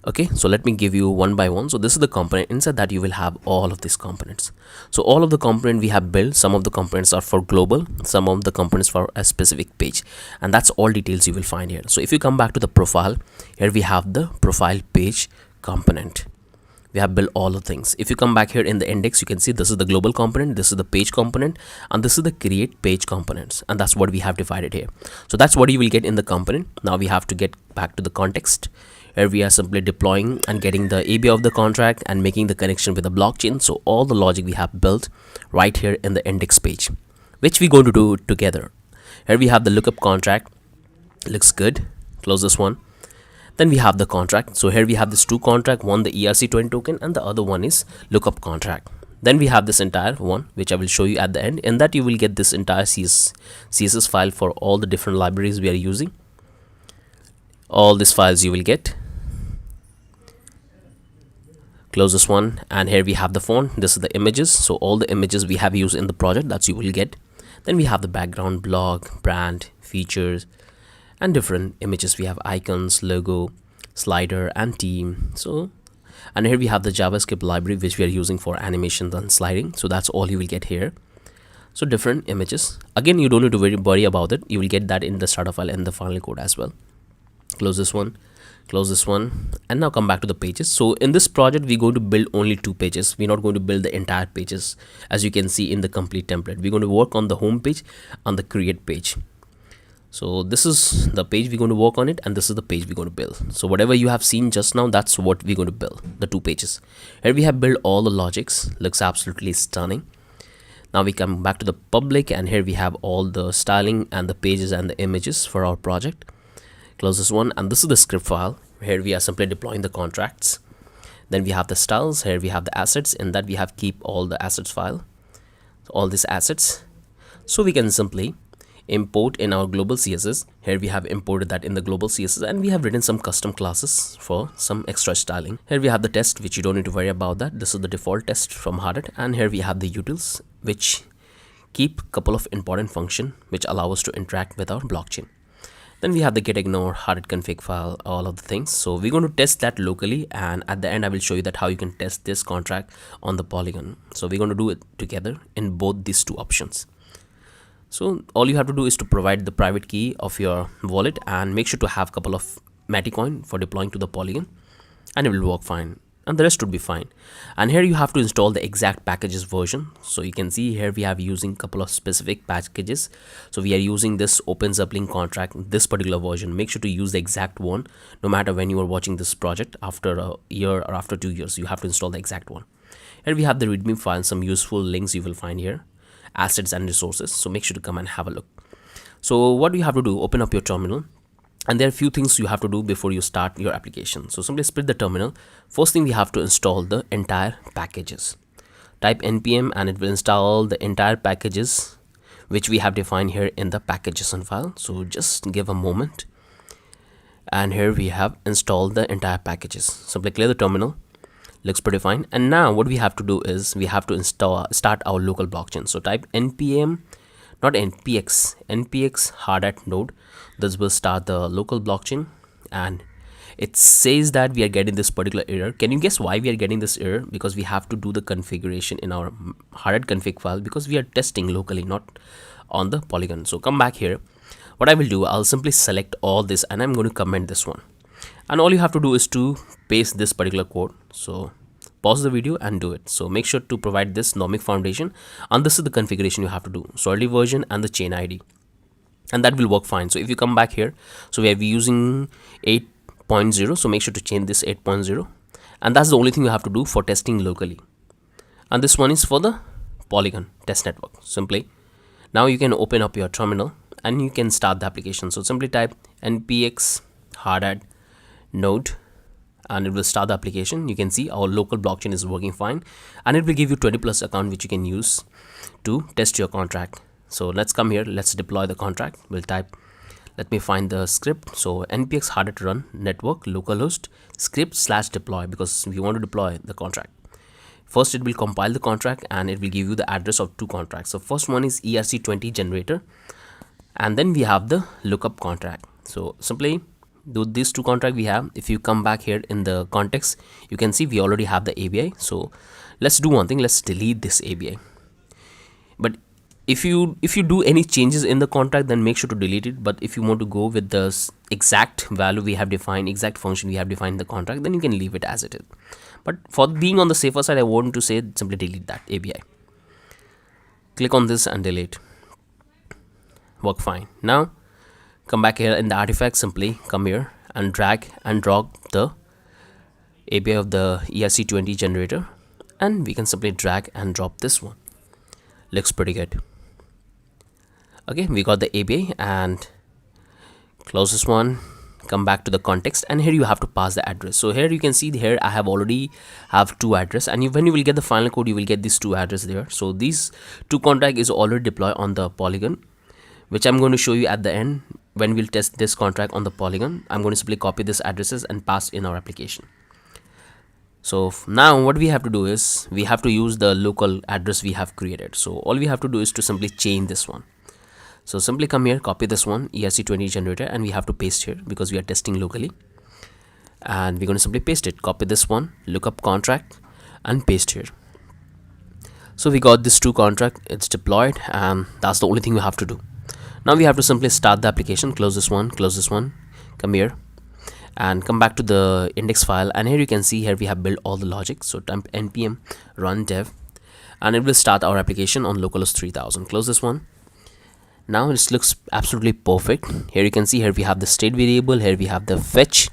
Okay, so let me give you one by one. So this is the component. Inside that you will have all of these components. So all of the component we have built, some of the components are for global, some of the components for a specific page, and that's all details you will find here. So if you come back to the profile, here we have the profile page component. We have built all the things. If you come back here in the index, you can see this is the global component, this is the page component, and this is the create page components, and that's what we have divided here. So that's what you will get in the component. Now we have to get back to the context. Here we are simply deploying and getting the API of the contract and making the connection with the blockchain. So all the logic we have built right here in the index page, which we're going to do together. Here we have the lookup contract. Looks good. Close this one. Then we have the contract. So here we have this two contract, one the ERC20 token and the other one is lookup contract. Then we have this entire one, which I will show you at the end. In that you will get this entire CSS file for all the different libraries we are using. All these files you will get. Close this one, and here we have the font. This is the images. So all the images we have used in the project, that's you will get. Then we have the background, blog, brand, features, and different images. We have icons, logo, slider, and team. So, and here we have the JavaScript library which we are using for animations and sliding. So that's all you will get here. So different images. Again, you don't need to worry about it. You will get that in the starter file and the final code as well. Close this one, close this one, and now come back to the pages. So in this project we're going to build only two pages. We're not going to build the entire pages, as you can see in the complete template. We're going to work on the home page, on the create page. So this is the page we're going to work on it, and this is the page we're going to build. So whatever you have seen just now, that's what we're going to build, the two pages. Here we have built all the logics. Looks absolutely stunning. Now we come back to the public, and here we have all the styling and the pages and the images for our project. Close this one, and this is the script file. Here we are simply deploying the contracts. Then we have the styles. Here we have the assets. In that we have keep all the assets file, all these assets. So we can simply import in our global CSS. Here we have imported that in the global CSS, and we have written some custom classes for some extra styling. Here we have the test, which you don't need to worry about that. This is the default test from Hardit, and here we have the utils, which keep couple of important function which allow us to interact with our blockchain. Then we have the get, ignore, hard config file, all of the things. So we're going to test that locally, and at the end I will show you that how you can test this contract on the Polygon. So we're going to do it together in both these two options. So all you have to do is to provide the private key of your wallet and make sure to have a couple of Maticoin for deploying to the Polygon, and it will work fine. and the rest would be fine. And here you have to install the exact packages version. So you can see here we have using couple of specific packages. So we are using this opens up link contract, this particular version. Make sure to use the exact one, no matter when you are watching this project, after a year or after 2 years, you have to install the exact one. Here we have the readme file, some useful links you will find here, assets and resources. So make sure to come and have a look. So what do you have to do? Open up your terminal, and there are a few things you have to do before you start your application. So simply split the terminal. First thing, we have to install the entire packages. Type npm and it will install the entire packages which we have defined here in the package.json file. So just give a moment, and here we have installed the entire packages. Simply clear the terminal. Looks pretty fine. And now what we have to do is we have to start our local blockchain. So type npm, not npx hard at node. This will start the local blockchain, and it says that we are getting this particular error. Can you guess why we are getting this error? Because we have to do the configuration in our hard config file, because we are testing locally, not on the Polygon. So come back here. What I will do, I'll simply select all this and I'm going to comment this one, and all you have to do is to paste this particular code. So pause the video and do it. So make sure to provide this nomic foundation, and this is the configuration you have to do. So early version and the chain ID, and that will work fine. So if you come back here, so we are using 8.0, so make sure to change this 8.0, and that's the only thing you have to do for testing locally. And this one is for the Polygon test network. Simply now you can open up your terminal and you can start the application. So simply type npx hard at node, and it will start the application. You can see our local blockchain is working fine, and it will give you 20+ account which you can use to test your contract. So let's come here, let's deploy the contract. We'll type, let me find the script. So npx hard at run network localhost script / deploy, because we want to deploy the contract. First it will compile the contract, and it will give you the address of 2 contracts. So first one is ERC20 generator, and then we have the lookup contract. So simply do these 2 contract we have. If you come back here in the context, you can see we already have the ABI. So let's do one thing, let's delete this ABI. But if you do any changes in the contract, then make sure to delete it. But if you want to go with the exact value we have defined, exact function we have defined in the contract, then you can leave it as it is. But for being on the safer side, I want to say simply delete that ABI. Click on this and delete. Work fine. Now come back here in the artifact, simply come here and drag and drop the ABI of the ERC20 generator, and we can simply drag and drop this one. Looks pretty good. Okay, we got the ABI, and close this one, come back to the context, and here you have to pass the address. So here you can see here I have already have 2 address, and when you will get the final code, you will get these 2 address there. So these 2 contract is already deployed on the Polygon, which I'm going to show you at the end. When we'll test this contract on the Polygon, I'm going to simply copy this addresses and pass in our application. So now what we have to do is we have to use the local address we have created. So all we have to do is to simply change this one. So simply come here, copy this one, ERC20 generator, and we have to paste here because we are testing locally. And we're going to simply paste it. Copy this one, lookup contract, and paste here. So we got this 2 contract, it's deployed, and that's the only thing we have to do. Now we have to simply start the application. Close this one, come here, and come back to the index file, and here you can see here we have built all the logic. So type npm run dev, and it will start our application on localhost 3000. Close this one. Now this looks absolutely perfect. Here you can see here we have the state variable, here we have the fetch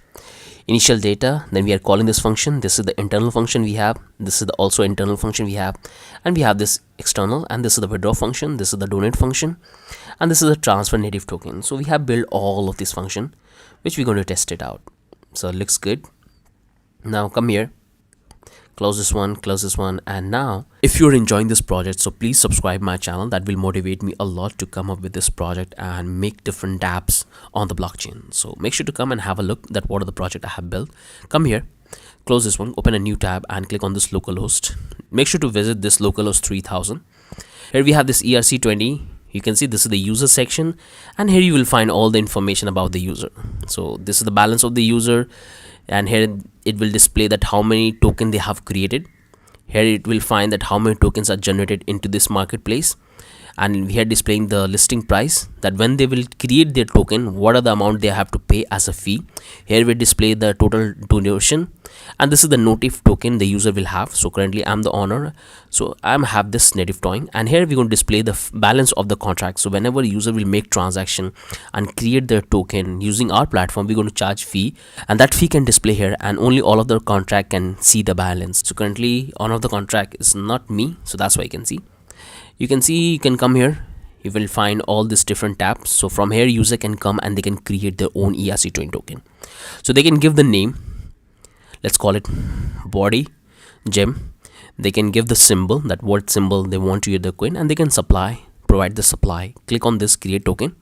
initial data, then we are calling this function. This is the internal function we have, this is the also internal function we have, and we have this external, and this is the withdraw function, this is the donate function, and this is the transfer native token. So we have built all of this function which we're going to test it out. So it looks good. Now come here, close this one, and now if you're enjoying this project, so please subscribe my channel. That will motivate me a lot to come up with this project and make different apps on the blockchain. So make sure to come and have a look at what are the project I have built. Come here, close this one, open a new tab, and click on this localhost. Make sure to visit this localhost 3000. Here we have this ERC20. You can see this is the user section, and here you will find all the information about the user. So this is the balance of the user, and here it will display that how many token they have created. Here it will find that how many tokens are generated into this marketplace, and we are displaying the listing price, that when they will create their token, what are the amount they have to pay as a fee. Here we display the total donation, and this is the native token the user will have. So currently I'm the owner, so I'm have this native token, and here we're going to display the balance of the contract. So whenever user will make transaction and create their token using our platform, we're going to charge fee, and that fee can display here, and only all of the contract can see the balance. So currently owner of the contract is not me, so that's why you can see. You can come here, you will find all these different tabs. So from here user can come and they can create their own ERC20 token. So they can give the name, let's call it body gem. They can give the symbol, that what symbol they want to use the coin, and they can provide the supply. Click on this create token,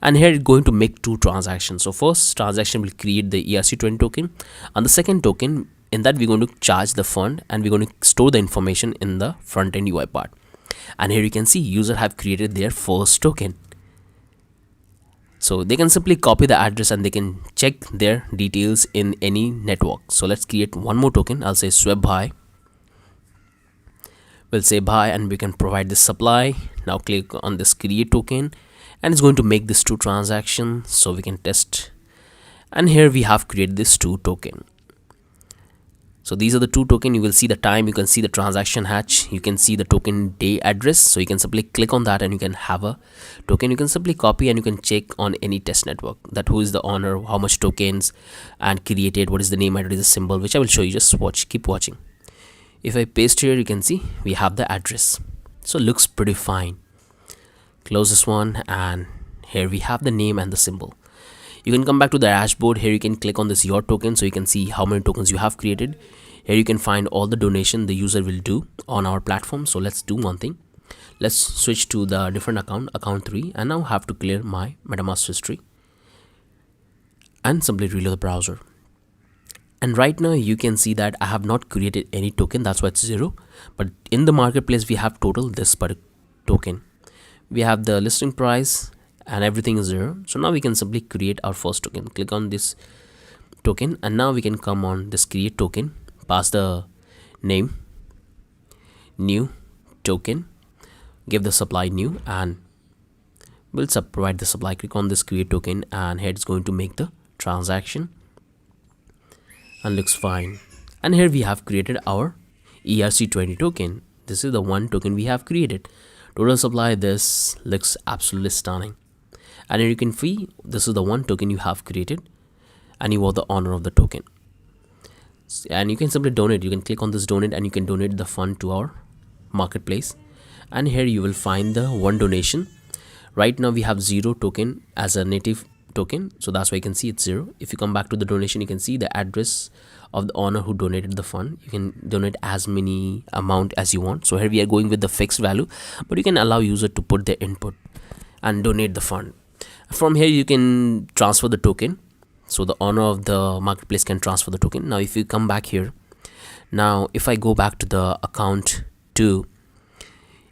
and here it's going to make two transactions. So first transaction will create the ERC20 token, and the second token, in that we're going to charge the fund, and we're going to store the information in the front end UI part. And here you can see user have created their first token. So they can simply copy the address and they can check their details in any network. So let's create one more token. I'll say swap buy. We'll say buy, and we can provide this supply. Now click on this create token, and it's going to make this two transactions, so we can test. And here we have created this two token. So these are the two token. You will see the time, you can see the transaction hatch, you can see the token day address. So you can simply click on that and you can have a token. You can simply copy and you can check on any test network that who is the owner, how much tokens and created, what is the name, address, the symbol, which I will show you. Just watch, keep watching. If I paste here, you can see we have the address. So it looks pretty fine. Close this one, and here we have the name and the symbol. You can come back to the dashboard. Here you can click on this your token, so you can see how many tokens you have created. Here you can find all the donation the user will do on our platform. So let's do one thing. Let's switch to the different account 3, and now have to clear my MetaMask history and simply reload the browser. And right now you can see that I have not created any token, that's why it's 0. But in the marketplace we have total this per token. We have the listing price and everything is 0. So now we can simply create our first token. Click on this token, and now we can come on this create token, pass the name, new token, give the supply new, and we'll provide the supply. Click on this create token, and here it's going to make the transaction, and looks fine. And here we have created our ERC20 token. This is the one token we have created. Total supply, this looks absolutely stunning. And here you can see this is the one token you have created, and you are the owner of the token. And you can simply donate. You can click on this donate, and you can donate the fund to our marketplace. And here you will find the one donation. Right now we have 0 token as a native token, so that's why you can see it's 0. If you come back to the donation, you can see the address of the owner who donated the fund. You can donate as many amount as you want. So here we are going with the fixed value, but you can allow user to put their input and donate the fund. From here you can transfer the token, so the owner of the marketplace can transfer the token. Now if you come back here, now if I go back to the account 2,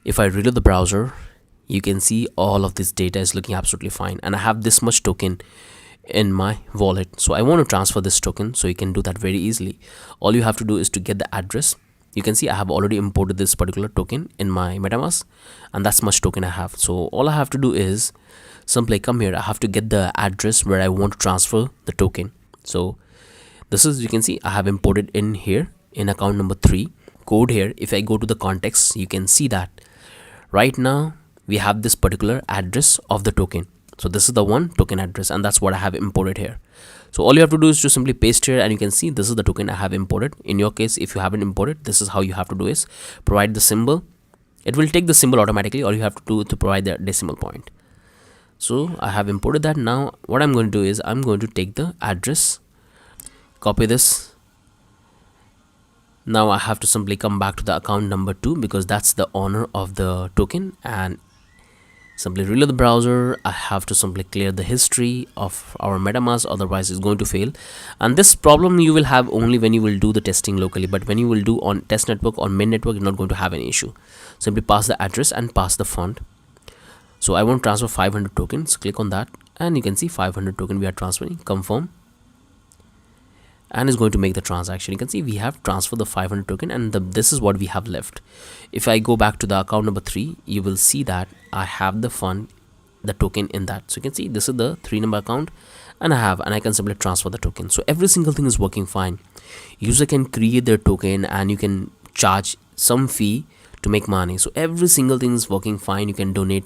if I reload the browser, you can see all of this data is looking absolutely fine, and I have this much token in my wallet. So I want to transfer this token, so you can do that very easily. All you have to do is to get the address. You can see I have already imported this particular token in my MetaMask, and that's much token I have. So all I have to do is simply come here. I have to get the address where I want to transfer the token. So this is, you can see I have imported in here in account number 3 code. Here if I go to the context, you can see that right now we have this particular address of the token. So this is the one token address, and that's what I have imported here. So all you have to do is to simply paste here, and you can see this is the token I have imported. In your case, if you haven't imported, this is how you have to do is provide the symbol. It will take the symbol automatically. All you have to do to provide the decimal point. So I have imported that. Now what I'm going to do is I'm going to take the address, copy this. Now I have to simply come back to the account number 2, because that's the owner of the token, and simply reload the browser. I have to simply clear the history of our MetaMask, otherwise it's going to fail. And this problem you will have only when you will do the testing locally, but when you will do on test network or main network, you're not going to have any issue. Simply pass the address and pass the fund. So I want to transfer 500 tokens. Click on that, and you can see 500 token we are transferring. Confirm, and is going to make the transaction. You can see we have transferred the 500 token, and this is what we have left. If I go back to the account number 3, you will see that I have the fund, the token in that. So you can see this is the 3 number account, and I can simply transfer the token. So every single thing is working fine. User can create their token and you can charge some fee to make money. So every single thing is working fine. You can donate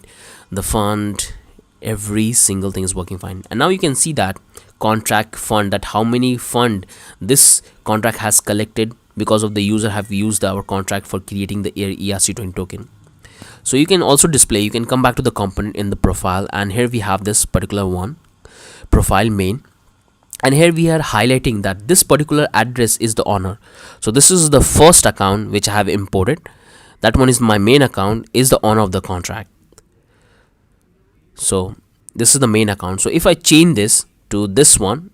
the fund, every single thing is working fine. And now you can see that contract fund, that how many fund this contract has collected because of the user have used our contract for creating the ERC20 token. So you can also display, you can come back to the component in the profile, and here we have this particular one, profile main, and here we are highlighting that this particular address is the owner. So this is the first account which I have imported. That one is my main account, is the owner of the contract. So this is the main account. So if I change this to this one,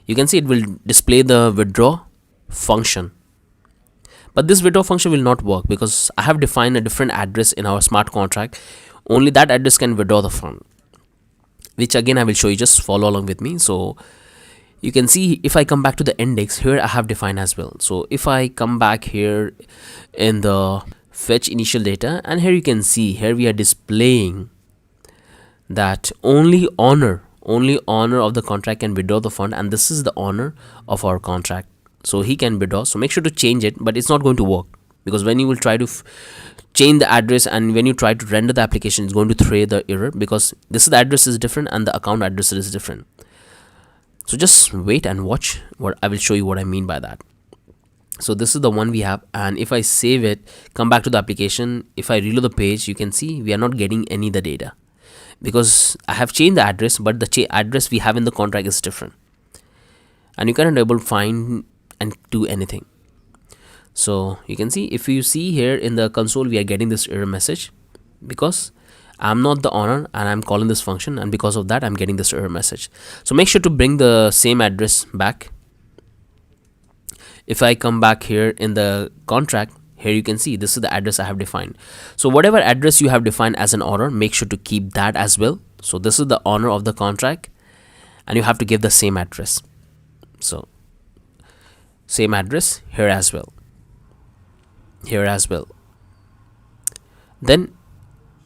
you can see it will display the withdraw function. But this withdraw function will not work because I have defined a different address in our smart contract. Only that address can withdraw the fund, which again I will show you. Just follow along with me. So you can see if I come back to the index, here I have defined as well. So if I come back here in the fetch initial data, and here you can see, here we are displaying that only owner of the contract can withdraw the fund, and this is the owner of our contract, so he can withdraw. So make sure to change it, but it's not going to work because when you will try to change the address and when you try to render the application, it's going to throw the error because this is the address is different and the account address is different. So just wait and watch what I will show you what I mean by that. So this is the one we have, and if I save it, come back to the application, if I reload the page, you can see we are not getting any of the data because I have changed the address, but the address we have in the contract is different, and you cannot able to find and do anything. So you can see, if you see here in the console, we are getting this error message because I'm not the owner and I'm calling this function, and because of that I'm getting this error message. So make sure to bring the same address back. If I come back here in the contract, here you can see this is the address I have defined. So whatever address you have defined as an owner, make sure to keep that as well. So this is the owner of the contract and you have to give the same address. So same address here as well, then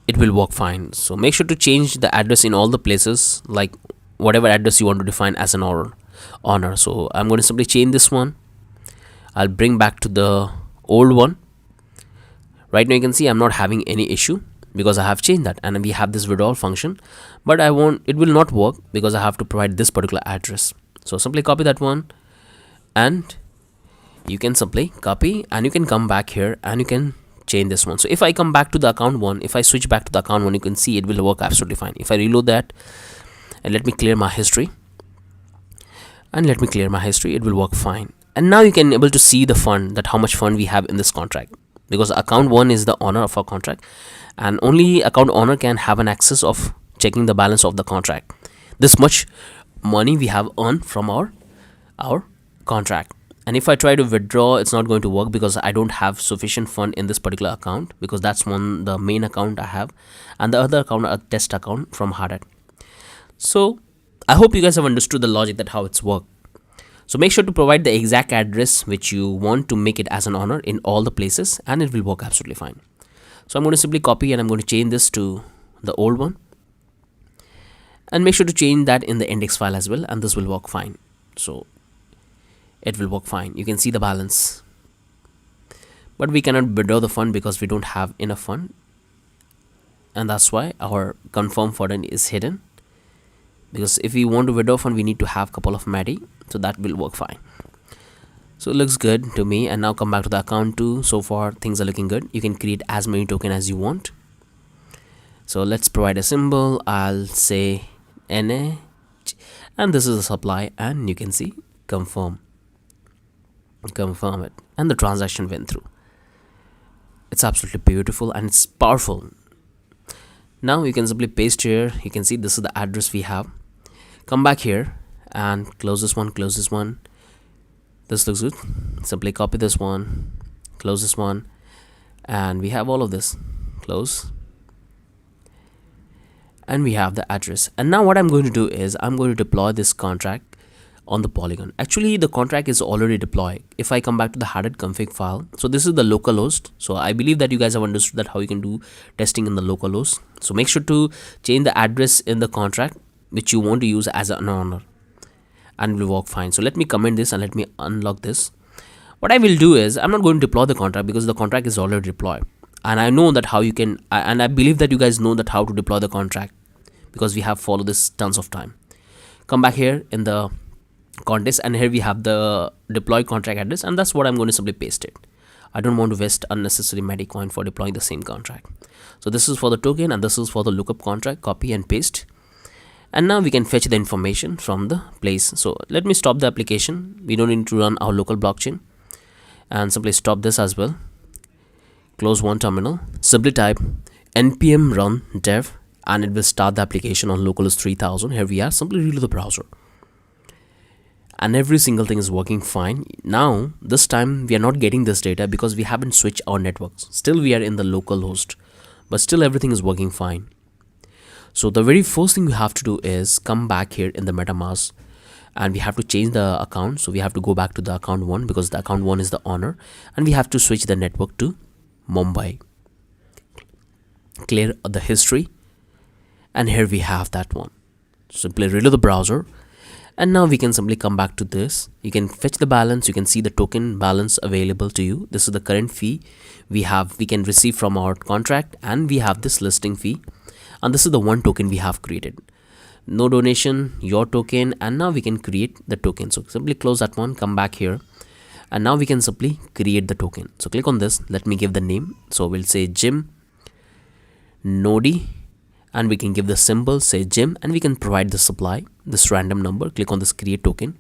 it will work fine. So make sure to change the address in all the places, like whatever address you want to define as an owner. So I'm going to simply change this one. I'll bring back to the old one. Right now you can see I'm not having any issue because I have changed that, and we have this withdrawal function, but it will not work because I have to provide this particular address. So simply copy that one, and you can simply copy and you can come back here and you can change this one. So if I come back to the account one, if I switch back to the account one, you can see it will work absolutely fine. If I reload that and let me clear my history, it will work fine. And now you can able to see the fund, that how much fund we have in this contract, because account one is the owner of our contract and only account owner can have an access of checking the balance of the contract. This much money we have earned from our contract. And if I try to withdraw, it's not going to work because I don't have sufficient fund in this particular account, because that's the main account I have, and the other account a test account from Hardhat. So I hope you guys have understood the logic that how it's worked. So make sure to provide the exact address which you want to make it as an owner in all the places, and it will work absolutely fine. So I'm going to simply copy and I'm going to change this to the old one, and make sure to change that in the index file as well, and this will work fine. So it will work fine. You can see the balance, but we cannot withdraw the fund because we don't have enough fund, and that's why our confirm fund is hidden, because if we want to withdraw fund we need to have couple of MADI, so that will work fine. So it looks good to me. And now come back to the account 2. So far things are looking good. You can create as many token as you want. So let's provide a symbol. I'll say NA, and this is the supply, and you can see confirm it, and the transaction went through. It's absolutely beautiful and it's powerful. Now you can simply paste here. You can see this is the address we have. Come back here and close this one. This looks good. Simply copy this one, close this one, and we have all of this. Close, and we have the address. And now what I'm going to do is I'm going to deploy this contract on the Polygon. Actually the contract is already deployed. If I come back to the Hardhat config file, so this is the local host. So I believe that you guys have understood that how you can do testing in the local host. So make sure to change the address in the contract which you want to use as an owner, and it will work fine. So let me comment this and let me unlock this. What I will do is I'm not going to deploy the contract because the contract is already deployed, and I know that how you can, and I believe that you guys know that how to deploy the contract because we have followed this tons of time. Come back here in the context, and here we have the deploy contract address, and that's what I'm going to simply paste it. I don't want to waste unnecessary Metacoin for deploying the same contract. So this is for the token and this is for the lookup contract. Copy and paste. And now we can fetch the information from the place. So let me stop the application. We don't need to run our local blockchain, and simply stop this as well. Close one terminal. Simply type npm run dev and it will start the application on localhost 3000. Here we are. Simply reload the browser. And every single thing is working fine. Now this time we are not getting this data because we haven't switched our networks. Still we are in the local host, but still everything is working fine. So the very first thing we have to do is come back here in the MetaMask, and we have to change the account. So we have to go back to the account 1 because the account 1 is the owner, and we have to switch the network to Mumbai. Clear the history, and here we have that one. Simply reload the browser, and now we can simply come back to this. You can fetch the balance. You can see the token balance available to you. This is the current fee we can receive from our contract, and we have this listing fee, and this is the one token we have created. No donation, your token, and now we can create the token. So simply close that one, come back here, and now we can simply create the token. So click on this. Let me give the name. So we'll say Jim Nodi, and we can give the symbol, say Jim, and we can provide the supply, this random number. Click on this create token,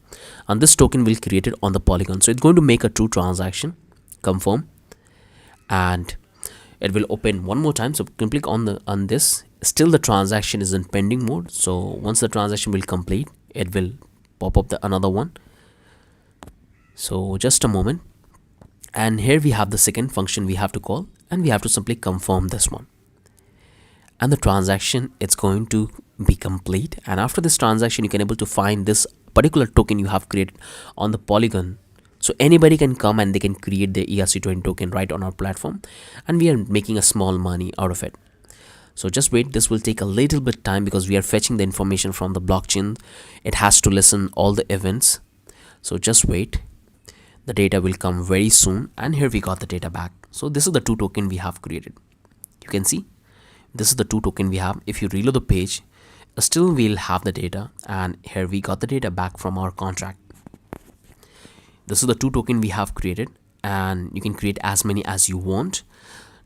and this token will create it on the Polygon. So it's going to make a true transaction. Confirm, and it will open one more time. So click on this. Still the transaction is in pending mode. So once the transaction will complete, it will pop up another one. So just a moment, and here we have the second function we have to call, and we have to simply confirm this one, and the transaction it's going to be complete. And after this transaction, you can able to find this particular token you have created on the Polygon. So anybody can come and they can create the ERC20 token right on our platform, and we are making a small money out of it. So just wait, this will take a little bit time because we are fetching the information from the blockchain. It has to listen all the events. So just wait, the data will come very soon, and here we got the data back. So this is the two token we have created. You can see this is the two token we have. If you reload the page, still we'll have the data, and here we got the data back from our contract. This is the two token we have created, and you can create as many as you want.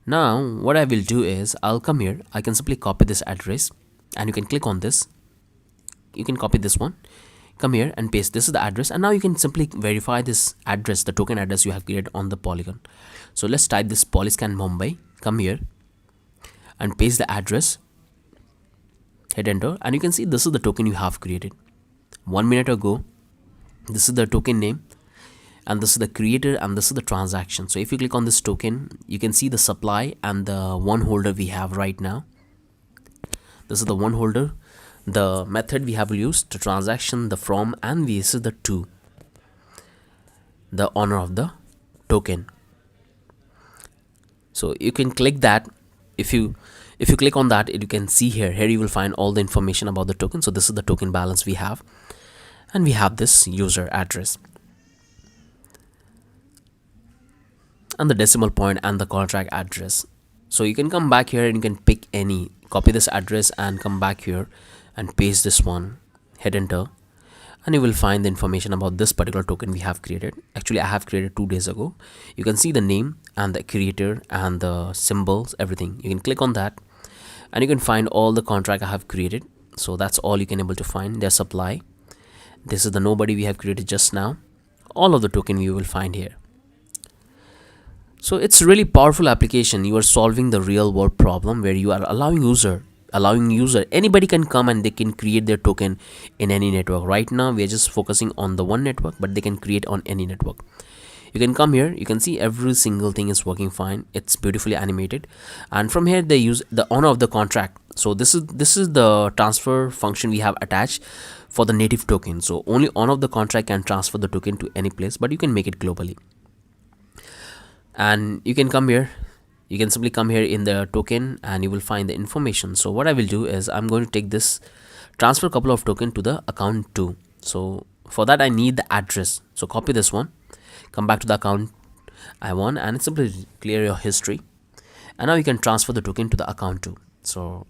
Now what I will do is I'll come here. I can simply copy this address, and you can click on this. You can copy this one, come here and paste. This is the address, and now you can simply verify this address, the token address you have created on the Polygon. So let's type this Polyscan Mumbai. Come here and paste the address, hit enter, and you can see this is the token you have created 1 minute ago. This is the token name, and this is the creator, and this is the transaction. So if you click on this token, you can see the supply and the one holder we have right now. This is the one holder, the method we have used, the transaction, the from, and this is the to, the owner of the token. So you can click that. If you click on that, you can see here you will find all the information about the token. So this is the token balance we have, and we have this user address and the decimal point and the contract address. So you can come back here and you can pick any, copy this address and come back here and paste this one, hit enter, and you will find the information about this particular token we have created. Actually I have created 2 days ago. You can see the name and the creator and the symbols, everything. You can click on that and you can find all the contract I have created. So that's all you can able to find. Their supply, this is the nobody we have created just now. All of the token you will find here. So it's really powerful application. You are solving the real world problem where you are allowing user, anybody can come and they can create their token in any network. Right now we are just focusing on the one network, but they can create on any network. You can come here, you can see every single thing is working fine. It's beautifully animated, and from here they use the owner of the contract. So this is the transfer function we have attached for the native token. So only owner of the contract can transfer the token to any place, but you can make it globally. And you can come here, you can simply come here in the token and you will find the information. So what I will do is I'm going to take this transfer a couple of token to the account 2. So for that I need the address. So copy this one, come back to the account I want, and simply clear your history. And now you can transfer the token to the account 2. So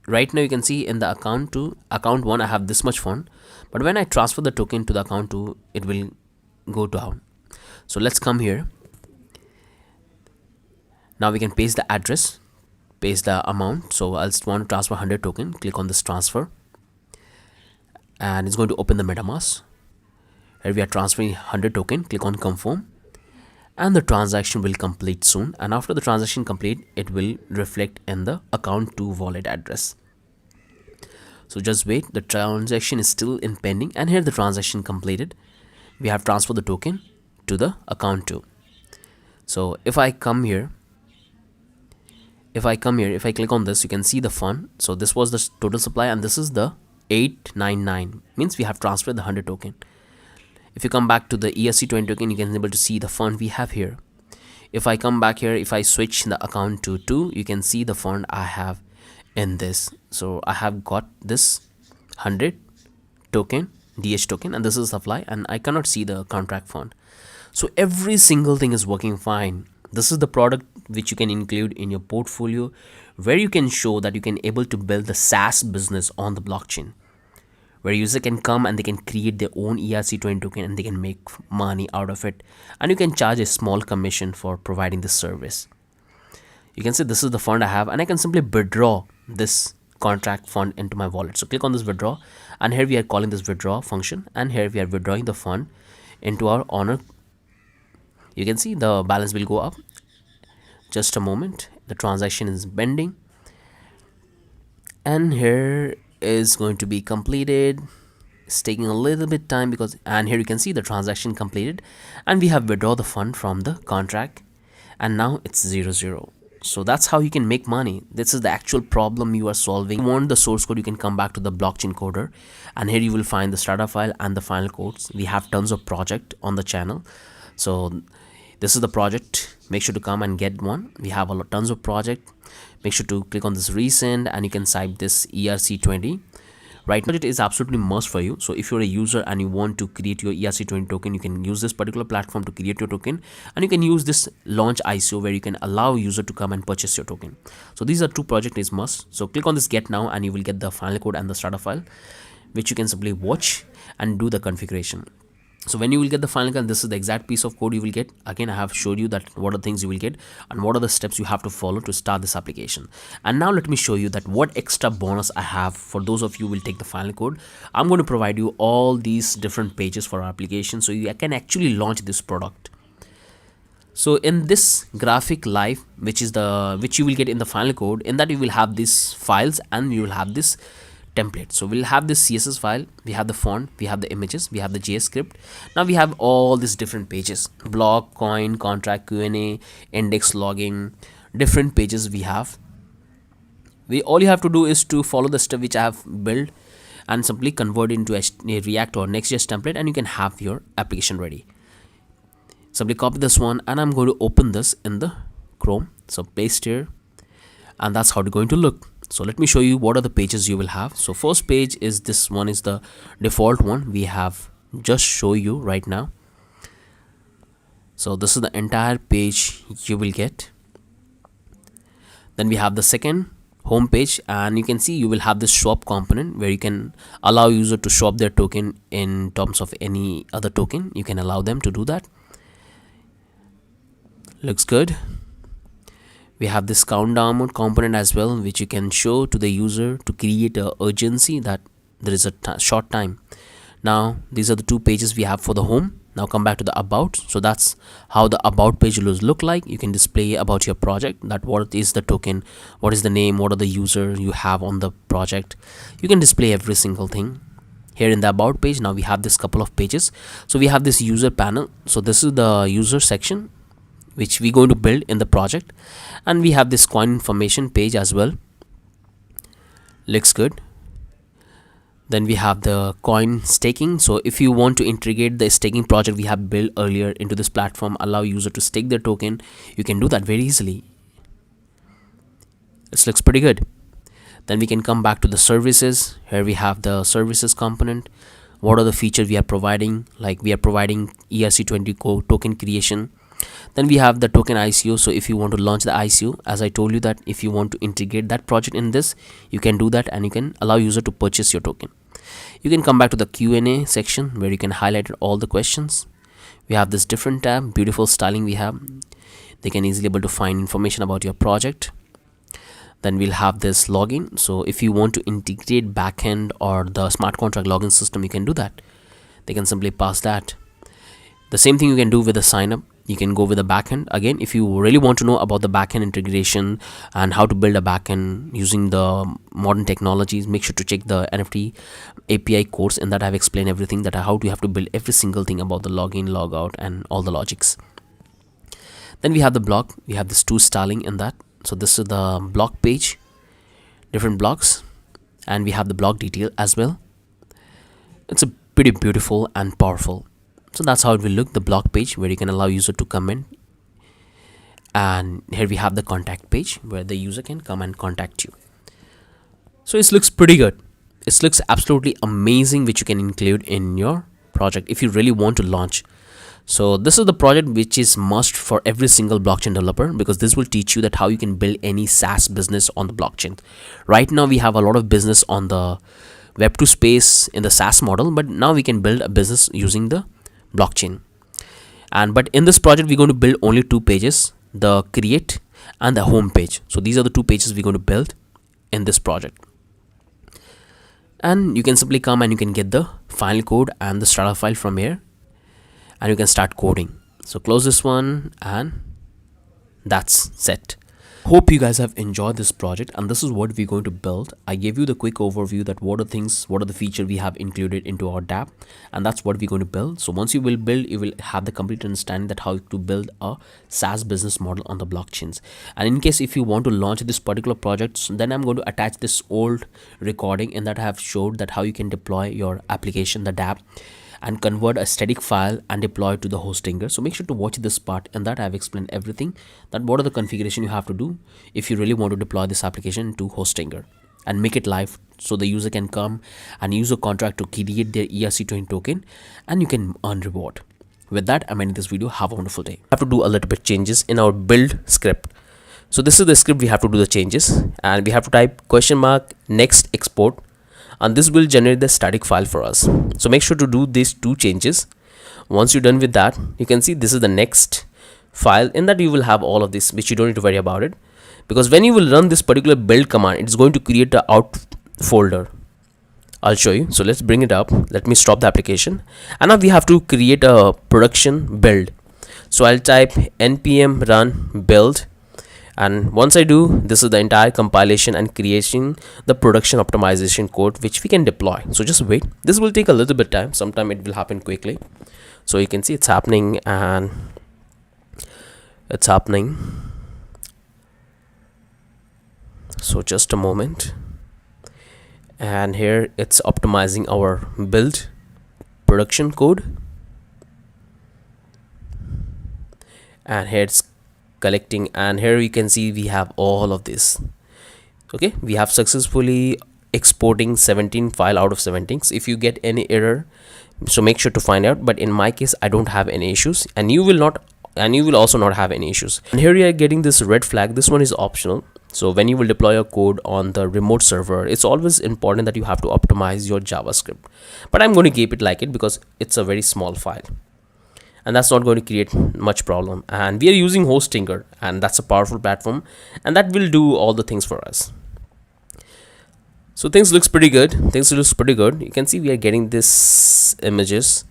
right now you can see in the account 1 I have this much fund, but when I transfer the token to the account 2 it will go down. So let's come here. Now we can paste the address, paste the amount. So I'll just want to transfer 100 token, click on this transfer, and it's going to open the MetaMask. Here we are transferring 100 token, click on confirm, and the transaction will complete soon. And after the transaction complete, it will reflect in the account 2 wallet address. So just wait, the transaction is still in pending, and here the transaction completed. We have transferred the token to the account 2. So if I come here, if I click on this, you can see the fund. So this was the total supply, and this is the 899, means we have transferred the 100 token. If you come back to the ERC20 token, you can be able to see the fund we have here. If I come back here, if I switch the account to 2, you can see the fund I have in this. So I have got this 100 token, DH token, and this is supply, and I cannot see the contract fund. So every single thing is working fine. This is the product which you can include in your portfolio, where you can show that you can able to build the SaaS business on the blockchain, where user can come and they can create their own ERC20 token and they can make money out of it, and you can charge a small commission for providing this service. You can see this is the fund I have, and I can simply withdraw this contract fund into my wallet. So click on this withdraw, and here we are calling this withdraw function, and here we are withdrawing the fund into our honor. You can see the balance will go up. Just a moment, the transaction is pending, and here is going to be completed. It's taking a little bit time because, and here you can see the transaction completed, and we have withdraw the fund from the contract, and now it's 0 0. So that's how you can make money. This is the actual problem you are solving. If you want the source code, you can come back to the blockchain coder, and here you will find the starter file and the final codes. We have tons of project on the channel, so this is the project. Make sure to come and get one. We have tons of project. Make sure to click on this recent, and you can type this ERC20. Right now it is absolutely must for you. So if you're a user and you want to create your ERC20 token, you can use this particular platform to create your token, and you can use this launch ICO where you can allow user to come and purchase your token. So these are two projects is must. So click on this get now, and you will get the final code and the starter file, which you can simply watch and do the configuration. So when you will get the final code, this is the exact piece of code you will get. Again, I have showed you that what are the things you will get and what are the steps you have to follow to start this application. And now let me show you that what extra bonus I have for those of you who will take the final code. I'm going to provide you all these different pages for our application, so you can actually launch this product. So in this graphic live, which you will get in the final code, in that you will have these files and you will have this template. So we'll have this CSS file, we have the font, we have the images, we have the JS script. Now we have all these different pages: block, coin, contract, Q&A, index, logging, different pages we have. All you have to do is to follow the step which I have built and simply convert it into a React or Next.js template, and you can have your application ready. Simply copy this one, and I'm going to open this in the Chrome. So paste here, and that's how it's going to look. So let me show you what are the pages you will have. So first page is this one, is the default one we have just show you right now. So this is the entire page you will get. Then we have the second home page, and you can see you will have this shop component where you can allow user to shop their token in terms of any other token. You can allow them to do that. Looks good. We have this countdown mode component as well, which you can show to the user to create a urgency that there is a short time. Now these are the two pages we have for the home. Now come back to the about. So that's how the about page will look like. You can display about your project, that what is the token, what is the name, what are the user you have on the project. You can display every single thing here in the about page. Now we have this couple of pages. So we have this user panel. So this is the user section which we're going to build in the project, and we have this coin information page as well. Looks good. Then we have the coin staking. So if you want to integrate the staking project we have built earlier into this platform, allow user to stake their token, you can do that very easily. This looks pretty good. Then we can come back to the services. Here we have the services component. What are the features we are providing? Like we are providing ERC20 token creation. Then we have the token ICO. So if you want to launch the ICO, as I told you that if you want to integrate that project in this, you can do that and you can allow user to purchase your token. You can come back to the Q&A section where you can highlight all the questions. We have this different tab, beautiful styling we have. They can easily able to find information about your project. Then we'll have this login. So if you want to integrate backend or the smart contract login system, you can do that. They can simply pass that. The same thing you can do with the sign up. You can go with the backend. Again, if you really want to know about the backend integration and how to build a backend using the modern technologies, make sure to check the NFT API course. In that I've explained everything, that how do you have to build every single thing about the login, logout, and all the logics. Then we have the block. We have this two styling in that. So this is the block page, different blocks, and we have the block detail as well. It's a pretty beautiful and powerful. So that's how it will look, the block page where you can allow user to comment. And here we have the contact page where the user can come and contact you. So it looks pretty good. It looks absolutely amazing, which you can include in your project if you really want to launch. So this is the project which is must for every single blockchain developer, because this will teach you that how you can build any SaaS business on the blockchain. Right now we have a lot of business on the Web2 space in the SaaS model, but now we can build a business using the blockchain. But in this project we're going to build only two pages, the create and the home page. So these are the two pages we're going to build in this project. And you can simply come and you can get the final code and the starter file from here, and you can start coding. So close this one and that's set. Hope you guys have enjoyed this project, and this is what we're going to build. I gave you the quick overview that what are the features we have included into our dApp, and that's what we're going to build. So once you will build, you will have the complete understanding that how to build a SaaS business model on the blockchains. And in case if you want to launch this particular project, then I'm going to attach this old recording in that I have showed that how you can deploy your application, the dApp, and convert a static file and deploy it to the hostinger. So make sure to watch this part, and that I've explained everything, that what are the configuration you have to do if you really want to deploy this application to hostinger and make it live, so the user can come and use a contract to create their ERC20 token and you can earn reward. With that, I'm ending this video. Have a wonderful day. I have to do a little bit changes in our build script. So this is the script we have to do the changes, and we have to type $next export, and this will generate the static file for us. So make sure to do these two changes. Once you're done with that, you can see this is the next file. In that you will have all of this, which you don't need to worry about it, because when you will run this particular build command, it's going to create the out folder. I'll show you. So let's bring it up. Let me stop the application, and now we have to create a production build. So I'll type npm run build, and once I do, this is the entire compilation and creation the production optimization code which we can deploy. So just wait, this will take a little bit time, sometime it will happen quickly. So you can see it's happening, and it's happening. So just a moment, and here it's optimizing our build production code, and here it's collecting, and here you can see we have all of this. Okay, we have successfully exporting 17 file out of 17. So if you get any error, so make sure to find out, but in my case I don't have any issues, and you will also not have any issues. And here you are getting this red flag. This one is optional. So when you will deploy your code on the remote server, it's always important that you have to optimize your JavaScript, but I'm going to keep it like it because it's a very small file, and that's not going to create much problem. And we are using hostinger, and that's a powerful platform, and that will do all the things for us. So things looks pretty good. You can see we are getting this images.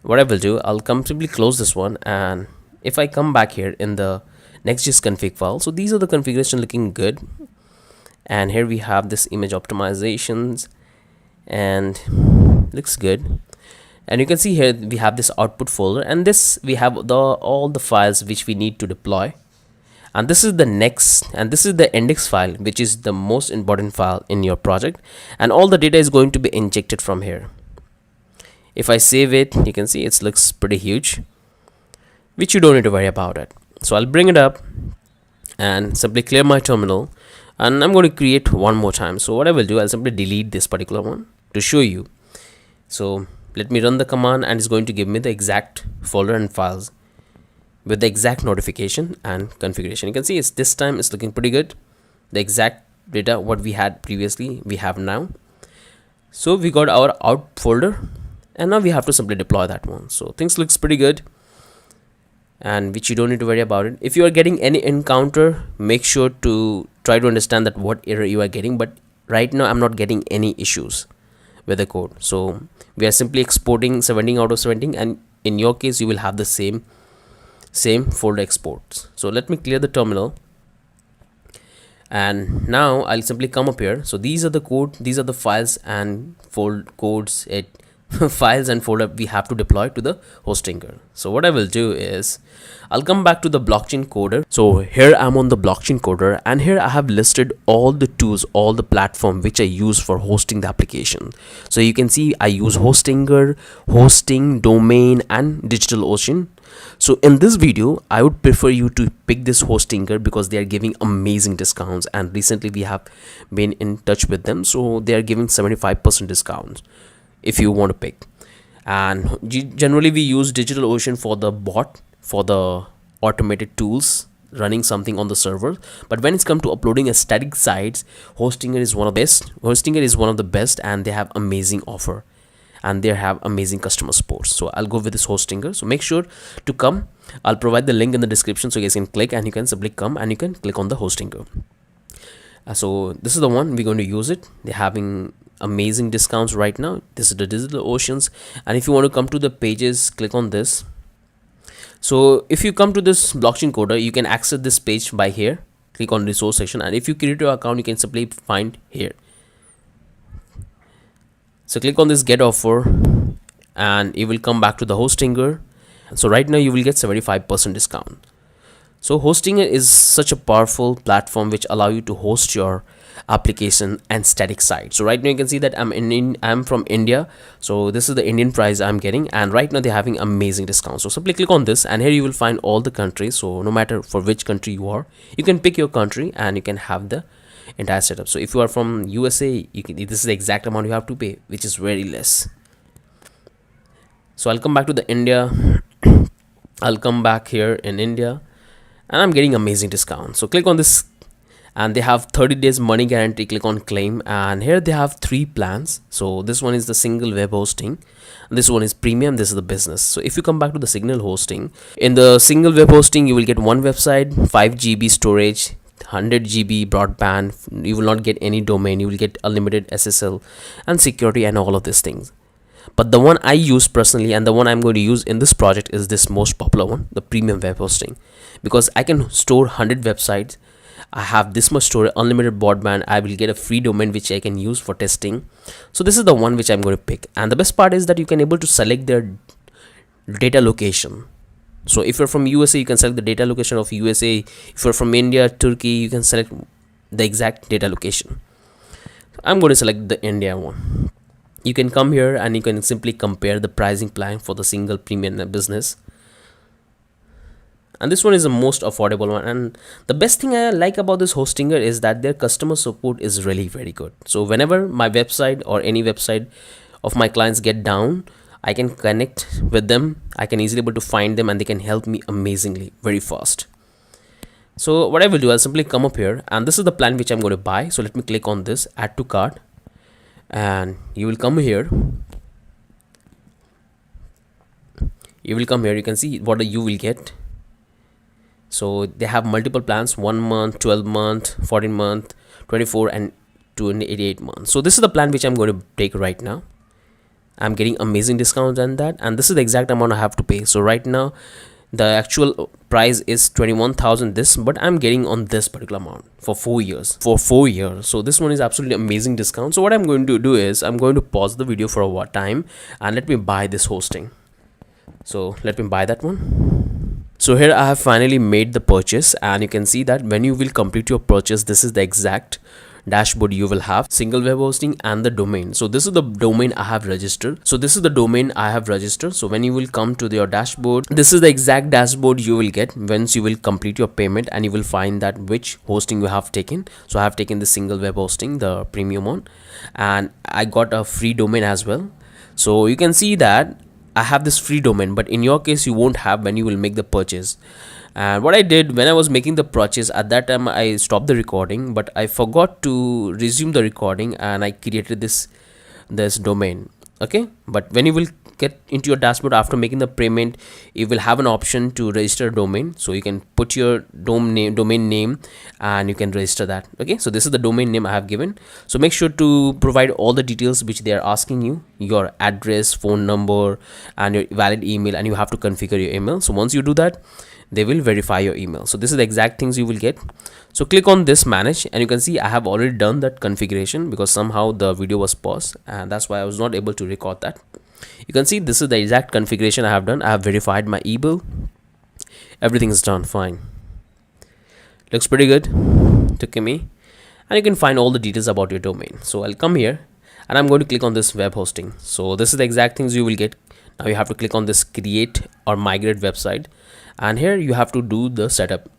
What I will do, I'll simply close this one, and if I come back here in the Next.js config file, so these are the configuration looking good, and here we have this image optimizations, and looks good. And you can see here we have this output folder, and this we have all the files which we need to deploy, and this is the next, and this is the index file, which is the most important file in your project, and all the data is going to be injected from here. If I save it, you can see it looks pretty huge, which you don't need to worry about it. So I'll bring it up and simply clear my terminal. and I'm going to create one more time. So what I will do, I'll simply delete this particular one to show you. So let me run the command, and it's going to give me the exact folder and files with the exact notification and configuration. You can see it's this time it's looking pretty good. The exact data what we had previously we have now. So we got our out folder, and now we have to simply deploy that one. So things looks pretty good, and which you don't need to worry about it. If you are getting any encounter, make sure to try to understand that what error you are getting. But right now I'm not getting any issues with the code. So we are simply exporting 17 out of 17, and in your case you will have the same folder exports. So let me clear the terminal, and now I'll simply come up here. So these are the code, these are the files and codes, files and folder we have to deploy to the hostinker. So what I will do is I'll come back to the blockchain coder. So here I'm on the blockchain coder, and here I have listed all the tools, all the platform which I use for hosting the application. So you can see I use Hostinger, hosting, domain, and DigitalOcean. So in this video I would prefer you to pick this Hostinger because they are giving amazing discounts, and recently we have been in touch with them, so they are giving 75% discounts if you want to pick. And generally we use DigitalOcean for the bot, for the automated tools running something on the server. But when it's come to uploading a static sites, Hostinger is one of the best, and they have amazing offer, and they have amazing customer support. So I'll go with this Hostinger. So make sure to come. I'll provide the link in the description, so you guys can click and you can simply come and you can click on the Hostinger. So this is the one we're going to use it. They're having amazing discounts right now. This is the DigitalOceans, and if you want to come to the pages, click on this. So if you come to this blockchain coder, you can access this page by here. Click on resource section, and if you create your account, you can simply find here. So click on this get offer, and you will come back to the Hostinger. So right now you will get 75% discount. So Hostinger is such a powerful platform which allow you to host your application and static site. So right now you can see that I'm from India, so this is the Indian price I'm getting, and right now they're having amazing discounts. So simply click on this, and here you will find all the countries. So no matter for which country you are, you can pick your country and you can have the entire setup. So if you are from USA, this is the exact amount you have to pay, which is very less. So I'll come back to the India. I'll come back here in India, and I'm getting amazing discount. So click on this, and they have 30 days money guarantee. Click on claim, and here they have 3 plans. So this one is the single web hosting, this one is premium, this is the business. So if you come back to the signal hosting, in the single web hosting you will get one website, 5 GB storage, 100 GB broadband. You will not get any domain, you will get unlimited SSL and security and all of these things. But the one I use personally, and the one I'm going to use in this project, is this most popular one, the premium web hosting, because I can store 100 websites. I have this much storage, unlimited broadband. I will get a free domain which I can use for testing. So this is the one which I'm going to pick. And the best part is that you can able to select their data location. So if you're from USA, you can select the data location of USA. If you're from India, Turkey, you can select the exact data location. I'm going to select the India one. You can come here and you can simply compare the pricing plan for the single premium business. And this one is the most affordable one. And the best thing I like about this Hostinger is that their customer support is really very good. So whenever my website or any website of my clients get down, I can connect with them. I can easily able to find them, and they can help me amazingly very fast. So what I will do, I'll simply come up here, and this is the plan which I'm going to buy. So let me click on this, add to cart, and you will come here. You can see what you will get. So they have multiple plans: 1 month, 12 month, 14 month, 24 and 28 months. So this is the plan which I'm going to take right now. I'm getting amazing discounts on that, and this is the exact amount I have to pay. So right now the actual price is 21,000 this, but I'm getting on this particular amount for 4 years. So this one is absolutely amazing discount. So what I'm going to do is I'm going to pause the video for a time, and let me buy this hosting. So let me buy that one. So here I have finally made the purchase, and you can see that when you will complete your purchase, this is the exact dashboard, you will have single web hosting and the domain. So this is the domain I have registered. So when you will come to your dashboard, this is the exact dashboard you will get once you will complete your payment, and you will find that which hosting you have taken. So I have taken the single web hosting, the premium one, and I got a free domain as well. So you can see that I have this free domain, but in your case you won't have when you will make the purchase. And what I did when I was making the purchase, at that time I stopped the recording, but I forgot to resume the recording, and I created this domain. Okay, but when you will get into your dashboard after making the payment, you will have an option to register a domain. So you can put your domain name and you can register that. Okay, so this is the domain name I have given. So make sure to provide all the details which they are asking you, your address, phone number, and your valid email, and you have to configure your email. So once you do that, they will verify your email. So this is the exact things you will get. So click on this manage, and you can see I have already done that configuration because somehow the video was paused, and that's why I was not able to record that. You can see this is the exact configuration I have done. I have verified my email. Everything is done fine. Looks pretty good to me. And you can find all the details about your domain. So I'll come here and I'm going to click on this web hosting. So this is the exact things you will get. Now you have to click on this create or migrate website, and here you have to do the setup.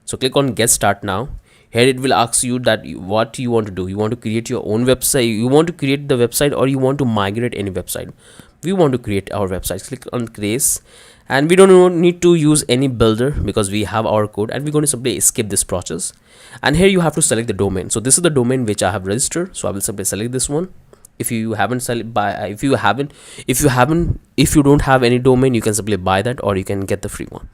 So click on get start now. Here it will ask you that what you want to do. You want to create your own website, you want to create the website, or you want to migrate any website. We want to create our website. Click on create, and we don't need to use any builder because we have our code, and we're going to simply skip this process. And here you have to select the domain. So this is the domain which I have registered, so I will simply select this one. If you haven't if you don't have any domain, you can simply buy that, or you can get the free one.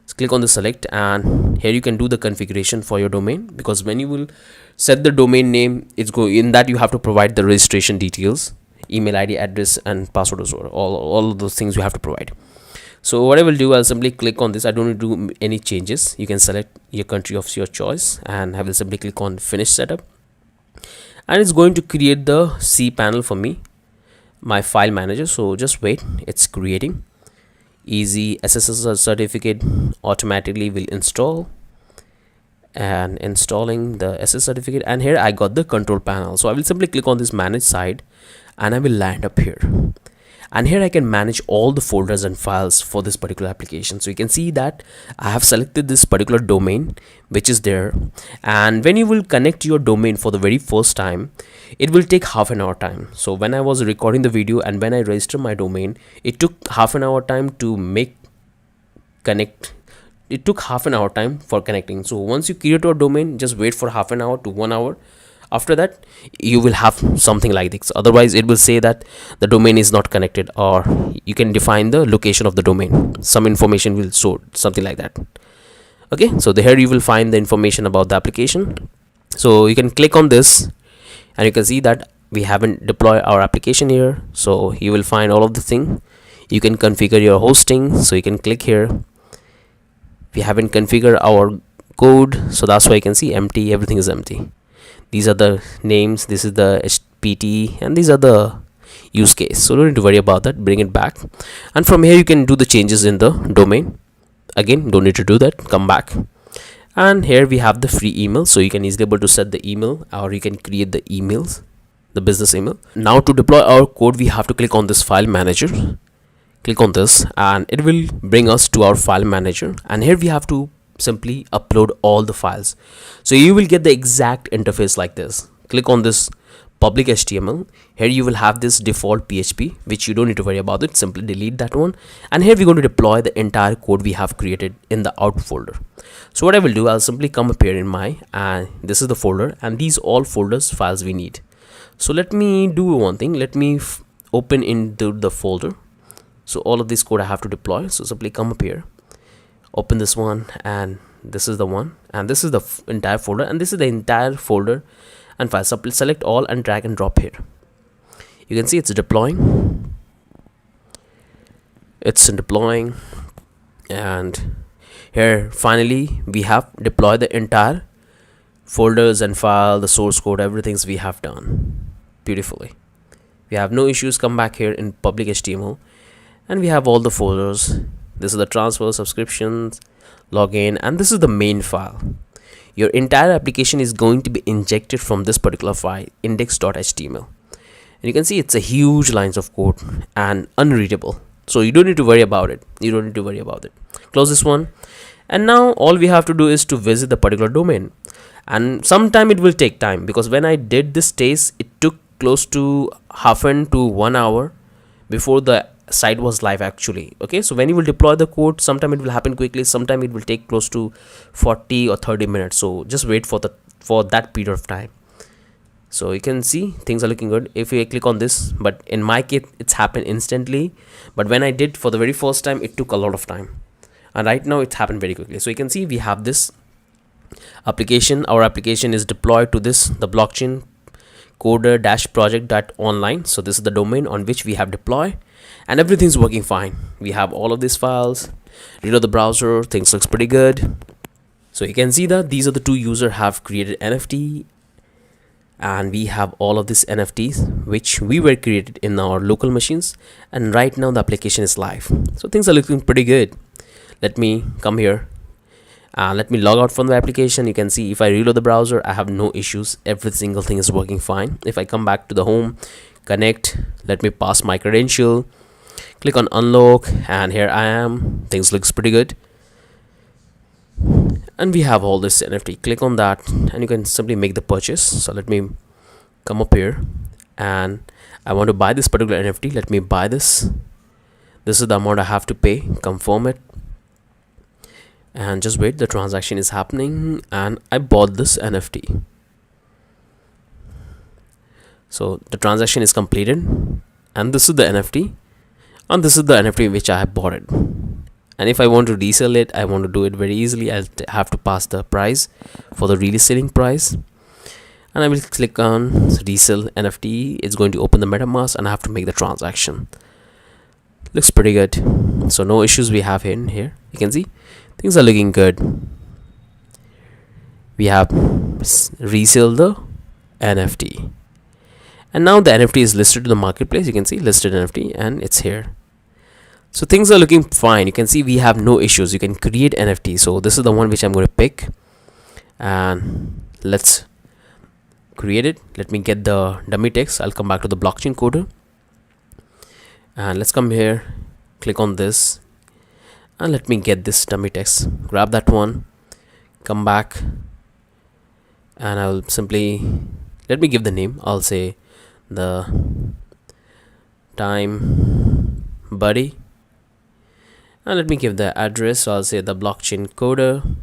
So click on the select, and here you can do the configuration for your domain, because when you will set the domain name, in that you have to provide the registration details, email ID, address, and password as well. All of those things you have to provide. So what I will do, I'll simply click on this. I don't need to do any changes. You can select your country of your choice, and I will simply click on finish setup, and it's going to create the cPanel for me, my file manager. So just wait, it's creating. Easy SSL certificate automatically will install, and installing the SS certificate, and here I got the control panel. So I will simply click on this manage side, and I will land up here, and here I can manage all the folders and files for this particular application. So you can see that I have selected this particular domain which is there, and when you will connect your domain for the very first time, it will take half an hour time. So when I was recording the video and when I registered my domain, it took half an hour time to connect. It took half an hour time for connecting. So once you create your domain, just wait for half an hour to 1 hour. After that, you will have something like this. Otherwise, it will say that the domain is not connected, or you can define the location of the domain. Some information will show, something like that. Okay, so here you will find the information about the application. So you can click on this, and you can see that we haven't deployed our application here. So you will find all of the thing. You can configure your hosting. So you can click here. We haven't configured our code, so that's why you can see empty. Everything is empty. These are the names, this is the HPT, and these are the use case. So don't need to worry about that. Bring it back, and from here you can do the changes in the domain. Again, don't need to do that. Come back, and here we have the free email. So you can easily able to set the email, or you can create the emails, the business email. Now to deploy our code, we have to click on this file manager. Click on this, and it will bring us to our file manager, and here we have to simply upload all the files. So you will get the exact interface like this. Click on this public HTML. Here you will have this default PHP, which you don't need to worry about it. Simply delete that one, and here we're going to deploy the entire code we have created in the out folder. So what I will do, I'll simply come up here in my, and this is the folder, and these all folders files we need. So let me do one thing. Let me open into the folder. So all of this code I have to deploy. So simply come up here, open this one, and this is the one, and this is the entire folder, and this is the entire folder and file. So select all and drag and drop here. You can see it's deploying. It's deploying, and here finally we have deployed the entire folders and file, the source code, everything we have done beautifully. We have no issues. Come back here in public HTML, and we have all the folders. This is the transfer, subscriptions, login, and this is the main file. your entire application is going to be injected from this particular file, index.html. And you can see it's a huge lines of code and unreadable. So you don't need to worry about it. Close this one. And now all we have to do is to visit the particular domain. And sometime it will take time, because when I did this test, it took close to half an to 1 hour before the site was live actually. Okay, so when you will deploy the code, sometime it will happen quickly, sometime it will take close to 40 or 30 minutes. So just wait for that period of time. So you can see things are looking good if you click on this, but in my case it's happened instantly. But when I did for the very first time, it took a lot of time, and right now it's happened very quickly. So you can see we have this application. Our application is deployed to the blockchain coder-project.online. So this is the domain on which we have deployed, and everything's working fine. We have all of these files. Reload the browser, things looks pretty good. So you can see that these are the two users have created NFT, and we have all of these NFTs which we were created in our local machines, and right now the application is live. So things are looking pretty good. Let me come here. Let me log out from the application. You can see if I reload the browser, I have no issues. Every single thing is working fine. If I come back to the home, connect, let me pass my credential, click on unlock, and here I am. Things looks pretty good. And we have all this NFT. Click on that and you can simply make the purchase. So let me come up here, and I want to buy this particular NFT. Let me buy this. This is the amount I have to pay. Confirm it. And just wait, the transaction is happening, and I bought this NFT. So the transaction is completed, and this is the NFT, and this is the NFT which I have bought it. And if I want to resell it, I want to do it very easily. I'll have to pass the price for the reselling price, and I will click on resell NFT. It's going to open the MetaMask, and I have to make the transaction. Looks pretty good. So no issues we have in here. You can see things are looking good. We have resell the NFT, and now the NFT is listed to the marketplace. You can see listed NFT, and it's here. So things are looking fine. You can see we have no issues. You can create NFT. So this is the one which I'm going to pick, and let's create it. Let me get the dummy text. I'll come back to the blockchain coder, and let's come here, click on this, and let me get this dummy text. Grab that one, come back, and I'll simply, let me give the name. I'll say the time buddy, and let me give the address. So I'll say the blockchain coder.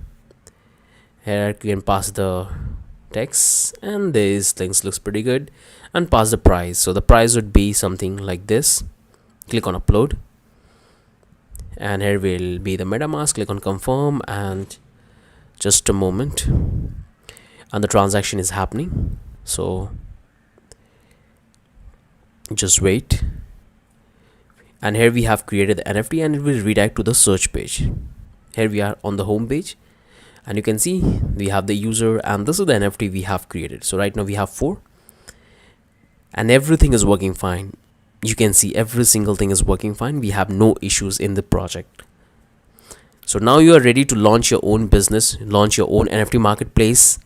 Here I can pass the text, and these things looks pretty good, and pass the price. So the price would be something like this. Click on upload, and here will be the MetaMask. Click on confirm, and just a moment, and the transaction is happening. So just wait, and here we have created the NFT, and it will redirect to the search page. Here we are on the home page, and you can see we have the user, and this is the NFT we have created. So right now we have 4, and everything is working fine. You can see every single thing is working fine. We have no issues in the project. So now you are ready to launch your own business, launch your own NFT marketplace,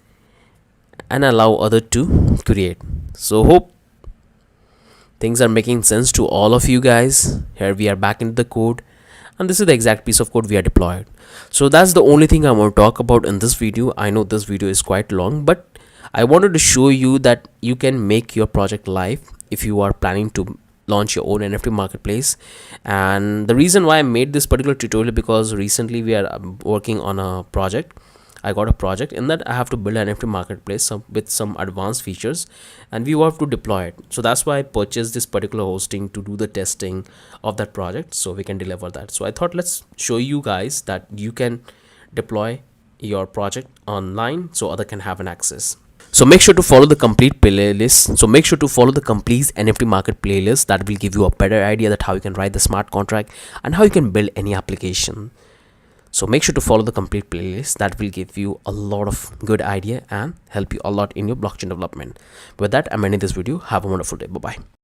and allow others to create. So hope things are making sense to all of you guys. Here we are back into the code, and this is the exact piece of code we are deployed. So that's the only thing I want to talk about in this video. I know this video is quite long, but I wanted to show you that you can make your project live if you are planning to launch your own NFT marketplace. And the reason why I made this particular tutorial, because recently we are working on a project. I got a project in that I have to build an NFT marketplace with some advanced features, and we have to deploy it. So that's why I purchased this particular hosting to do the testing of that project, so we can deliver that. So I thought let's show you guys that you can deploy your project online so other can have an access. So make sure to follow the complete playlist. So make sure to follow the complete NFT market playlist. That will give you a better idea that how you can write the smart contract and how you can build any application. So make sure to follow the complete playlist. That will give you a lot of good idea and help you a lot in your blockchain development. With that, I'm ending this video. Have a wonderful day. Bye bye.